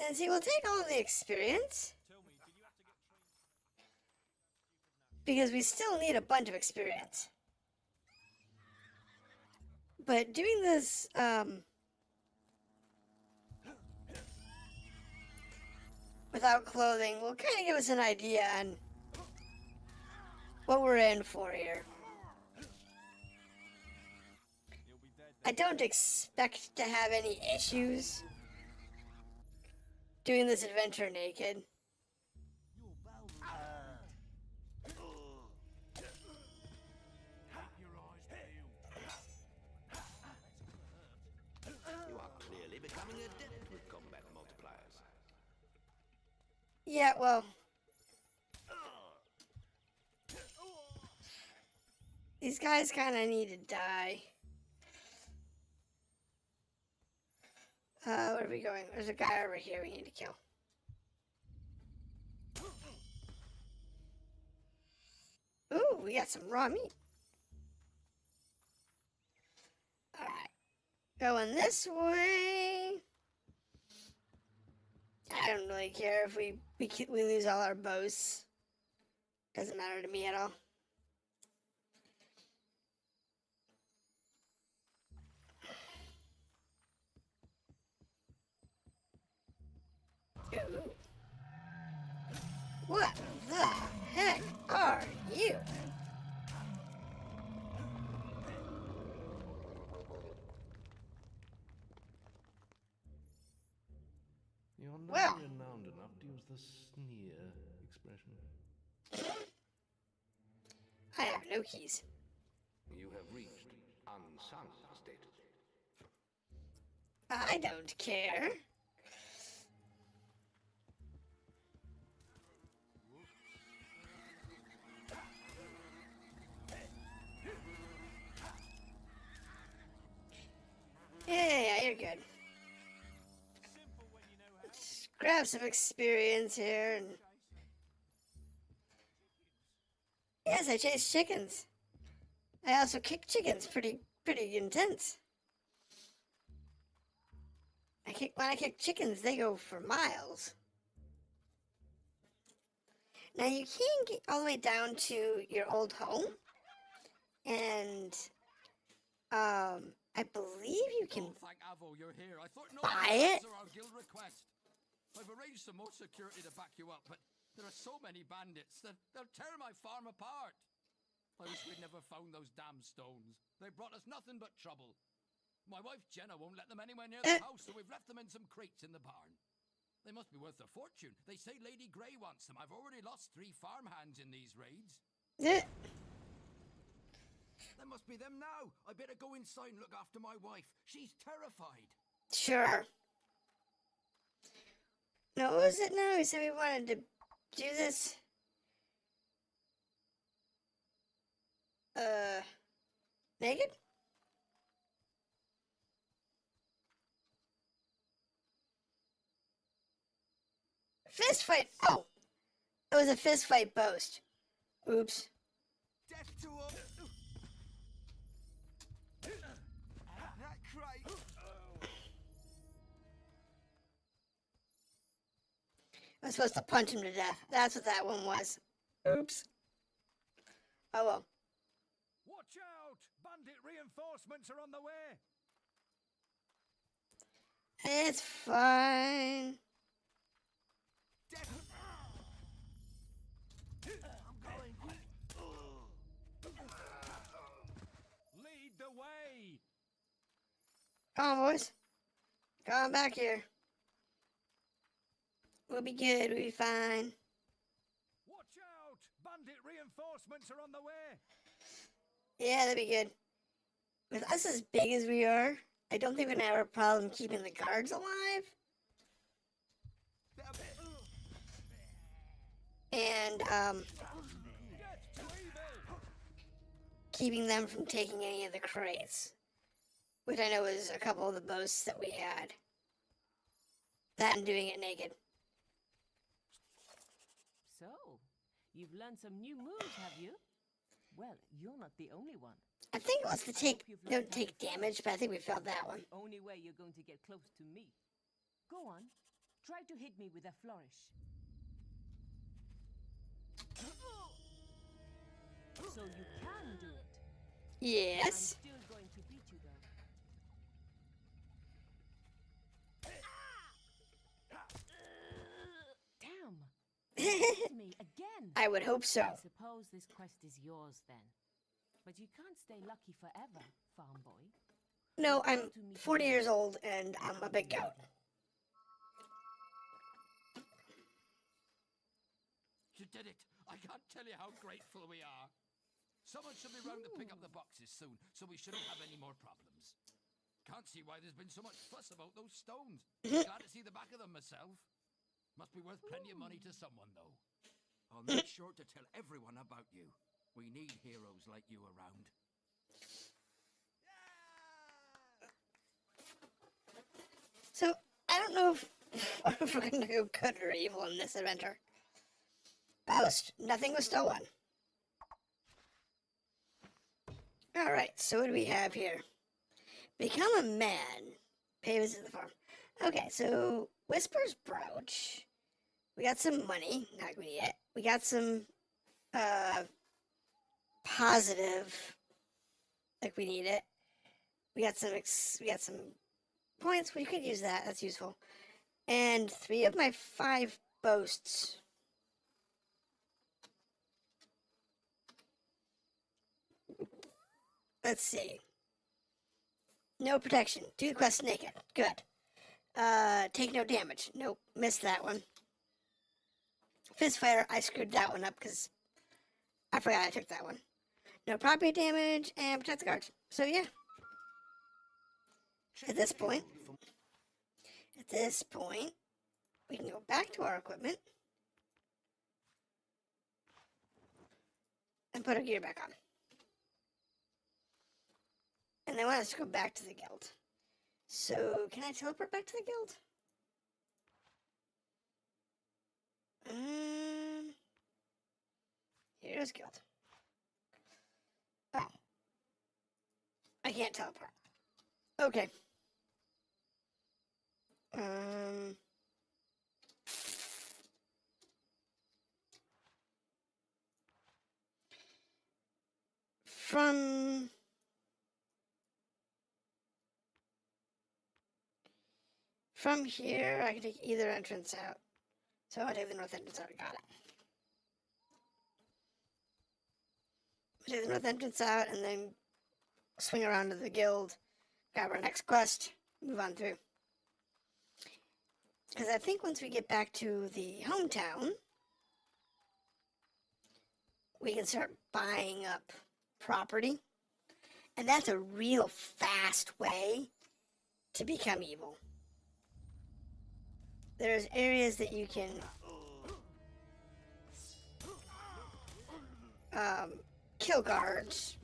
And see, we'll take all the experience. Because we still need a bunch of experience. But doing this, without clothing will kind of give us an idea on what we're in for here. I don't expect to have any issues doing this adventure naked. You're velvet. Keep your eyes peeled. You are clearly becoming adept with combat multipliers. Yeah, well, these guys kind of need to die. Where are we going? There's a guy over here we need to kill. Ooh, we got some raw meat. Alright. Going this way. I don't really care if we lose all our bows. Doesn't matter to me at all. Ooh. What the heck are you? You're not Well. renowned enough to use the sneer expression. I have no keys. You have reached unsung status. I don't care. Yeah, you're good. Let's grab some experience here and yes, I chase chickens. I also kick chickens pretty intense. When I kick chickens, they go for miles. Now you can get all the way down to your old home, and I believe you can Thank Avo, you're here. I thought no buy one would it. answer our guild request. I've arranged some more security to back you up, but there are so many bandits that they'll tear my farm apart. I wish we'd never found those damn stones. They brought us nothing but trouble. My wife Jenna won't let them anywhere near the house, so we've left them in some crates in the barn. They must be worth a fortune. They say Lady Grey wants them. I've already lost 3 farmhands in these raids. There must be them now. I better go inside and look after my wife. She's terrified. Sure. No, what was it now? We said we wanted to do this. Naked? Fist fight. Oh, it was a fist fight boast. Oops. Death to all. That crate. I was supposed to punch him to death. That's what that one was. Oops. Oh well. Watch out! Bandit reinforcements are on the way! It's fine. Lead the way! Come on, boys. Come on back here. We'll be good. We'll be fine. Watch out! Bandit reinforcements are on the way! Yeah, that'd be good. With us as big as we are, I don't think we're gonna have a problem keeping the guards alive. And, keeping them from taking any of the crates. Which I know is a couple of the boasts that we had. That and doing it naked. So, you've learned some new moves, have you? Well, you're not the only one. I think it was to don't take damage, but I think we failed that one. The only way you're going to get close to me. Go on. Try to hit me with a flourish. So you can do it. Yes. I'm still going to beat you though. Damn. Hit me again. I would hope so. I suppose this quest is yours then. But you can't stay lucky forever, farm boy. No, I'm 40 years old and I'm a big goat. You did it. I can't tell you how grateful we are. Someone should be round to pick up the boxes soon, so we shouldn't have any more problems. Can't see why there's been so much fuss about those stones. Glad to see the back of them myself. Must be worth plenty of money to someone, though. I'll make sure to tell everyone about you. We need heroes like you around. So, I don't know if we're going to go good or evil in this adventure. Boast. Nothing was stolen. Alright, so what do we have here? Become a man. Pay a visit to the farm. Okay, so Whisper's brooch. We got some money. Not going to need it. We got some positive. Like we need it. We got some points. We could use that. That's useful. And 3 of my 5 boasts. Let's see. No protection. Do the quest naked. Good. Take no damage. Nope. Missed that one. Fist fighter. I screwed that one up because I forgot I took that one. No property damage and protect the guards. So yeah. At this point, we can go back to our equipment and put our gear back on. And they want us to go back to the guild. So, can I teleport back to the guild? Here's guild. Oh. I can't teleport. Okay. From here, I can take either entrance out. So I'll take the north entrance out. Got it. I'll take the north entrance out and then swing around to the guild, grab our next quest, move on through. Because I think once we get back to the hometown, we can start buying up property. And that's a real fast way to become evil. There's areas that you can kill guards.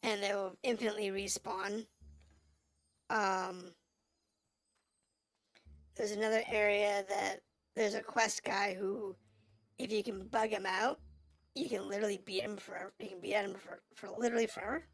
And they will infinitely respawn. There's another area that there's a quest guy who, if you can bug him out, you can literally beat him forever. You can beat at him for literally forever.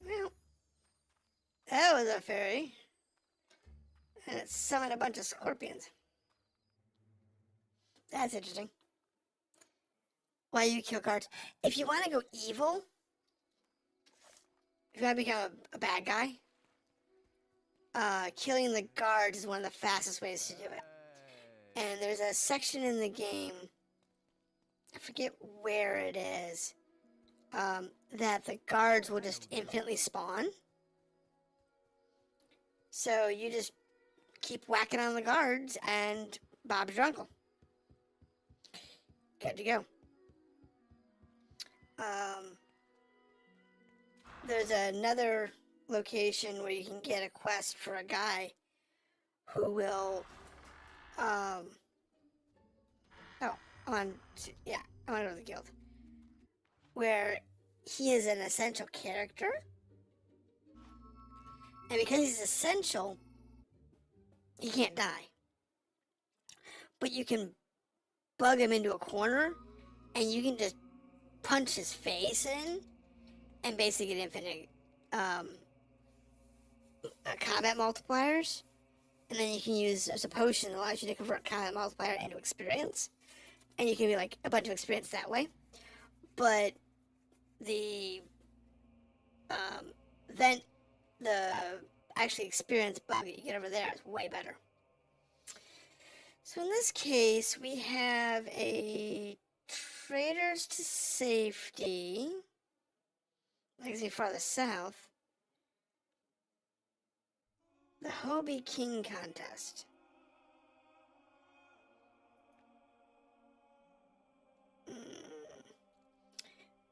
Well, that was a fairy. And it summoned a bunch of scorpions. That's interesting. Why you kill guards? If you want to go evil, if you want to become a bad guy, killing the guards is one of the fastest ways to do it. And there's a section in the game, I forget where it is, that the guards will just infinitely spawn. So you just keep whacking on the guards and Bob's your uncle. Good to go. There's another location where you can get a quest for a guy who will, I want to go to the guild. Where he is an essential character. And because he's essential, he can't die. But you can bug him into a corner, and you can just punch his face in, and basically get infinite combat multipliers. And then you can use a potion that allows you to convert combat multiplier into experience. And you can be like a bunch of experience that way. but the then the actually experience bug that you get over there is way better. So in this case, we have a traders to safety. Takes me farther south. The Hobie King contest.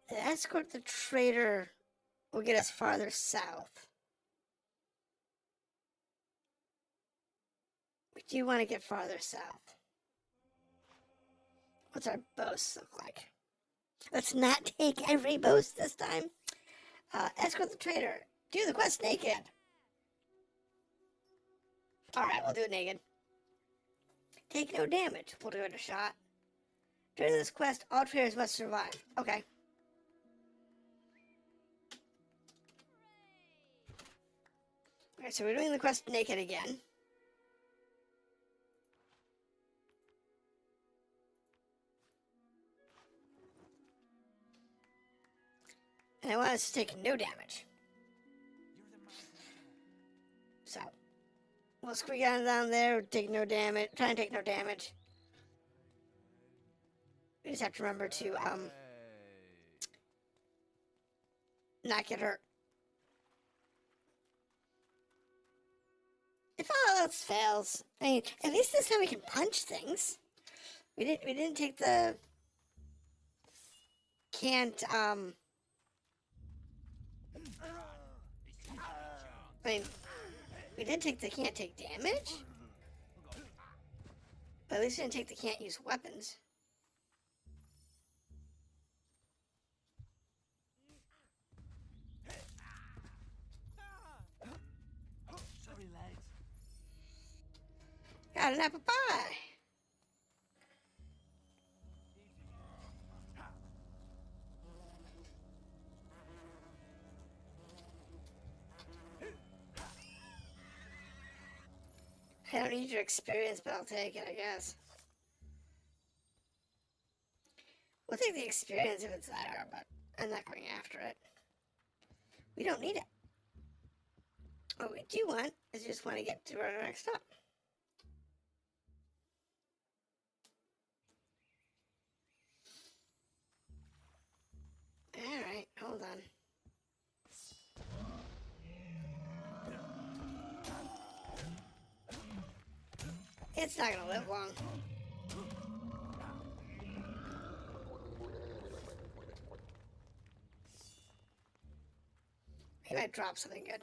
The escort the trader will get us farther south. We do want to get farther south. What's our boast look like? Let's not take every boast this time. Escort the trader. Do the quest naked. Alright, we'll do it naked. Take no damage. We'll do it a shot. During this quest, all traders must survive. Okay. Alright, so we're doing the quest naked again. And I want us to take no damage. So, we'll squeak on down there, take no damage, try and take no damage. We just have to remember to, not get hurt. If all else fails, I mean, at least this time we can punch things. We didn't take the can't, I mean, we did take the can't take damage. But at least we didn't take the can't use weapons. Sorry, lads. Got an apple pie. I don't need your experience, but I'll take it, I guess. We'll take the experience if it's there, but I'm not going after it. We don't need it. What we do want is just want to get to our next stop. Alright, hold on. It's not gonna live long. He might drop something good.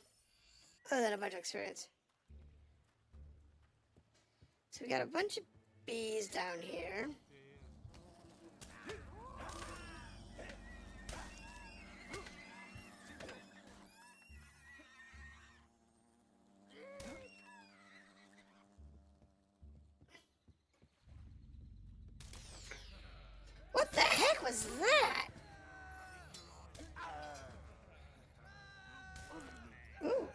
Other than a bunch of experience. So we got a bunch of bees down here. What the heck was that? Ooh.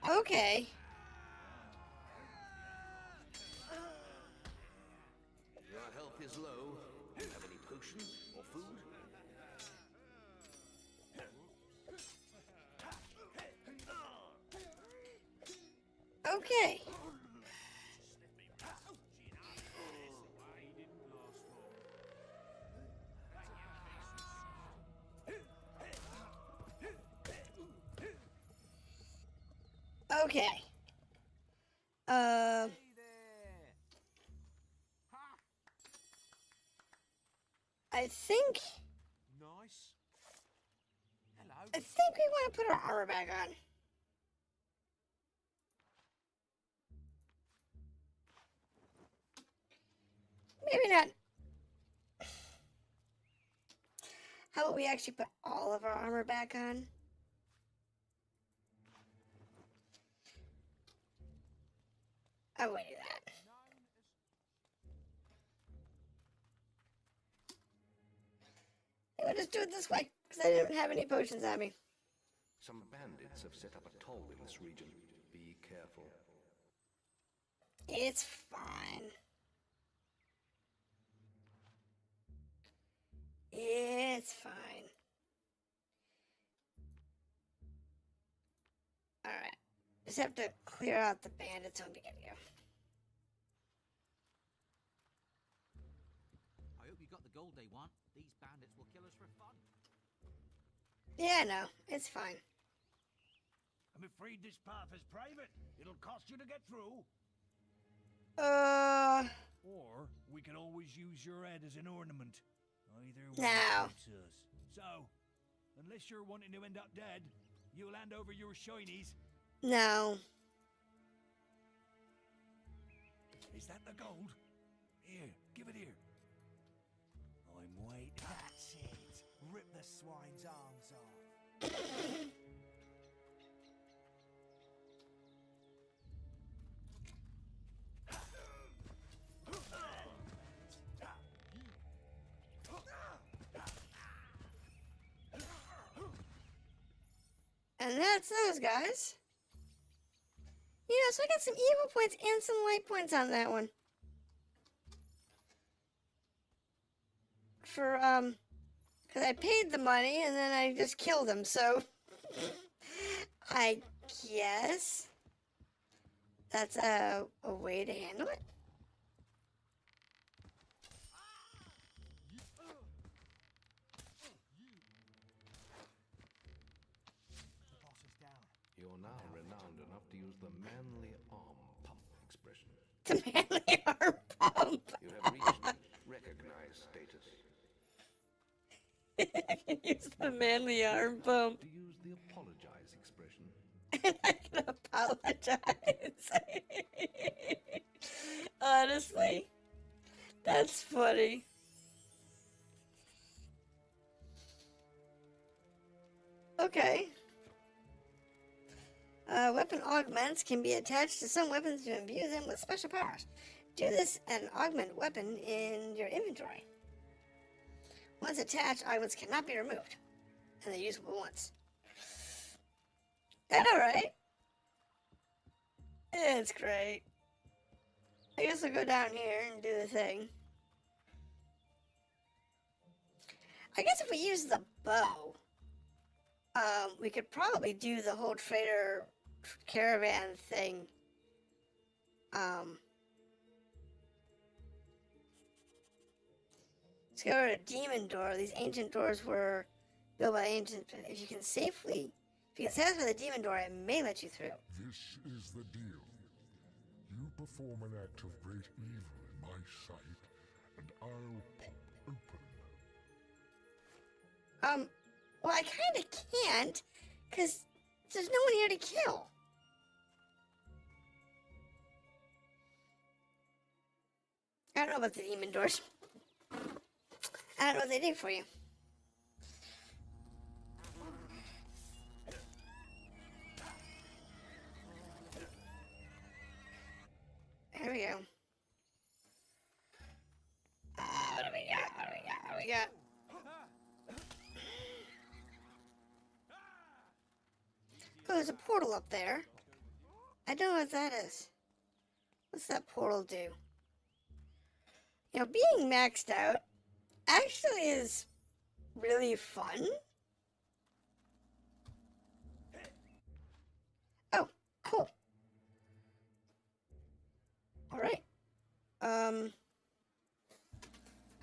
Okay. Your health is low. Do you have any potions or food? Okay. Okay. I think Nice. Hello. we want to put our armor back on. Maybe not. How about we actually put all of our armor back on? I will do that. do it this way, because I didn't have any potions on me. Some bandits have set up a toll in this region. Be careful. It's fine. It's fine. Alright. Just have to clear out the bandits when we get here. I hope you got the gold they want. These bandits will kill us for fun. Yeah, no, it's fine. I'm afraid this path is private. It'll cost you to get through. Or we can always use your head as an ornament. Either way suits us. So, unless you're wanting to end up dead, you'll hand over your shinies. No. Is that the gold? Here, give it here. I'm waiting. That's it. Rip the swine's arms off. And that's those guys. You know, so I got some evil points and some light points on that one. For, because I paid the money and then I just killed him, so I guess that's a way to handle it. You're now renowned enough to use the manly arm pump expression. The manly arm pump. You have reached recognized status. I can use the manly arm pump. To use the apologize expression. And I can apologize. Honestly, that's funny. Okay. Weapon augments can be attached to some weapons to imbue them with special powers. Do this and augment weapon in your inventory. Once attached, augments cannot be removed, and they're usable once. Alright. It's great. I guess I'll go down here and do the thing. I guess if we use the bow, we could probably do the whole trader caravan thing. Let's go to Demon Door. These ancient doors were built by ancients. If you can satisfy the Demon Door, it may let you through. This is the deal. You perform an act of great evil in my sight, and I'll pop open. Well, I kind of can't, because there's no one here to kill. I don't know about the demon doors. I don't know what they do for you. There we go. What do we got? What do we got? What do we got? Oh, there's a portal up there. I don't know what that is. What's that portal do? You know, being maxed out actually is really fun. Oh, cool. Alright. I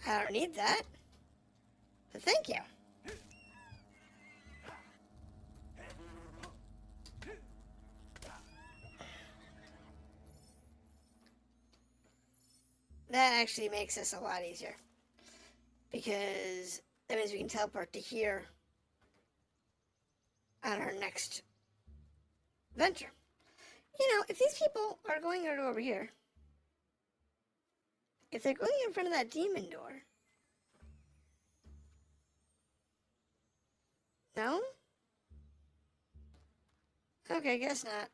don't need that. But thank you. That actually makes this a lot easier. Because that means we can teleport to here on our next venture. You know, if these people are going over here, if they're going in front of that demon door, no? Okay, guess not.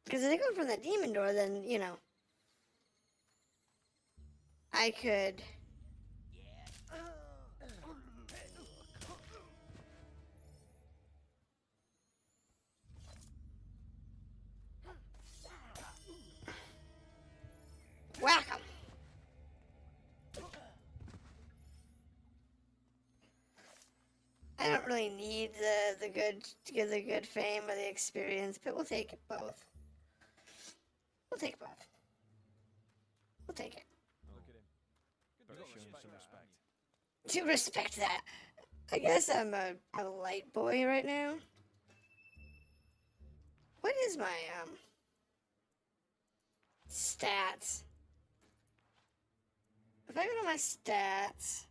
Because if they go from the demon door, then, you know, I could really need the good fame or the experience, but we'll take it both. We'll take both. We'll take it. Look at him. Good dog. Some respect. To respect that, I guess I'm a light boy right now. What is my stats? If I go to my stats,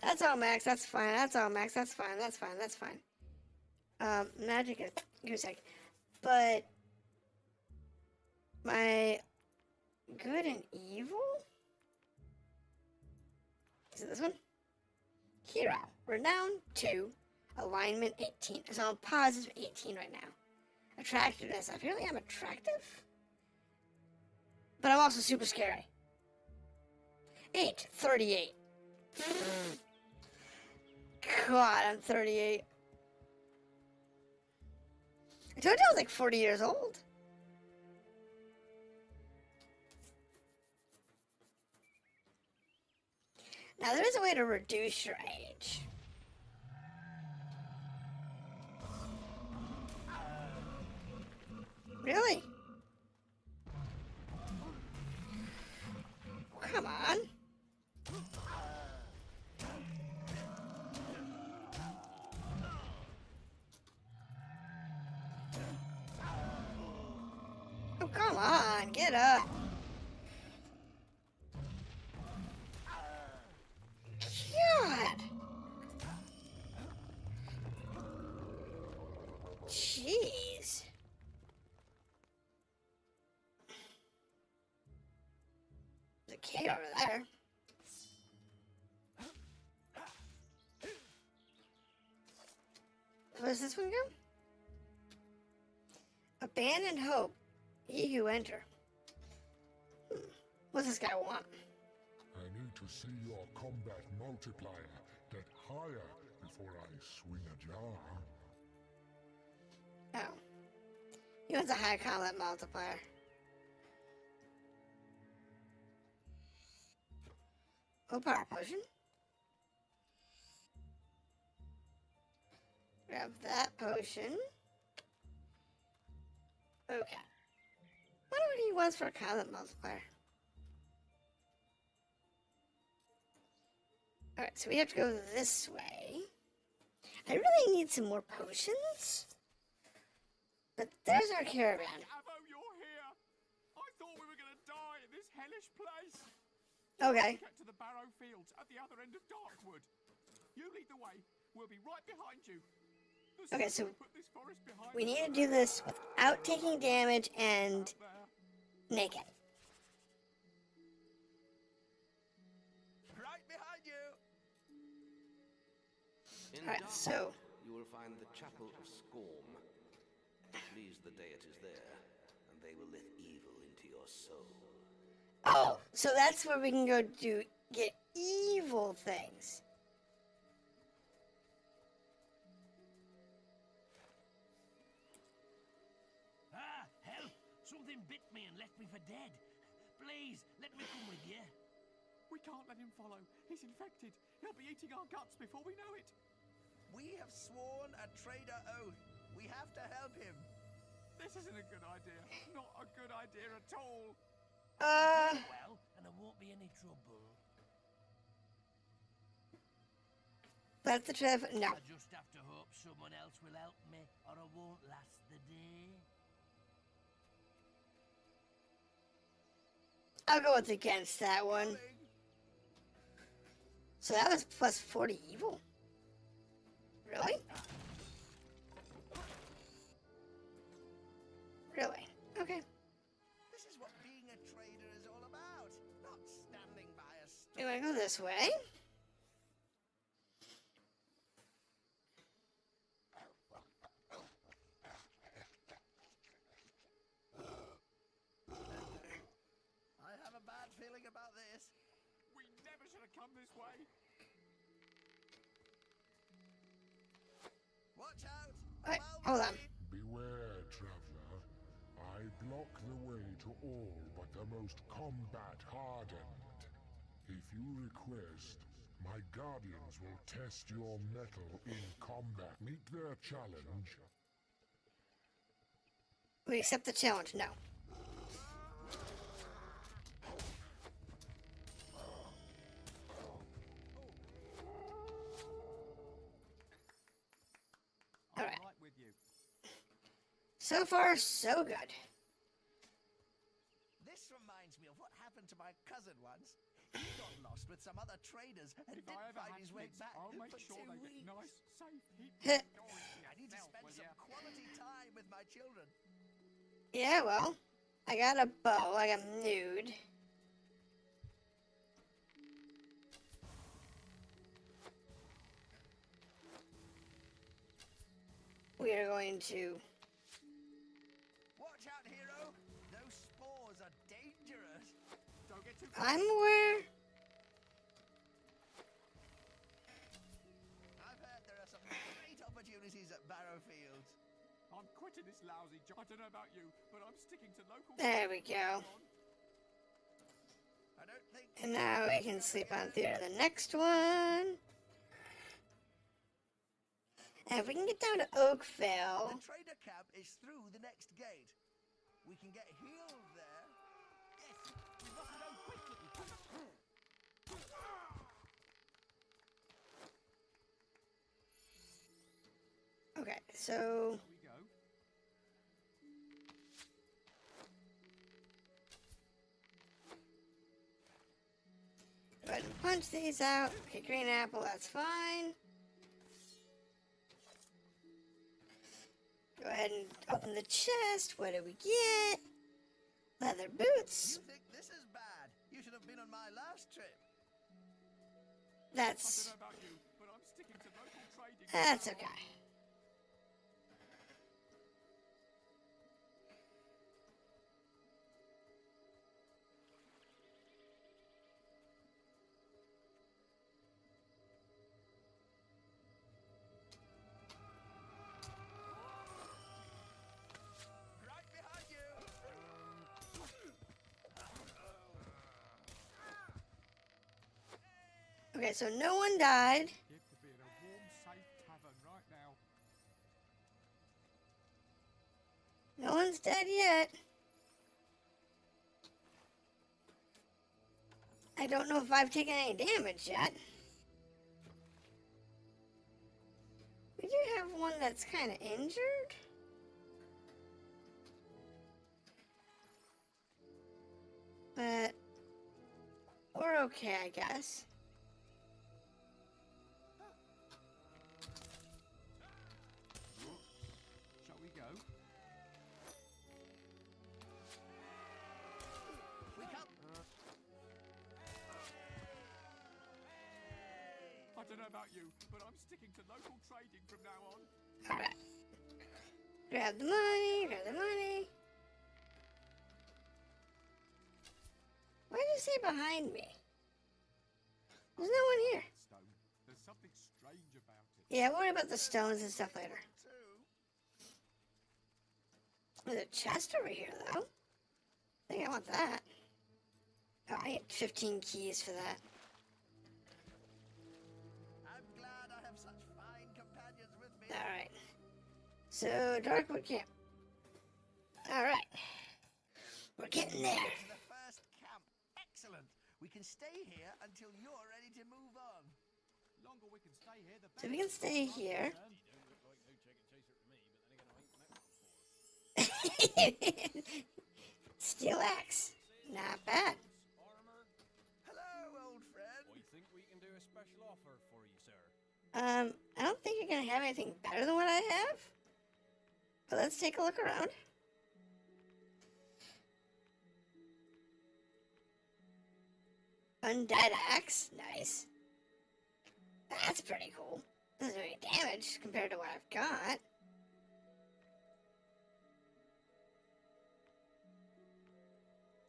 that's all max. That's fine. That's all max. That's fine. That's fine. That's fine. Magic is give me a sec. But my good and evil. Is it this one? Hero. Renown 2. Alignment 18. So I'm positive 18 right now. Attractiveness. Apparently I'm attractive. But I'm also super scary. 38. God, I'm 38. I told you I was like 40 years old. Now, there is a way to reduce your age. Really? Come on. Oh, come on. Get up. God. Jeez. There's a key over there. Where does this one go? Abandoned hope. Ye who enter. What's this guy want? I need to see your combat multiplier get higher before I swing a jar. Oh. He wants a high combat multiplier. Oh, power potion. Grab that potion. Okay. I wonder what he wants for a combat multiplier. Alright, so we have to go this way. I really need some more potions. But there's our caravan. Avo, you're here. I thought we were going to die in this hellish place. Okay. Get to the Barrow Fields at the other end of Darkwood. You lead the way. We'll be right behind you. Okay, so we need to do this without taking damage and naked. Right behind you. In Alright, Dark, so you will find the Chapel of Scorn. Please the deities there, and they will let evil into your soul. oh, so that's where we can go get evil things. Ah, help! Something bit me and left me for dead. Please, let me come with you. We can't let him follow. He's infected. He'll be eating our guts before we know it. We have sworn a traitor oath. We have to help him. This isn't a good idea. Not a good idea at all. Well, and there won't be any trouble. That's the truth. No. I just have to hope someone else will help me, or I won't last the day. I'll go with against that one. So that was plus 40 evil. Really? Really? Okay. This is what being a traitor is all about. Not standing by a store. You wanna go this way? I have a bad feeling about this. We never should have come this way. Watch out! Wait, hold on. Beware, traveler. I block the way to all but the most combat hardened. If you request, My guardians will test your mettle in combat. Meet their challenge. We accept the challenge. No. All right. With you. So far, so good. This reminds me of what happened to my cousin once. He got lost with some other traders and If didn't I ever find have his way kids, back I'll make for sure 2 they weeks. get nice, safe, heat Heh. I need to spend some quality time with my children. Yeah, well, I got a bow, like a nude. We are going to... Watch out, hero. Those spores are dangerous. Don't get too I'm aware. I've heard there are some great opportunities at Barrowfields. I'm quitting this lousy job. I don't know about you, but I'm sticking to local. There we go. I don't think. And now we can sleep on through to the next one. And if we can get down to Oakville. The trader camp is through the next gate. We can get healed there. Yes, we must go quickly. Okay, so... We go. Go ahead and punch these out. Okay, green apple, that's fine. Go ahead and open the chest. What do we get? Leather boots. You think this is bad? You should have been on my last trip. That's... I don't know about you, but I'm sticking to local trading. That's okay. Right behind you. Okay, so no one died. Get to be in a warm, safe tavern right now. No one's dead yet. I don't know if I've taken any damage yet. We do have one that's kind of injured. But we're okay, I guess. Shall we go? We come. I don't know about you, but I'm sticking to local trading from now on. Alright. Grab the money, grab the money. Why did you say behind me? There's no one here. Stone. There's something strange about it. Yeah, worry about the stones and stuff later. There's a chest over here, though. I think I want that. Oh, I need 15 keys for that. I'm glad I have such fine companions with me. Alright. So, Darkwood Camp. Alright. We're getting there. To the first camp. Excellent. We can stay here until you're ready to move on. Longer we can stay here, the better. So we can stay here. You don't look like no chicken chaser to me, but then again, I ain't met before. Steel axe. Not bad. Armor. Hello, old friend. I think we can do a special offer for you, sir. I don't think you're gonna have anything better than what I have. But let's take a look around. Undead axe. Nice. That's pretty cool. Doesn't do any damage compared to what I've got.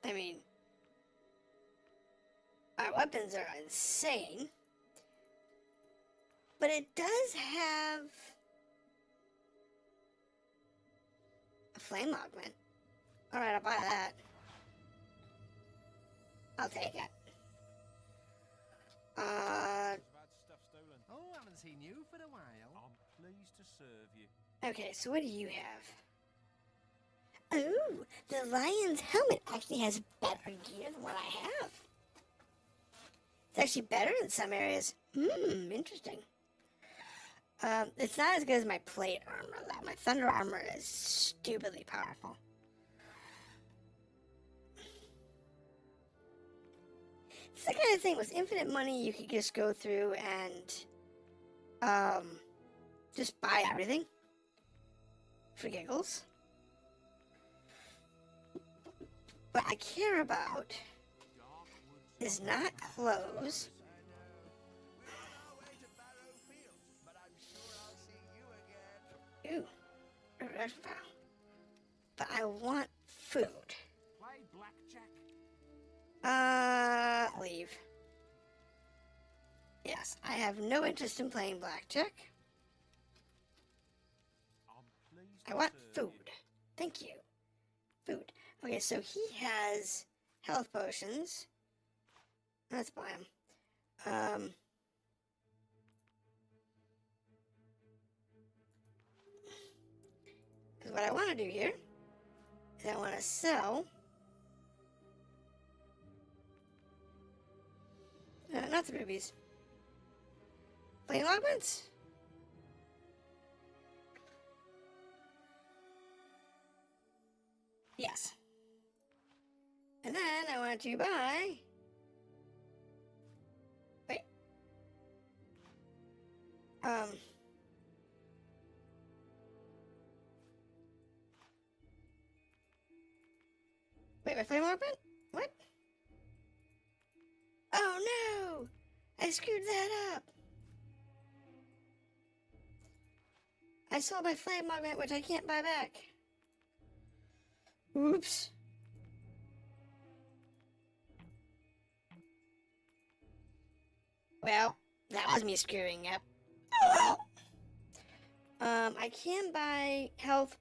I mean, our weapons are insane. But it does have a flame augment. Alright, I'll buy that. I'll take it. Oh, haven't seen you for a while. I'm pleased to serve you. Okay, so what do you have? Oh, the lion's helmet actually has better gear than what I have. It's actually better in some areas. Interesting. It's not as good as my plate armor, though. My thunder armor is stupidly powerful. It's the kind of thing with infinite money you could just go through and just buy everything for giggles. What I care about is not clothes. Ooh, a red fowl. But I want food. Play blackjack. Leave. Yes, I have no interest in playing blackjack. I want food. Thank you. Food. Okay, so he has health potions. Let's buy him. Because what I want to do here is I want to sell. Not the rubies. Flame augments? Yes. And then I want to buy. Wait. Wait, my flame augment? What? Oh no! I screwed that up. I sold my flame augment, which I can't buy back. Oops. Well, that was me screwing up. I can buy health,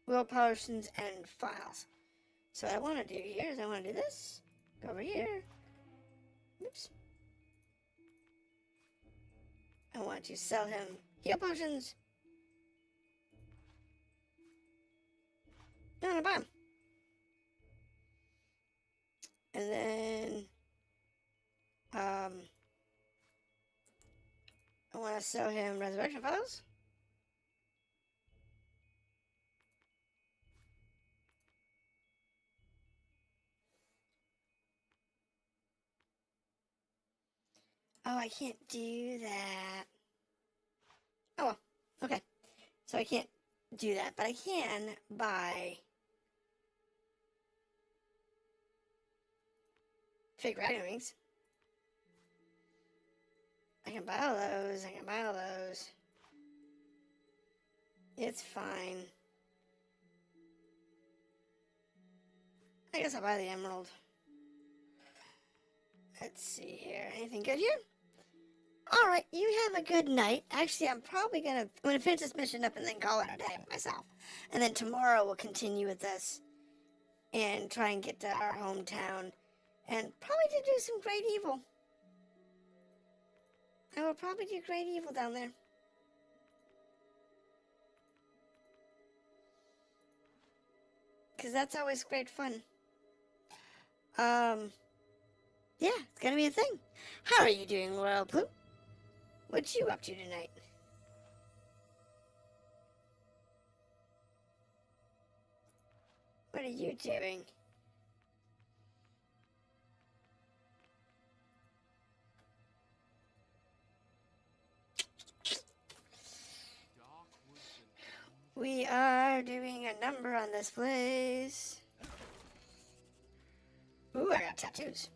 will potions, and files. So what I want to do here is I want to do this. Go over here. Oops. I want to sell him heal potions. No, no, buy him. And then, I want to sell him resurrection files. Oh, I can't do that. Oh, well. Okay. So I can't do that, but I can buy fake riding wings. I can buy all those. I can buy all those. It's fine. I guess I'll buy the emerald. Let's see here. Anything good here? Alright, you have a good night. Actually, I'm gonna finish this mission up and then call it a day myself. And then tomorrow we'll continue with this and try and get to our hometown and probably to do some great evil. I will probably do great evil down there. Because that's always great fun. Yeah, it's gonna be a thing. How are you doing, Royal Blue? What you up to tonight? What are you doing? We are doing a number on this place. Ooh, I got tattoos.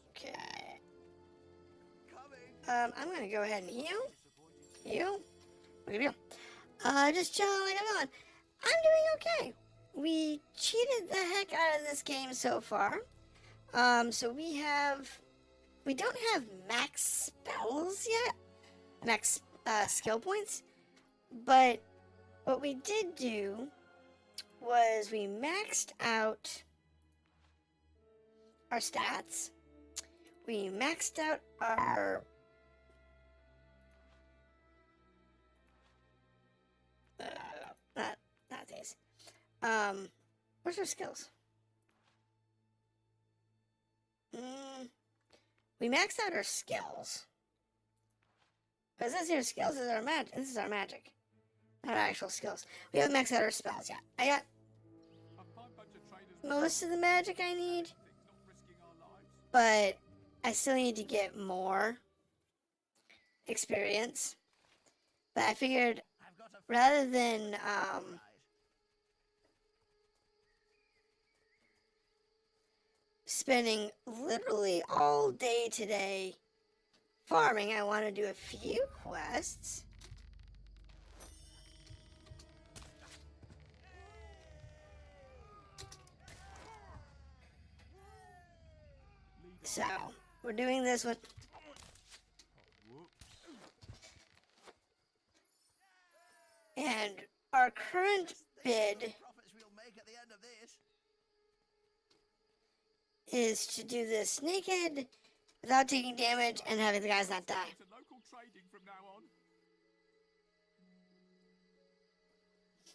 Okay. I'm gonna go ahead and heal. Heal. Look at you. Just chilling like I'm on. I'm doing okay. We cheated the heck out of this game so far. So we don't have max spells yet. Max skill points. But what we did do was we maxed out our stats. We maxed out our not these. Where's our skills? We maxed out our skills. Because this here skills is our magic. This is our magic. Not our actual skills. We haven't maxed out our spells yet. I got most of the magic I need. But I still need to get more experience. But I figured rather than spending literally all day today farming, I want to do a few quests. So, we're doing this one. And our current bid is to do this naked without taking damage and having the guys not die.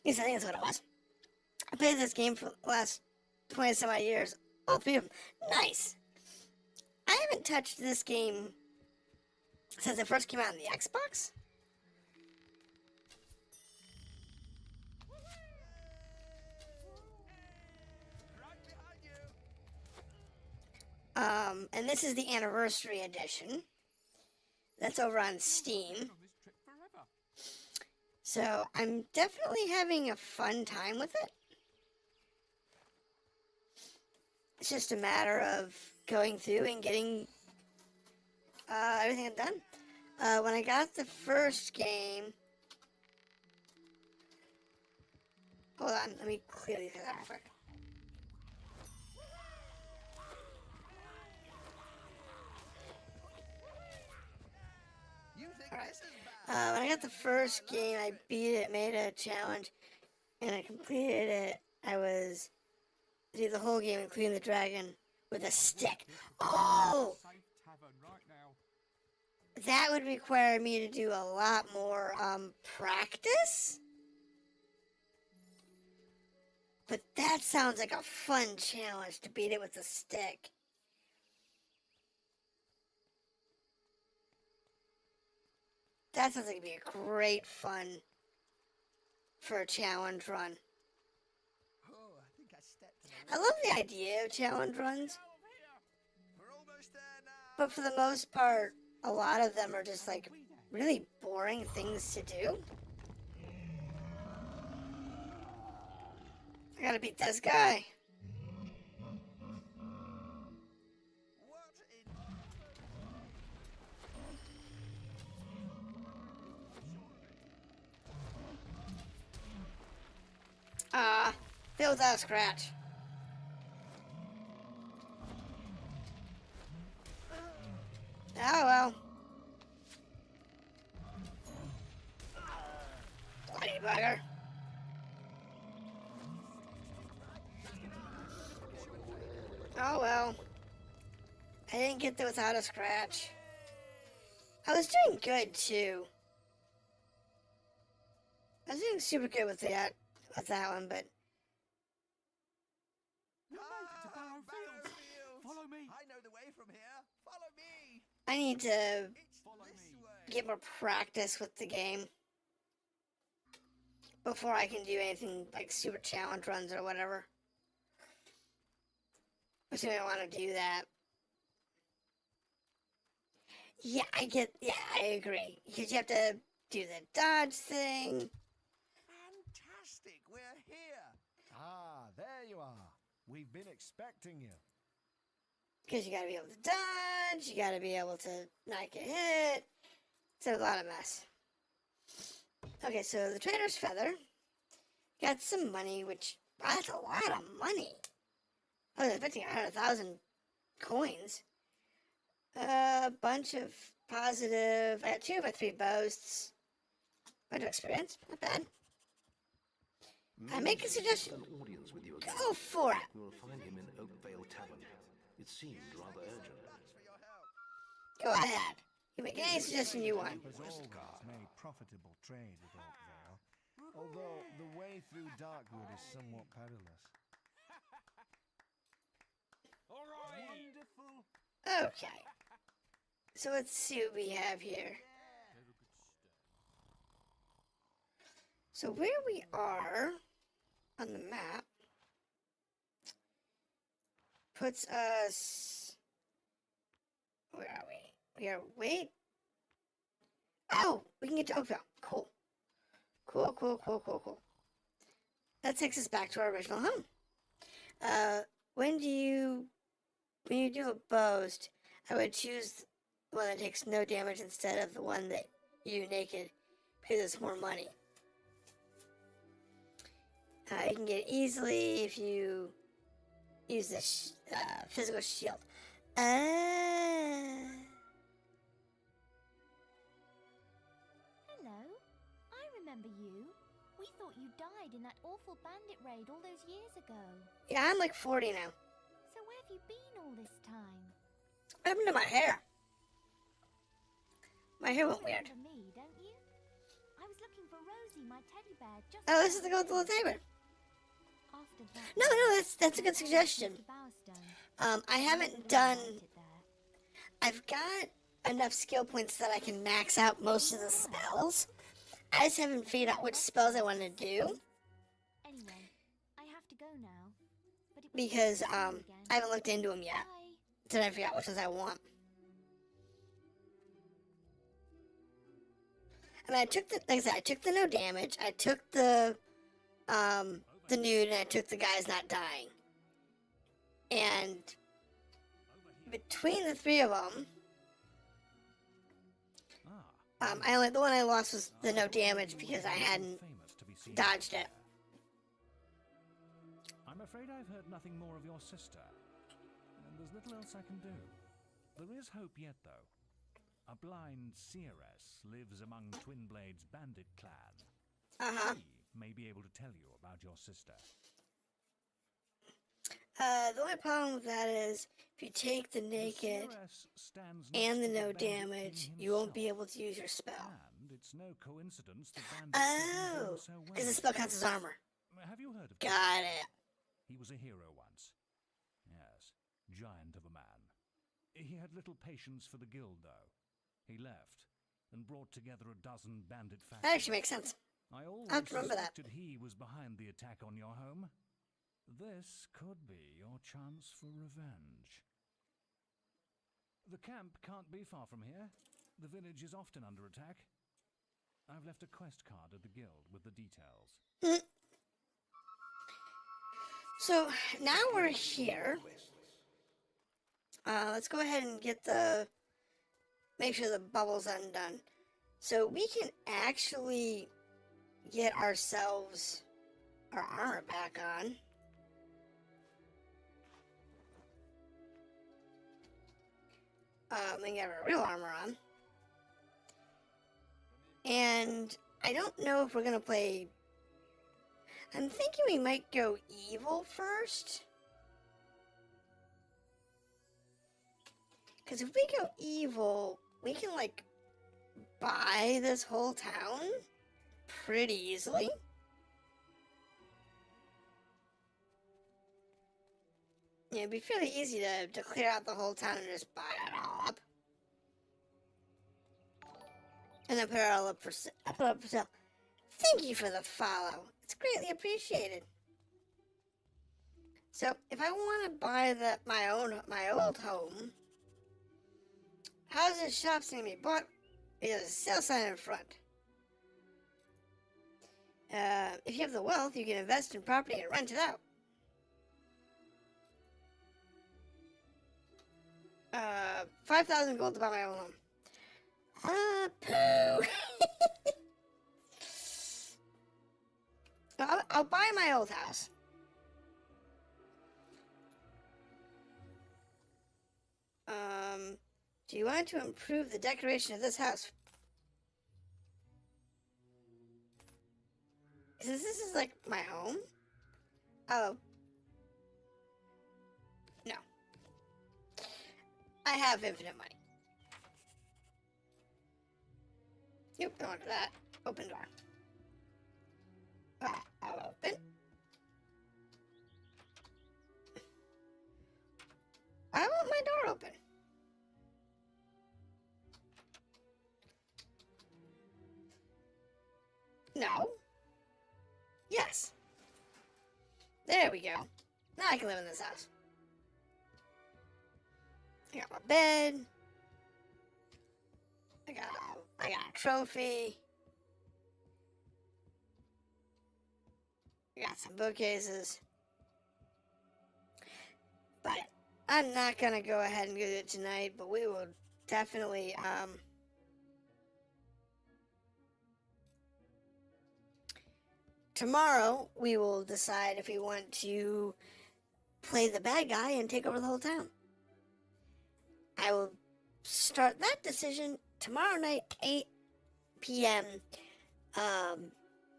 Yes, I think that's what it was. I played this game for the last 20 some odd years. All 3 of them. Nice. I haven't touched this game since it first came out on the Xbox. And this is the Anniversary Edition. That's over on Steam. So, I'm definitely having a fun time with it. It's just a matter of going through and getting everything done. When I got the first game... Hold on, let me clear these out real quick. Alright. When I got the first game, I beat it, made a challenge, and I completed it. I did the whole game, including the dragon, with a stick. Oh! That would require me to do a lot more practice. But that sounds like a fun challenge to beat it with a stick. That sounds like it'd be a great fun for a challenge run. I love the idea of challenge runs. But for the most part, a lot of them are just like really boring things to do. I gotta beat this guy. Filled without a scratch. Oh well. Bloody bugger. Oh well. I didn't get there without a scratch. I was doing good too. I was doing super good with that one, but Follow me. I know the way from here. Follow me. I need to get more practice with the game before I can do anything like super challenge runs or whatever. Assuming I want to do that. Yeah, I agree. Because you have to do the dodge thing. Fantastic, we're here. Ah, there you are. We've been expecting you. Because you gotta be able to dodge, you gotta be able to not get hit. It's a lot of mess. Okay, so the Trader's Feather. Got some money, which, wow, that's a lot of money. I was expecting 100,000 coins. A bunch of positive. I got 2 of my 3 boasts. Bunch of experience, not bad. I make a suggestion. An audience with you Go for it. You will find him in Oakvale Tavern. It seemed rather urgent. Go ahead. You make any suggestion you want. Has always made profitable trade with Oakvale, although the way through Darkwood is somewhat perilous. Wonderful. Okay. So let's see what we have here. So where we are on the map puts us... Where are we? We are... Wait. Oh! We can get to Oakville. Cool. Cool. That takes us back to our original home. When you do a boast, I would choose the one that takes no damage instead of the one that you naked, because it's more money. You can get it easily if you use the physical shield. Hello. I remember you. We thought you died in that awful bandit raid all those years ago. Yeah, I'm like 40 now. So where have you been all this time? What happened to my hair? My hair went weird. You remember me, don't you? I was looking for Rosie, my teddy bear, just... Oh, this is the gold little table. After that, No, that's a good suggestion. I haven't done... I've got enough skill points that I can max out most of the spells. I just haven't figured out which spells I want to do. Anyway, I have to go now. But it was Because, nice to see you again. I haven't looked into them yet. Bye. Until I figure out which ones I want. And I took the, like I said, I took the no damage, I took the nude, and I took the guys not dying. And between the three of them, the one I lost was the no damage because I hadn't dodged it. I'm afraid I've heard nothing more of your sister, and there's little else I can do. There is hope yet, though. A blind seeress lives among Twinblade's bandit clan. She may be able to tell you about your sister. The only problem with that is, if you take the naked and the no damage, you won't be able to use your spell. And it's no coincidence the bandit Oh, so well. because the spell counts as armor. Have you heard of Got it. He was a hero once. Yes, giant of a man. He had little patience for the guild, though. He left and brought together a dozen bandit factions. That actually makes sense. I always have to remember that. suspected he was behind the attack on your home. This could be your chance for revenge. The camp can't be far from here. The village is often under attack. I've left a quest card at the guild with the details. So, now we're here. Let's go ahead and get make sure the bubble's undone. So we can actually get ourselves our armor back on. And get our real armor on. And I don't know if we're gonna play... I'm thinking we might go evil first. Because if we go evil, we can, like, buy this whole town pretty easily. Yeah, it'd be fairly easy to clear out the whole town and just buy it all up. And then put it all up for sale. Thank you for the follow. It's greatly appreciated. So, if I want to buy my old home, houses, shops need to be bought. There's a sale sign in front. If you have the wealth, you can invest in property and rent it out. 5,000 gold to buy my own home. Poo. I'll buy my old house. Do you want to improve the decoration of this house? Since this is like my home? Oh. No. I have infinite money. Nope, don't want that. Open door. I'll open. I want my door open. No. Yes. There we go. Now I can live in this house. I got my bed. I got a trophy. I got some bookcases. But I'm not gonna go ahead and do it tonight, but we will definitely tomorrow we will decide if we want to play the bad guy and take over the whole town. I will start that decision tomorrow night, 8 p.m.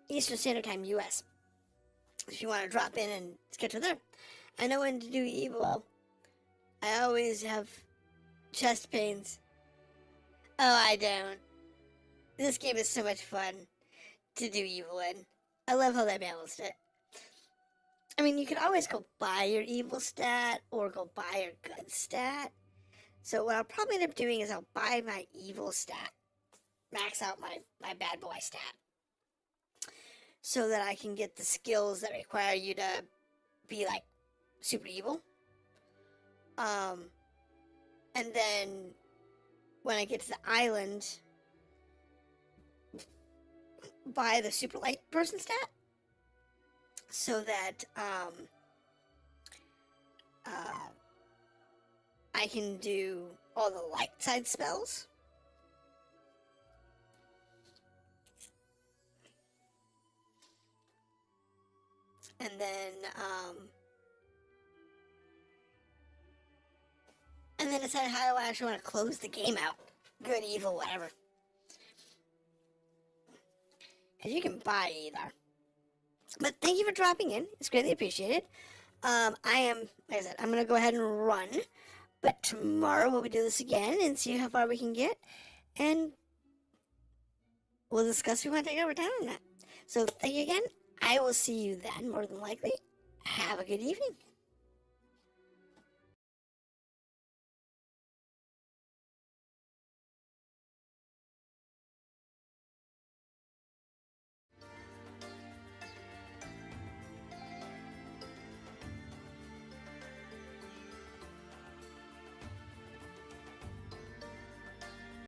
Eastern Standard Time, U.S. If you want to drop in and schedule there. I know when to do evil. I always have chest pains. Oh, I don't. This game is so much fun to do evil in. I love how they balanced it. I mean, you could always go buy your evil stat or go buy your good stat. So what I'll probably end up doing is I'll buy my evil stat. Max out my bad boy stat. So that I can get the skills that require you to be like super evil. And then when I get to the island, buy the super light person stat. So that I can do all the light side spells. And then decide how I actually want to close the game out. Good, evil, whatever. Because you can buy either. But thank you for dropping in. It's greatly appreciated. I am, like I said, I'm going to go ahead and run. But tomorrow we'll do this again and see how far we can get. And we'll discuss if we want to take over town or not. So thank you again. I will see you then, more than likely. Have a good evening.